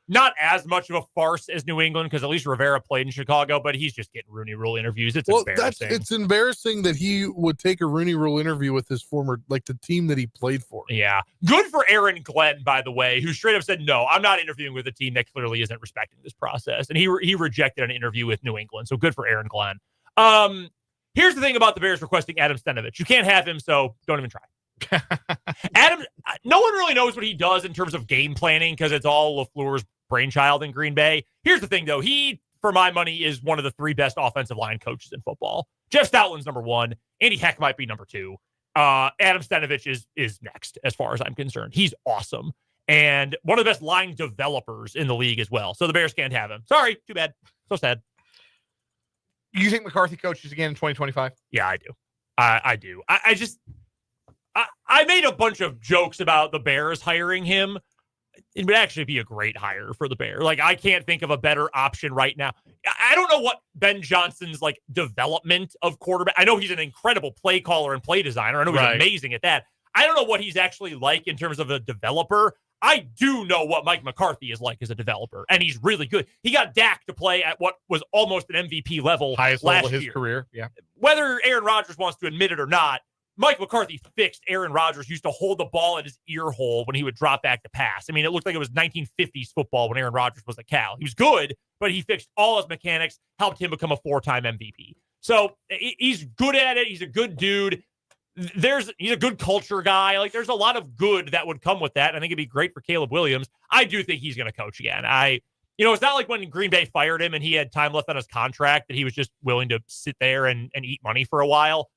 not as much of a farce as New England, because at least Rivera played in Chicago, but he's just getting Rooney Rule interviews. It's embarrassing. It's embarrassing that he would take a Rooney Rule interview with his former, like the team that he played for. Yeah. Good for Aaron Glenn, by the way, who straight up said, no, I'm not interviewing with a team that clearly isn't respecting this process. And he rejected an interview with New England. So good for Aaron Glenn. Here's the thing about the Bears requesting Adam Stenavich. You can't have him, so don't even try. Adam, no one really knows what he does in terms of game planning because it's all LaFleur's brainchild in Green Bay. Here's the thing, though. He, for my money, is one of the 3 best offensive line coaches in football. Jeff Stoutland's number 1. Andy Heck might be number 2. Adam Stenavich is next, as far as I'm concerned. He's awesome. And one of the best line developers in the league as well. So the Bears can't have him. Sorry. Too bad. So sad. You think McCarthy coaches again in 2025? Yeah, I do. I do. I made a bunch of jokes about the Bears hiring him. It would actually be a great hire for the Bears. Like, I can't think of a better option right now. I don't know what Ben Johnson's like development of quarterback. I know he's an incredible play caller and play designer. I know he's amazing at that. I don't know what he's actually like in terms of a developer. I do know what Mike McCarthy is like as a developer, and he's really good. He got Dak to play at what was almost an MVP level, highest level of his career. Yeah. Whether Aaron Rodgers wants to admit it or not, Mike McCarthy fixed Aaron Rodgers used to hold the ball at his ear hole when he would drop back to pass. I mean, it looked like it was 1950s football when Aaron Rodgers was a Cal. He was good, but he fixed all his mechanics, helped him become a 4-time MVP. So he's good at it. He's a good dude. He's a good culture guy. Like, there's a lot of good that would come with that. I think it'd be great for Caleb Williams. I do think he's going to coach again. It's not like when Green Bay fired him and he had time left on his contract that he was just willing to sit there and eat money for a while.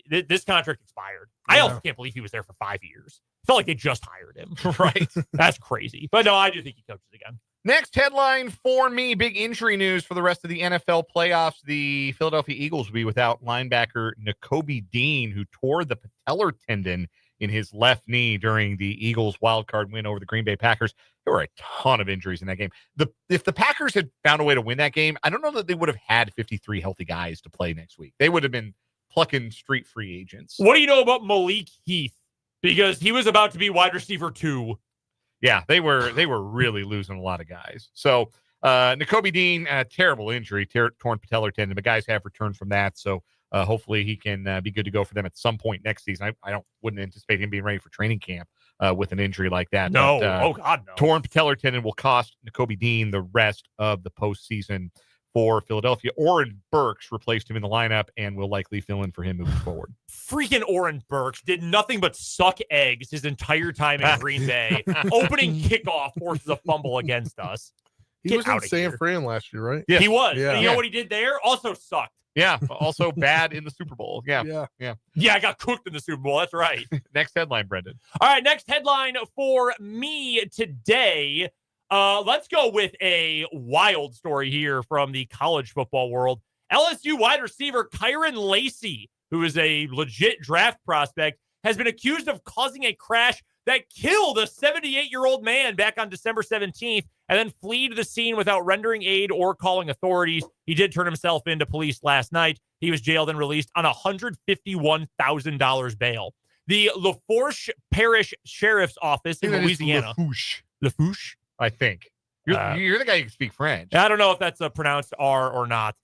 This contract expired. Yeah. I also can't believe he was there for 5 years. Felt like they just hired him. Right. That's crazy. But no, I do think he coaches again. Next headline for me, big injury news for the rest of the NFL playoffs. The Philadelphia Eagles will be without linebacker Nakobe Dean, who tore the patellar tendon in his left knee during the Eagles wildcard win over the Green Bay Packers. There were a ton of injuries in that game. If the Packers had found a way to win that game, I don't know that they would have had 53 healthy guys to play next week. They would have been plucking street free agents. What do you know about Malik Heath? Because he was about to be wide receiver 2. Yeah, they were really losing a lot of guys. So Nakobe Dean, terrible injury, torn patellar tendon. The guys have returned from that, so hopefully he can be good to go for them at some point next season. I wouldn't anticipate him being ready for training camp with an injury like that. No, but, oh God, no. Torn patellar tendon will cost Nakobe Dean the rest of the postseason for Philadelphia. Oren Burks replaced him in the lineup and will likely fill in for him moving forward. Freaking Oren Burks did nothing but suck eggs his entire time in Green Bay. Opening kickoff forces a fumble against us. He was in San Fran last year, right? Yeah, he was. Yeah. And you know what he did there? Also sucked. Yeah, also bad in the Super Bowl. Yeah, I got cooked in the Super Bowl. That's right. Next headline, Brendan. All right, next headline for me today. Let's go with a wild story here from the college football world. LSU wide receiver Kyron Lacey, who is a legit draft prospect, has been accused of causing a crash that killed a 78-year-old man back on December 17th and then fled the scene without rendering aid or calling authorities. He did turn himself into police last night. He was jailed and released on $151,000 bail. The Lafourche Parish Sheriff's Office in Louisiana. Lafourche? I think. You're the guy who can speak French. I don't know if that's a pronounced R or not.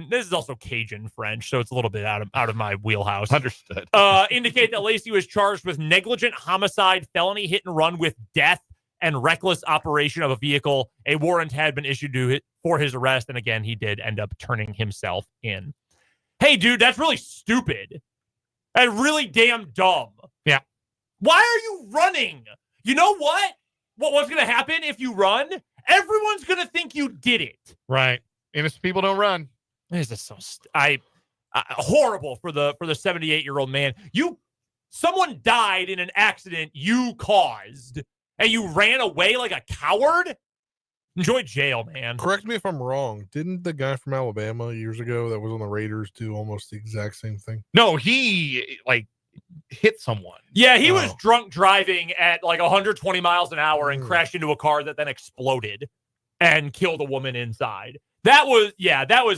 This is also Cajun French, so it's a little bit out of my wheelhouse. Understood. Indicate that Lacey was charged with negligent homicide, felony hit and run with death, and reckless operation of a vehicle. A warrant had been issued for his arrest, and again, he did end up turning himself in. Hey, dude, that's really stupid and really damn dumb. Yeah. Why are you running? You know what? What's going to happen if you run? Everyone's going to think you did it. Right. Innocent people don't run. This is so horrible for the 78-year-old man. Someone died in an accident you caused, and you ran away like a coward? Enjoy jail, man. Correct me if I'm wrong. Didn't the guy from Alabama years ago that was on the Raiders do almost the exact same thing? No, he hit someone. Yeah, he was drunk driving at 120 miles an hour and crashed into a car that then exploded and killed a woman inside. That was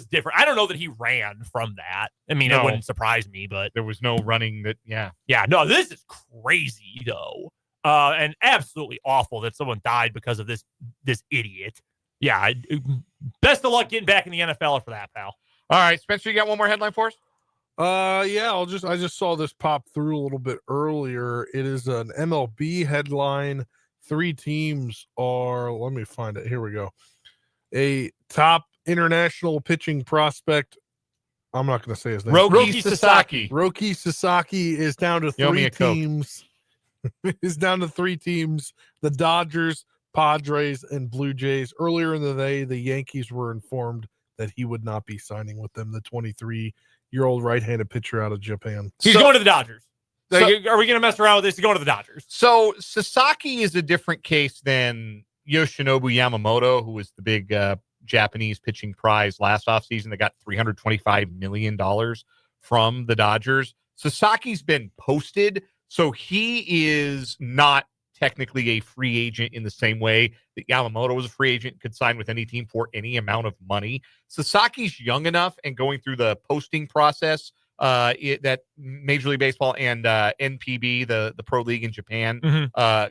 different. I don't know that he ran from that. I mean, It wouldn't surprise me, but there was no running that. Yeah. Yeah. No, this is crazy though. and absolutely awful that someone died because of this idiot. Yeah, best of luck getting back in the NFL for that, pal. All right, Spencer, you got one more headline for us? Yeah, I just saw this pop through a little bit earlier. It is an MLB headline. 3 teams are, let me find it. Here we go. A top international pitching prospect. I'm not going to say his name. Roki Sasaki. Roki Sasaki is down to 3 teams. Is down to 3 teams. The Dodgers, Padres, and Blue Jays. Earlier in the day, the Yankees were informed that he would not be signing with them. The 23-year-old right-handed pitcher out of Japan. He's going to the Dodgers. Are we going to mess around with this? He's going to the Dodgers. So Sasaki is a different case than Yoshinobu Yamamoto, who was the big Japanese pitching prize last offseason that got $325 million from the Dodgers. Sasaki's been posted, so he is not technically a free agent in the same way that Yamamoto was a free agent, could sign with any team for any amount of money. Sasaki's young enough and going through the posting process that Major League Baseball and NPB, the pro league in Japan,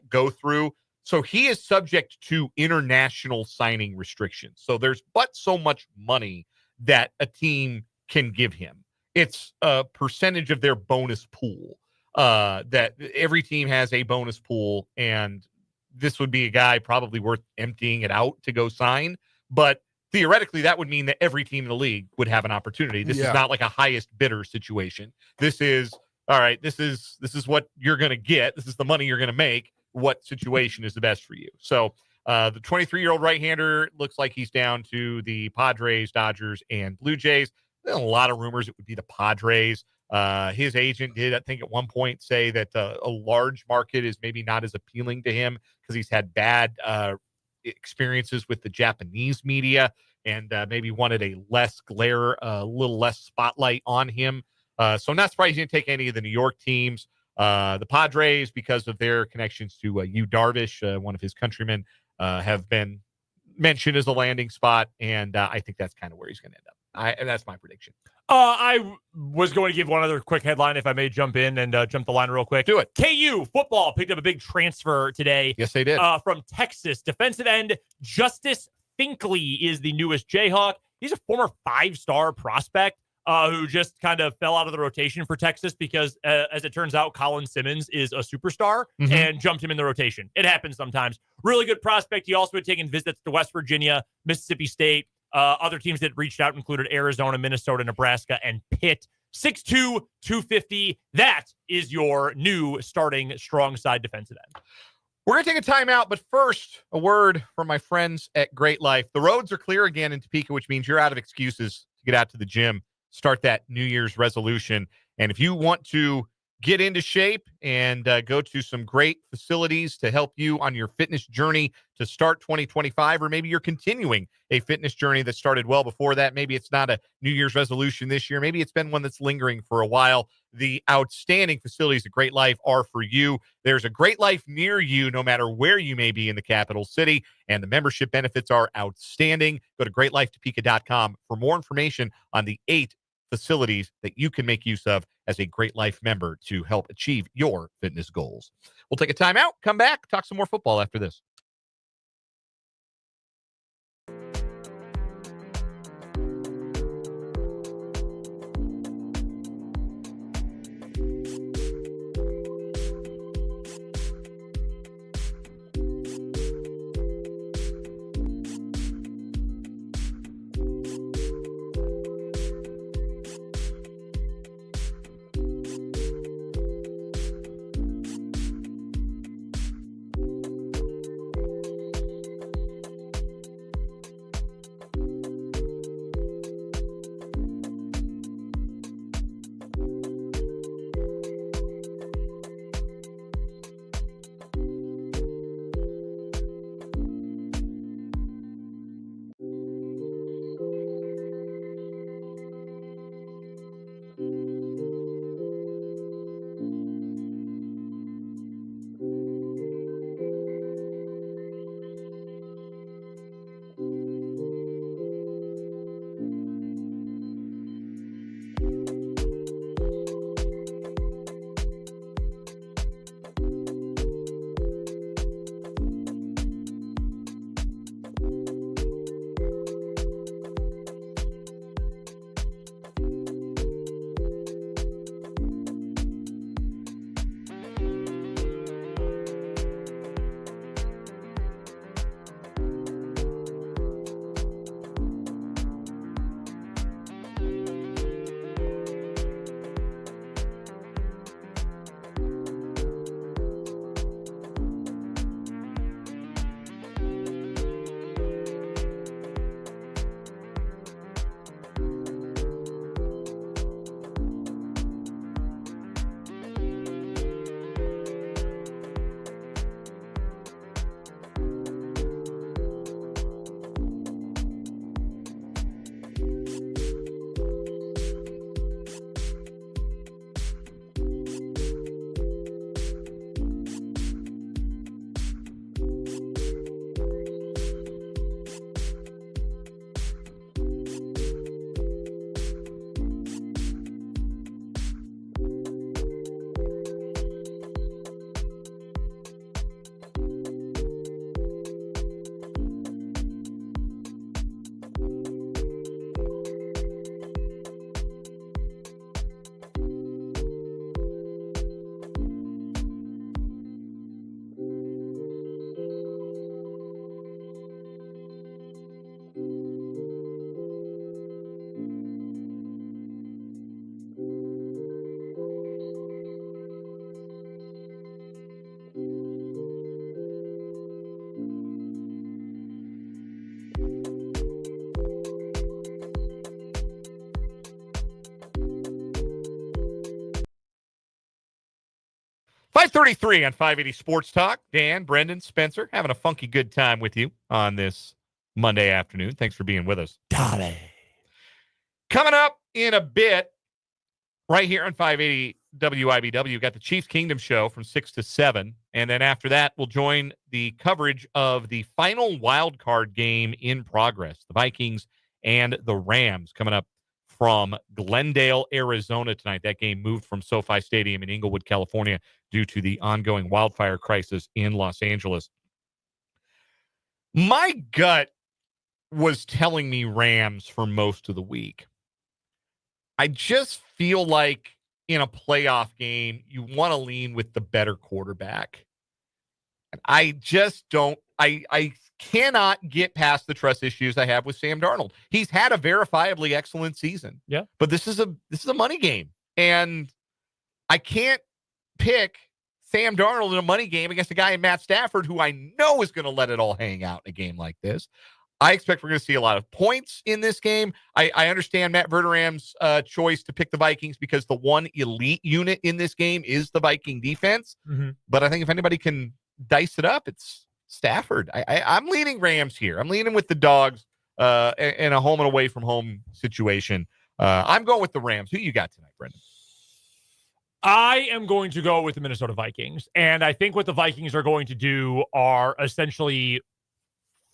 go through. So he is subject to international signing restrictions. So there's but so much money that a team can give him. It's a percentage of their bonus pool. That every team has a bonus pool, and this would be a guy probably worth emptying it out to go sign. But theoretically, that would mean that every team in the league would have an opportunity. This is not like a highest bidder situation. This is, all right, this is what you're going to get. This is the money you're going to make. What situation is the best for you? So the 23-year-old right-hander looks like he's down to the Padres, Dodgers, and Blue Jays. There's a lot of rumors it would be the Padres. His agent did, I think, at one point say that a large market is maybe not as appealing to him because he's had bad experiences with the Japanese media and maybe wanted a less glare, a little less spotlight on him. So I'm not surprised he didn't take any of the New York teams. The Padres, because of their connections to Yu Darvish, one of his countrymen, have been mentioned as a landing spot, and I think that's kind of where he's going to end up. And that's my prediction. I was going to give one other quick headline, if I may jump in and jump the line real quick. Do it. KU football picked up a big transfer today. Yes, they did. From Texas. Defensive end Justice Finkley is the newest Jayhawk. He's a former 5-star prospect who just kind of fell out of the rotation for Texas because, as it turns out, Colin Simmons is a superstar and jumped him in the rotation. It happens sometimes. Really good prospect. He also had taken visits to West Virginia, Mississippi State. Other teams that reached out included Arizona, Minnesota, Nebraska, and Pitt. 6'2", 250. That is your new starting strong side defensive end. We're going to take a timeout, but first, a word from my friends at Great Life. The roads are clear again in Topeka, which means you're out of excuses to get out to the gym, start that New Year's resolution. And if you want to get into shape and go to some great facilities to help you on your fitness journey to start 2025, or maybe you're continuing a fitness journey that started well before that. Maybe it's not a New Year's resolution this year. Maybe it's been one that's lingering for a while. The outstanding facilities at Great Life are for you. There's a Great Life near you, no matter where you may be in the capital city, and the membership benefits are outstanding. Go to greatlifetopeka.com for more information on the 8 facilities that you can make use of as a Great Life member to help achieve your fitness goals. We'll take a timeout, come back, talk some more football after this. 5:33 on 580 Sports Talk. Dan, Brendan, Spencer, having a funky good time with you on this Monday afternoon. Thanks for being with us. Dolly. Coming up in a bit, right here on 580 WIBW, we've got the Chiefs Kingdom Show from 6 to 7. And then after that, we'll join the coverage of the final wild card game in progress, the Vikings and the Rams, coming up from Glendale, Arizona tonight. That game moved from SoFi Stadium in Inglewood, California, due to the ongoing wildfire crisis in Los Angeles. My gut was telling me Rams for most of the week. I just feel like in a playoff game, you want to lean with the better quarterback. And I just don't, I cannot get past the trust issues I have with Sam Darnold. He's had a verifiably excellent season. Yeah. But this is a money game. And I can't pick Sam Darnold in a money game against a guy in Matt Stafford, who I know is going to let it all hang out in a game like this. I expect we're going to see a lot of points in this game. I understand Matt Verderame's choice to pick the Vikings because the one elite unit in this game is the Viking defense. Mm-hmm. But I think if anybody can dice it up, it's Stafford. I'm leaning Rams here. I'm leaning with the dogs in a home and away from home situation. I'm going with the Rams. Who you got tonight, Brendan? I am going to go with the Minnesota Vikings. And I think what the Vikings are going to do are essentially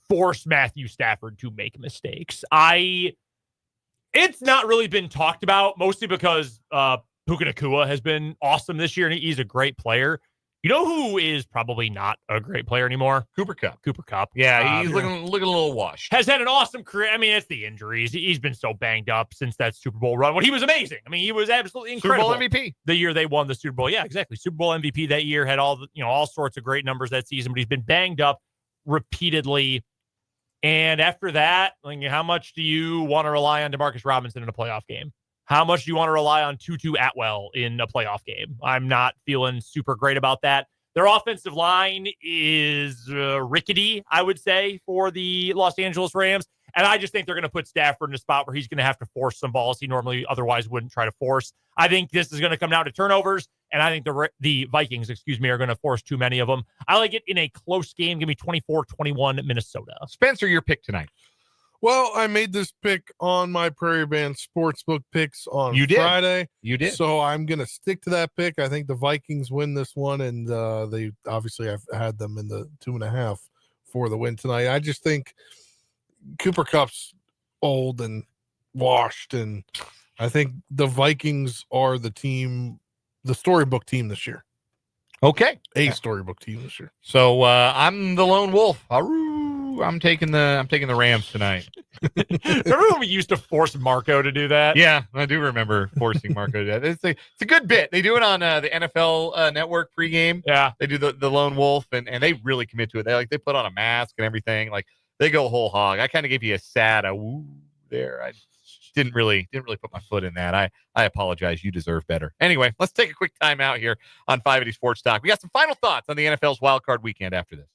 force Matthew Stafford to make mistakes. It's not really been talked about, mostly because Puka Nacua has been awesome this year, and he's a great player. You know who is probably not a great player anymore? Cooper Kupp. Yeah, he's looking a little washed. Has had an awesome career. I mean, it's the injuries. He's been so banged up since that Super Bowl run when he was amazing. I mean, he was absolutely incredible. Super Bowl MVP. The year they won the Super Bowl. Yeah, exactly. Super Bowl MVP that year, had all sorts of great numbers that season, but he's been banged up repeatedly. And after that, like, how much do you want to rely on Demarcus Robinson in a playoff game? How much do you want to rely on Tutu Atwell in a playoff game? I'm not feeling super great about that. Their offensive line is rickety, I would say, for the Los Angeles Rams. And I just think they're going to put Stafford in a spot where he's going to have to force some balls he normally otherwise wouldn't try to force. I think this is going to come down to turnovers, and I think the Vikings, are going to force too many of them. I like it in a close game. Give me 24-21 Minnesota. Spencer, your pick tonight. Well, I made this pick on my Prairie Band Sportsbook picks on Friday. You did. So I'm going to stick to that pick. I think the Vikings win this one, and they obviously I've had them in the 2.5 for the win tonight. I just think Cooper Kupp's old and washed, and I think the Vikings are the team, the storybook team this year. Okay. A storybook team this year. So I'm the lone wolf. I'm taking the Rams tonight. Remember when we used to force Marco to do that? Yeah, I do remember forcing Marco to do that. It's a good bit. They do it on the NFL Network pregame. Yeah, they do the lone wolf, and they really commit to it. They put on a mask and everything. Like, they go whole hog. I kind of gave you a sad woo there. I didn't really put my foot in that. I apologize. You deserve better. Anyway, let's take a quick time out here on 580 Sports Talk. We got some final thoughts on the NFL's wild card weekend after this.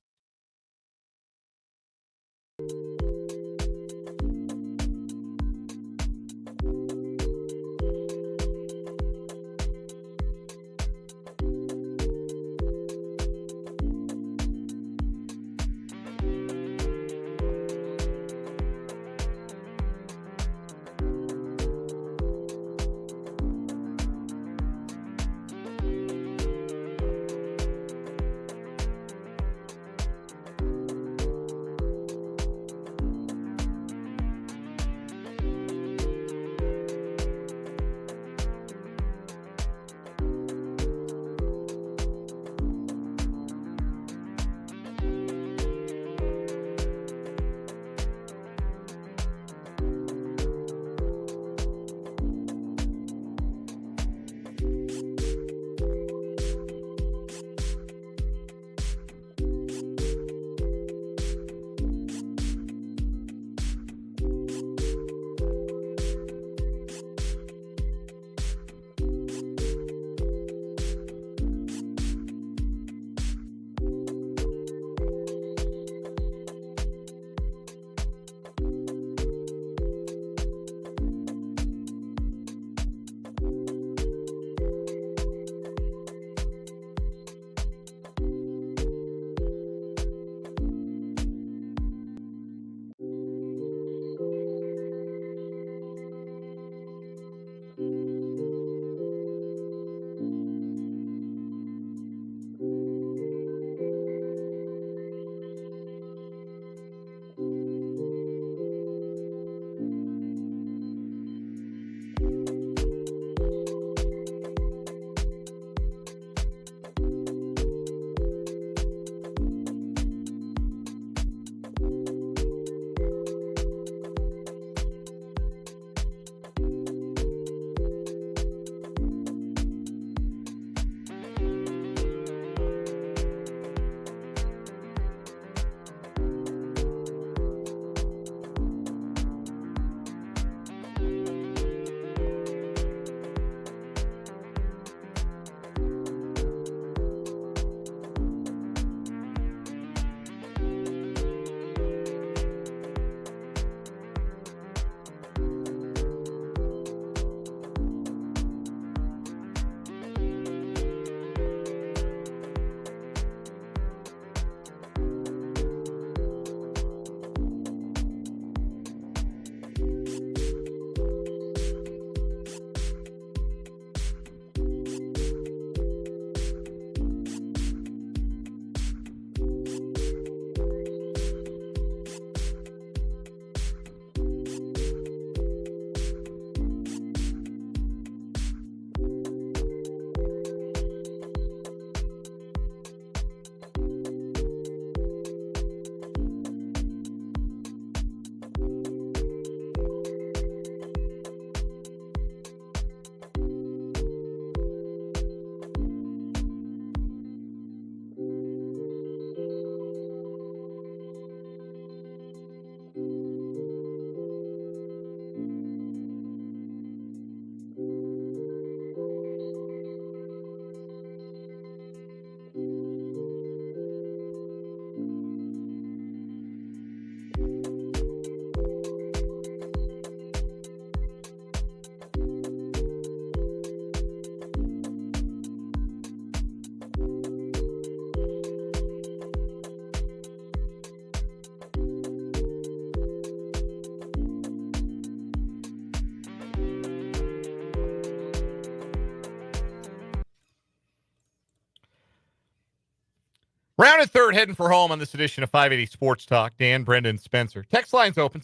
Round and third, heading for home on this edition of 580 Sports Talk. Dan, Brendan, Spencer. Text line's open,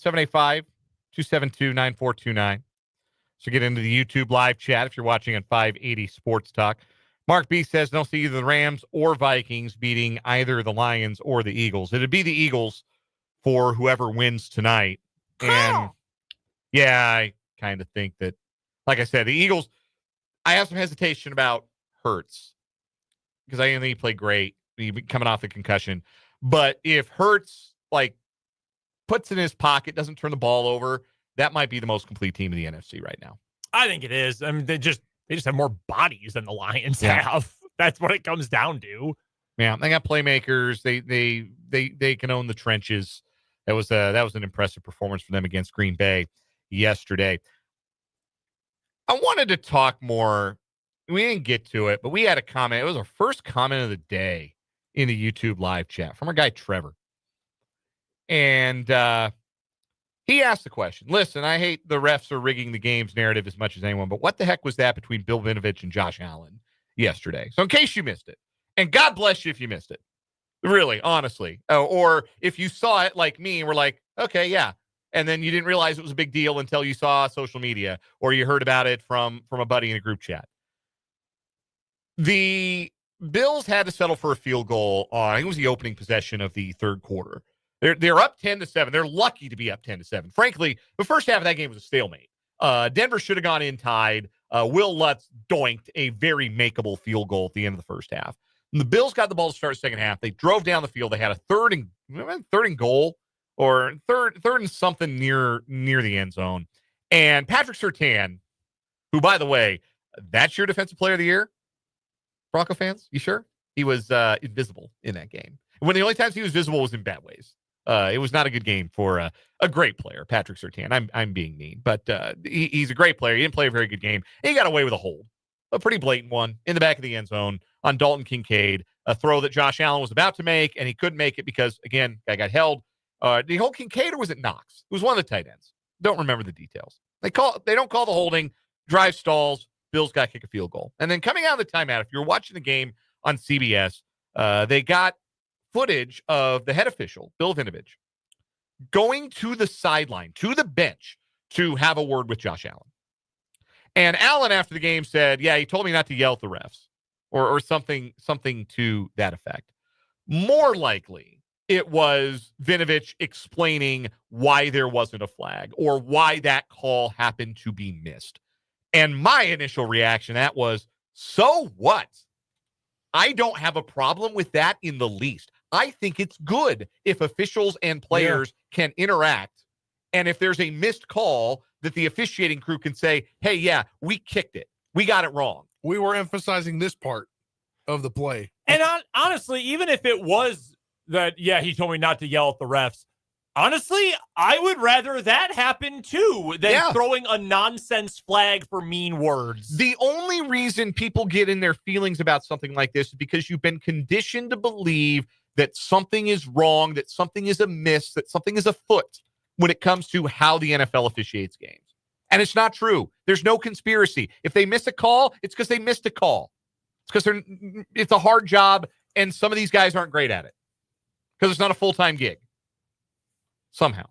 785-272-9429. So get into the YouTube live chat if you're watching on 580 Sports Talk. Mark B says, don't see either the Rams or Vikings beating either the Lions or the Eagles. It'd be the Eagles for whoever wins tonight. And, yeah, I kind of think that, like I said, the Eagles, I have some hesitation about Hurts because I think he played great. He coming off the concussion. But if Hurts, puts it in his pocket, doesn't turn the ball over, that might be the most complete team in the NFC right now. I think it is. I mean, they just have more bodies than the Lions have. That's what it comes down to. Yeah, they got playmakers. They can own the trenches. That was an impressive performance for them against Green Bay yesterday. I wanted to talk more. We didn't get to it, but we had a comment. It was our first comment of the day in the YouTube live chat from our guy Trevor. And he asked the question. Listen, I hate the refs are rigging the game's narrative as much as anyone, but what the heck was that between Bill Vinovich and Josh Allen yesterday? So in case you missed it, and God bless you if you missed it, really, honestly. Or if you saw it like me and were like, okay, yeah. And then you didn't realize it was a big deal until you saw social media or you heard about it from a buddy in a group chat. The Bills had to settle for a field goal on, I think it was the opening possession of the third quarter. They're up 10-7. They're lucky to be up 10-7. Frankly, the first half of that game was a stalemate. Denver should have gone in tied. Will Lutz doinked a very makeable field goal at the end of the first half. And the Bills got the ball to start the second half. They drove down the field. They had a third and goal or third and something near the end zone. And Patrick Surtain, who, by the way, that's your defensive player of the year, Bronco fans? You sure? He was invisible in that game. When the only times he was visible was in bad ways. It was not a good game for a great player, Patrick Surtain. I'm being mean, but he's a great player. He didn't play a very good game. And he got away with a hold, a pretty blatant one in the back of the end zone on Dalton Kincaid, a throw that Josh Allen was about to make, and he couldn't make it because, again, guy got held. Did he hold Kincaid or was it Knox? It was one of the tight ends. Don't remember the details. They don't call the holding, drive stalls, Bills got to kick a field goal. And then coming out of the timeout, if you're watching the game on CBS, they got footage of the head official, Bill Vinovich, going to the sideline, to the bench, to have a word with Josh Allen. And Allen, after the game, said, yeah, he told me not to yell at the refs, or something to that effect. More likely, it was Vinovich explaining why there wasn't a flag, or why that call happened to be missed. And my initial reaction to that was, so what? I don't have a problem with that in the least. I think it's good if officials and players can interact. And if there's a missed call, that the officiating crew can say, hey, yeah, we kicked it. We got it wrong. We were emphasizing this part of the play. And honestly, even if it was that, yeah, he told me not to yell at the refs, honestly, I would rather that happen too than throwing a nonsense flag for mean words. The only reason people get in their feelings about something like this is because you've been conditioned to believe that something is wrong, that something is amiss, that something is afoot when it comes to how the NFL officiates games. And it's not true. There's no conspiracy. If they miss a call, it's because they missed a call. It's because it's a hard job, and some of these guys aren't great at it because it's not a full-time gig. Somehow.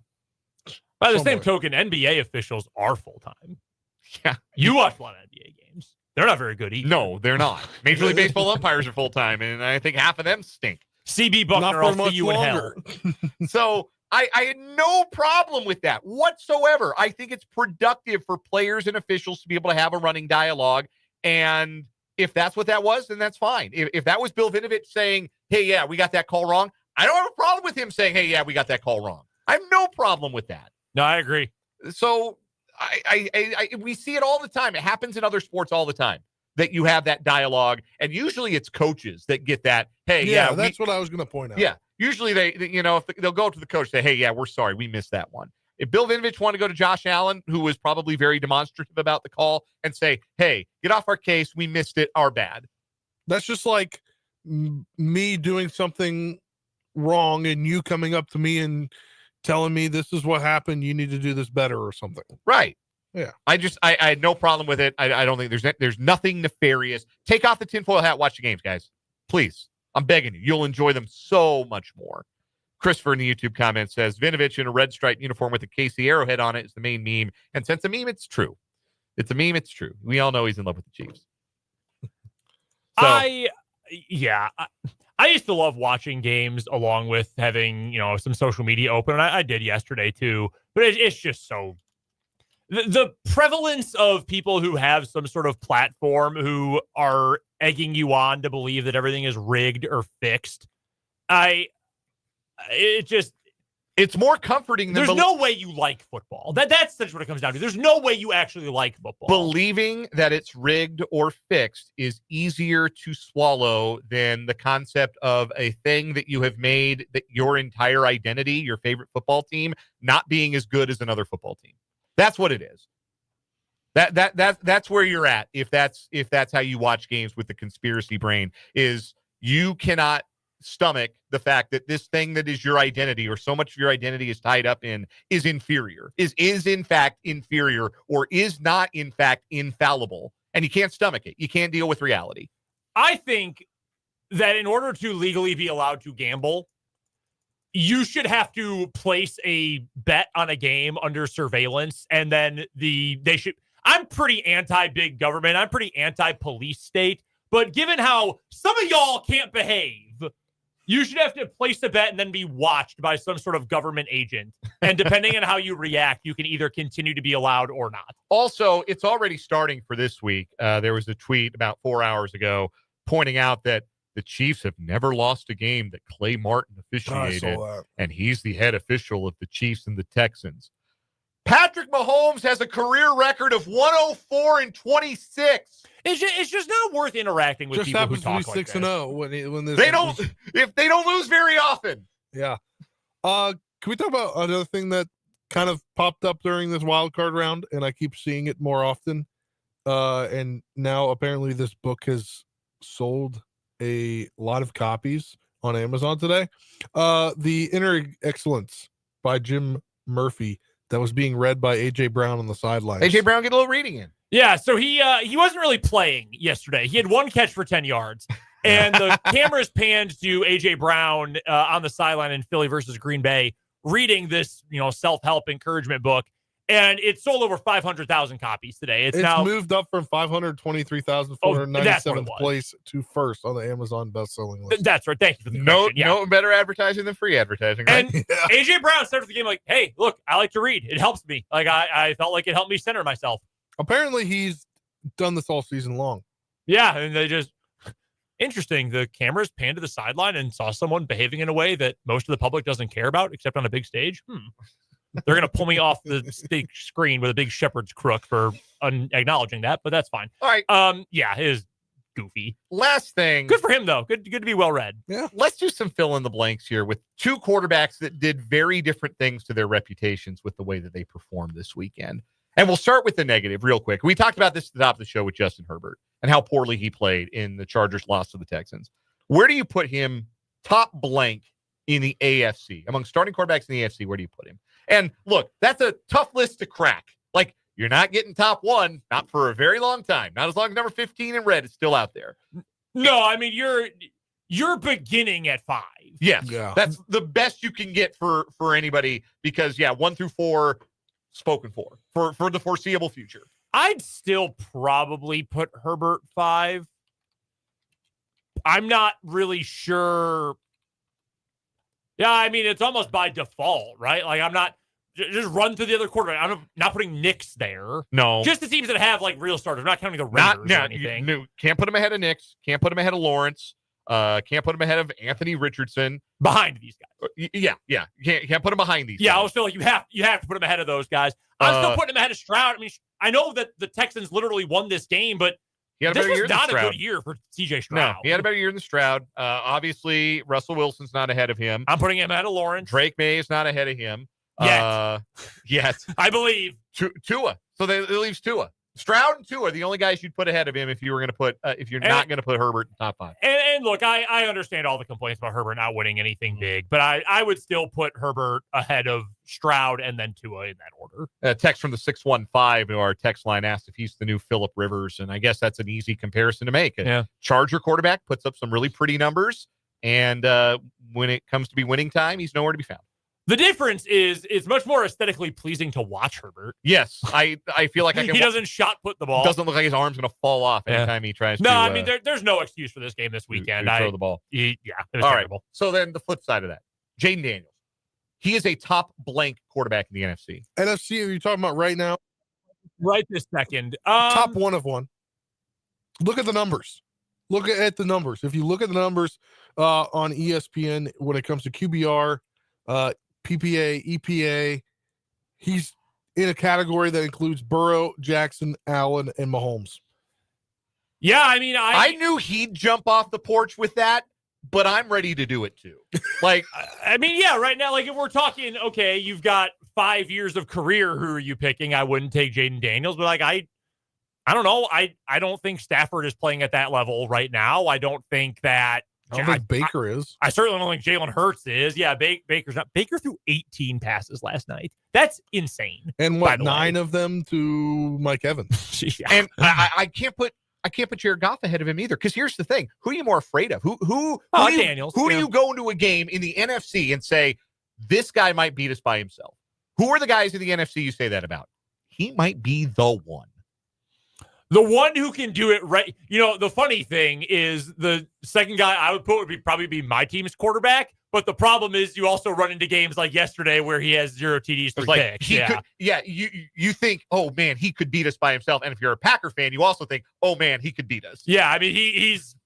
By the same token, NBA officials are full-time. Yeah. You watch a lot of NBA games. They're not very good either. No, they're not. Major League Baseball umpires are full-time, and I think half of them stink. CB Buckner, I'll see you in hell. So I had no problem with that whatsoever. I think it's productive for players and officials to be able to have a running dialogue. And if that's what that was, then that's fine. If that was Bill Vinovich saying, hey, yeah, we got that call wrong, I don't have a problem with him saying, hey, yeah, we got that call wrong. I have no problem with that. No, I agree. So we see it all the time. It happens in other sports all the time that you have that dialogue. And usually it's coaches that get that. Hey, yeah, that's what I was going to point out. Yeah. Usually if they'll go to the coach and say, hey, yeah, we're sorry. We missed that one. If Bill Vinovich wanted to go to Josh Allen, who was probably very demonstrative about the call, and say, hey, get off our case. We missed it. Our bad. That's just like me doing something wrong and you coming up to me and telling me this is what happened. You need to do this better or something. Right. Yeah. I had no problem with it. I don't think there's nothing nefarious. Take off the tinfoil hat. Watch the games, guys. Please. I'm begging you. You'll enjoy them so much more. Christopher in the YouTube comment says, Vinovich in a red striped uniform with a KC Arrowhead on it is the main meme. And since a meme, it's true. It's a meme, it's true. We all know he's in love with the Chiefs. So, I used to love watching games along with having, some social media open. And I did yesterday too. But it's just so... The prevalence of people who have some sort of platform who are egging you on to believe that everything is rigged or fixed, it's more comforting than there's no way you like football. That's what it comes down to. There's no way you actually like football. Believing that it's rigged or fixed is easier to swallow than the concept of a thing that you have made that your entire identity, your favorite football team, not being as good as another football team. That's what it is. That's where you're at. If that's how you watch games with the conspiracy brain, is you cannot stomach the fact that this thing that is your identity, or so much of your identity is tied up in, is inferior, is in fact inferior, or is not in fact infallible, and you can't stomach it. You can't deal with reality. I think that in order to legally be allowed to gamble, you should have to place a bet on a game under surveillance, and then they should. I'm pretty anti-big government. I'm pretty anti-police state. But given how some of y'all can't behave, you should have to place a bet and then be watched by some sort of government agent. And depending on how you react, you can either continue to be allowed or not. Also, it's already starting for this week. There was a tweet about 4 hours ago pointing out that the Chiefs have never lost a game that Clay Martin officiated, and he's the head official of the Chiefs and the Texans. Patrick Mahomes has a career record of 104-26. It's just not worth interacting with people who talk like 6-0 when they don't if they don't lose very often. Yeah. Can we talk about another thing that kind of popped up during this wild card round, and I keep seeing it more often? And now apparently this book has sold a lot of copies on Amazon today. The Inner Excellence by Jim Murphy, that was being read by AJ Brown on the sidelines. AJ Brown get a little reading in. Yeah, so he wasn't really playing yesterday. He had one catch for 10 yards, and the cameras panned to AJ Brown on the sideline in Philly versus Green Bay, reading this self-help encouragement book. And it sold over 500,000 copies today. It's now moved up from 523,497th place to first on the Amazon best-selling list. That's right. Thank you for the no better advertising than free advertising. Right? And AJ Brown started the game like, "Hey, look, I like to read. It helps me. Like I felt like it helped me center myself." Apparently, he's done this all season long. Yeah, and they just interesting. The cameras panned to the sideline and saw someone behaving in a way that most of the public doesn't care about, except on a big stage. They're going to pull me off the big screen with a big shepherd's crook for acknowledging that, but that's fine. All right. Yeah, it is goofy. Last thing. Good for him, though. Good to be well read. Yeah. Let's do some fill in the blanks here with two quarterbacks that did very different things to their reputations with the way that they performed this weekend. And we'll start with the negative real quick. We talked about this at the top of the show with Justin Herbert and how poorly he played in the Chargers' loss to the Texans. Where do you put him top blank in the AFC? Among starting quarterbacks in the AFC, where do you put him? And look, that's a tough list to crack. Like, you're not getting top one, not for a very long time. Not as long as number 15 in red is still out there. No, I mean, you're beginning at 5. Yes. Yeah. That's the best you can get for anybody because, 1 through 4 spoken for the foreseeable future. I'd still probably put Herbert 5. I'm not really sure. Yeah, I mean, it's almost by default, right? Like, I'm not just run through the other quarterback. I'm not putting Nix there. No. Just the teams that have, like, real starters. I'm not counting the Raiders or anything. Can't put him ahead of Nix. Can't put him ahead of Lawrence. Can't put him ahead of Anthony Richardson. Behind these guys. Yeah. Can't put him behind these guys. I always feel like you have to put him ahead of those guys. I'm still putting him ahead of Stroud. I mean, I know that the Texans literally won this game, but this was not a good year for CJ Stroud. No, he had a better year than Stroud. Obviously, Russell Wilson's not ahead of him. I'm putting him ahead of Lawrence. Drake May is not ahead of him. Yet. I believe. Tua. So it leaves Tua. Stroud and Tua are the only guys you'd put ahead of him if you were going to put not going to put Herbert in top 5. And look, I understand all the complaints about Herbert not winning anything big, but I would still put Herbert ahead of Stroud and then Tua in that order. A text from the 615 to our text line asked if he's the new Phillip Rivers, and I guess that's an easy comparison to make. Charger quarterback puts up some really pretty numbers, And when it comes to be winning time, he's nowhere to be found. The difference is it's much more aesthetically pleasing to watch Herbert. Yes, I feel like he doesn't shot put the ball. Doesn't look like his arm's going to fall off anytime he tries to. No, I mean, there's no excuse for this game this weekend. Throw the ball. It was All terrible. Right. So then the flip side of that, Jaden Daniels. He is a top blank quarterback in the NFC. NFC, are you talking about right now? Right this second. Top one of one. Look at the numbers. Look at the numbers. If you look at the numbers on ESPN when it comes to QBR, PPA, EPA, he's in a category that includes Burrow, Jackson, Allen, and Mahomes. Yeah, I mean, I knew he'd jump off the porch with that, but I'm ready to do it too. Like, I mean, yeah, right now, like if we're talking, okay, you've got 5 years of career, who are you picking? I wouldn't take Jaden Daniels, but like I don't know. I don't think Stafford is playing at that level right now. I don't think that. I don't think Baker is. I certainly don't think Jalen Hurts is. Yeah, Baker's not. Baker threw 18 passes last night. That's insane. And what, 9 of them to Mike Evans? Yeah. And I can't put Jared Goff ahead of him either. Because here's the thing: who are you more afraid of? Daniels. Who do you go into a game in the NFC and say this guy might beat us by himself? Who are the guys in the NFC you say that about? He might be the one. The one who can do it right. You know, the funny thing is the second guy I would put would probably be my team's quarterback. But the problem is you also run into games like yesterday where he has 0 TDs, 3 picks. You think, oh, man, he could beat us by himself. And if you're a Packer fan, you also think, oh, man, he could beat us. Yeah, I mean, he's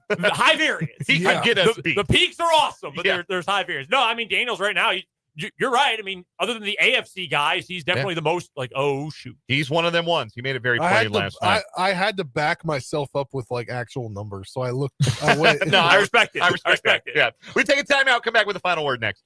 high variance. He could get us beat. The peaks are awesome, but there's high variance. No, I mean, Daniels right now, you're right. I mean, other than the AFC guys, he's definitely the most like, oh, shoot. He's one of them ones. He made it very plain last night. I had to back myself up with like actual numbers. So I looked. No, I respect it. I respect it. Yeah. We take a timeout. Come back with the final word next.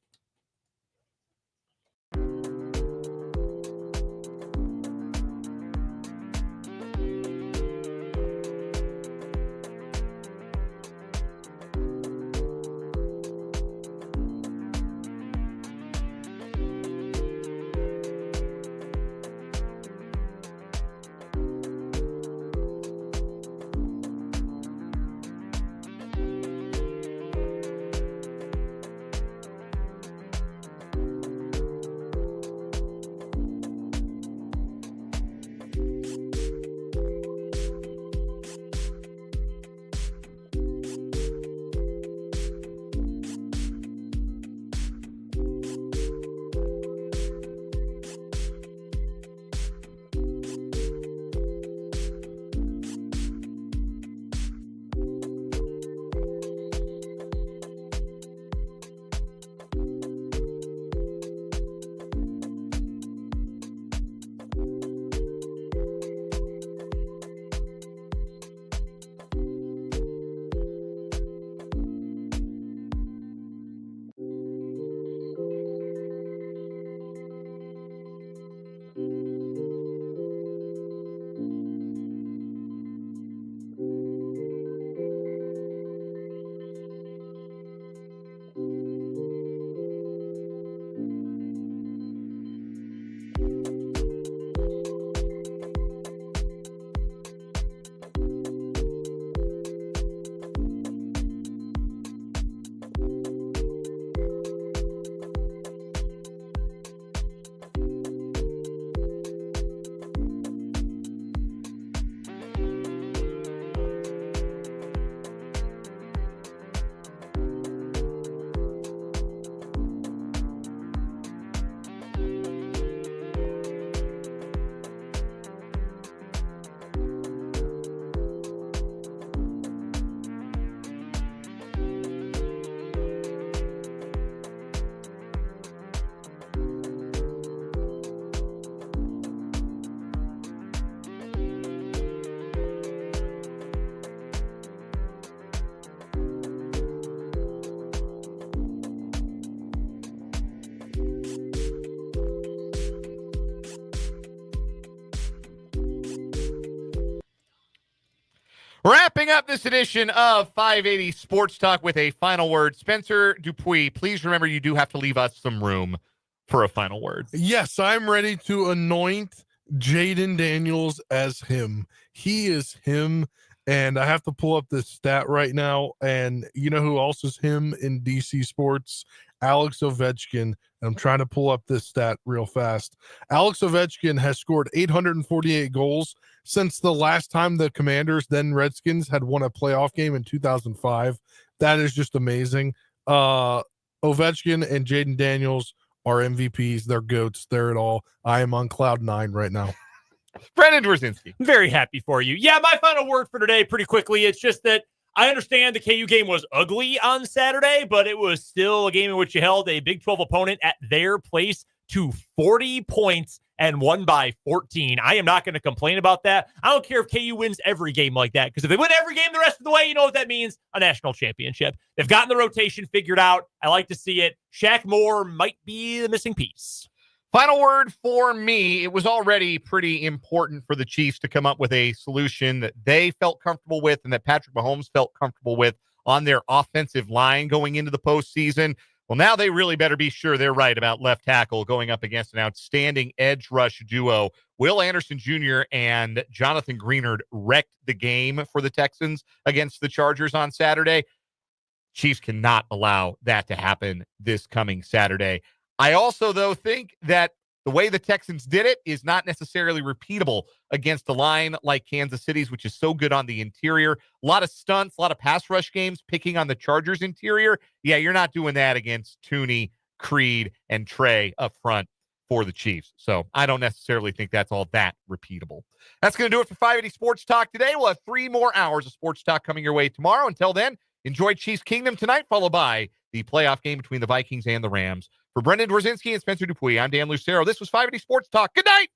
Wrapping up this edition of 580 Sports Talk with a final word. Spencer Dupuis, please remember you do have to leave us some room for a final word. Yes, I'm ready to anoint Jaden Daniels as him. He is him And I have to pull up this stat right now. And you know who else is him in DC sports? Alex Ovechkin. And I'm trying to pull up this stat real fast. Alex Ovechkin has scored 848 goals since the last time the Commanders, then Redskins, had won a playoff game in 2005. That is just amazing. Ovechkin and Jaden Daniels are MVPs. They're GOATs. They're it all. I am on cloud 9 right now. Brendan Dworzinski. I'm very happy for you. Yeah, my final word for today, pretty quickly, it's just that I understand the KU game was ugly on Saturday, but it was still a game in which you held a Big 12 opponent at their place to 40 points and won by 14. I am not going to complain about that. I don't care if KU wins every game like that, because if they win every game the rest of the way, you know what that means? A national championship. They've gotten the rotation figured out. I like to see it. Shaq Moore might be the missing piece. Final word for me, it was already pretty important for the Chiefs to come up with a solution that they felt comfortable with and that Patrick Mahomes felt comfortable with on their offensive line going into the postseason. Well, now they really better be sure they're right about left tackle going up against an outstanding edge rush duo. Will Anderson Jr. and Jonathan Greenard wrecked the game for the Texans against the Chargers on Saturday. Chiefs cannot allow that to happen this coming Saturday. I also, though, think that the way the Texans did it is not necessarily repeatable against a line like Kansas City's, which is so good on the interior. A lot of stunts, a lot of pass rush games picking on the Chargers interior. Yeah, you're not doing that against Tooney, Creed, and Trey up front for the Chiefs. So I don't necessarily think that's all that repeatable. That's going to do it for 580 Sports Talk today. We'll have 3 more hours of Sports Talk coming your way tomorrow. Until then, enjoy Chiefs Kingdom tonight, followed by the playoff game between the Vikings and the Rams. For Brendan Dworzinski and Spencer Dupuis, I'm Dan Lucero. This was 580 Sports Talk. Good night.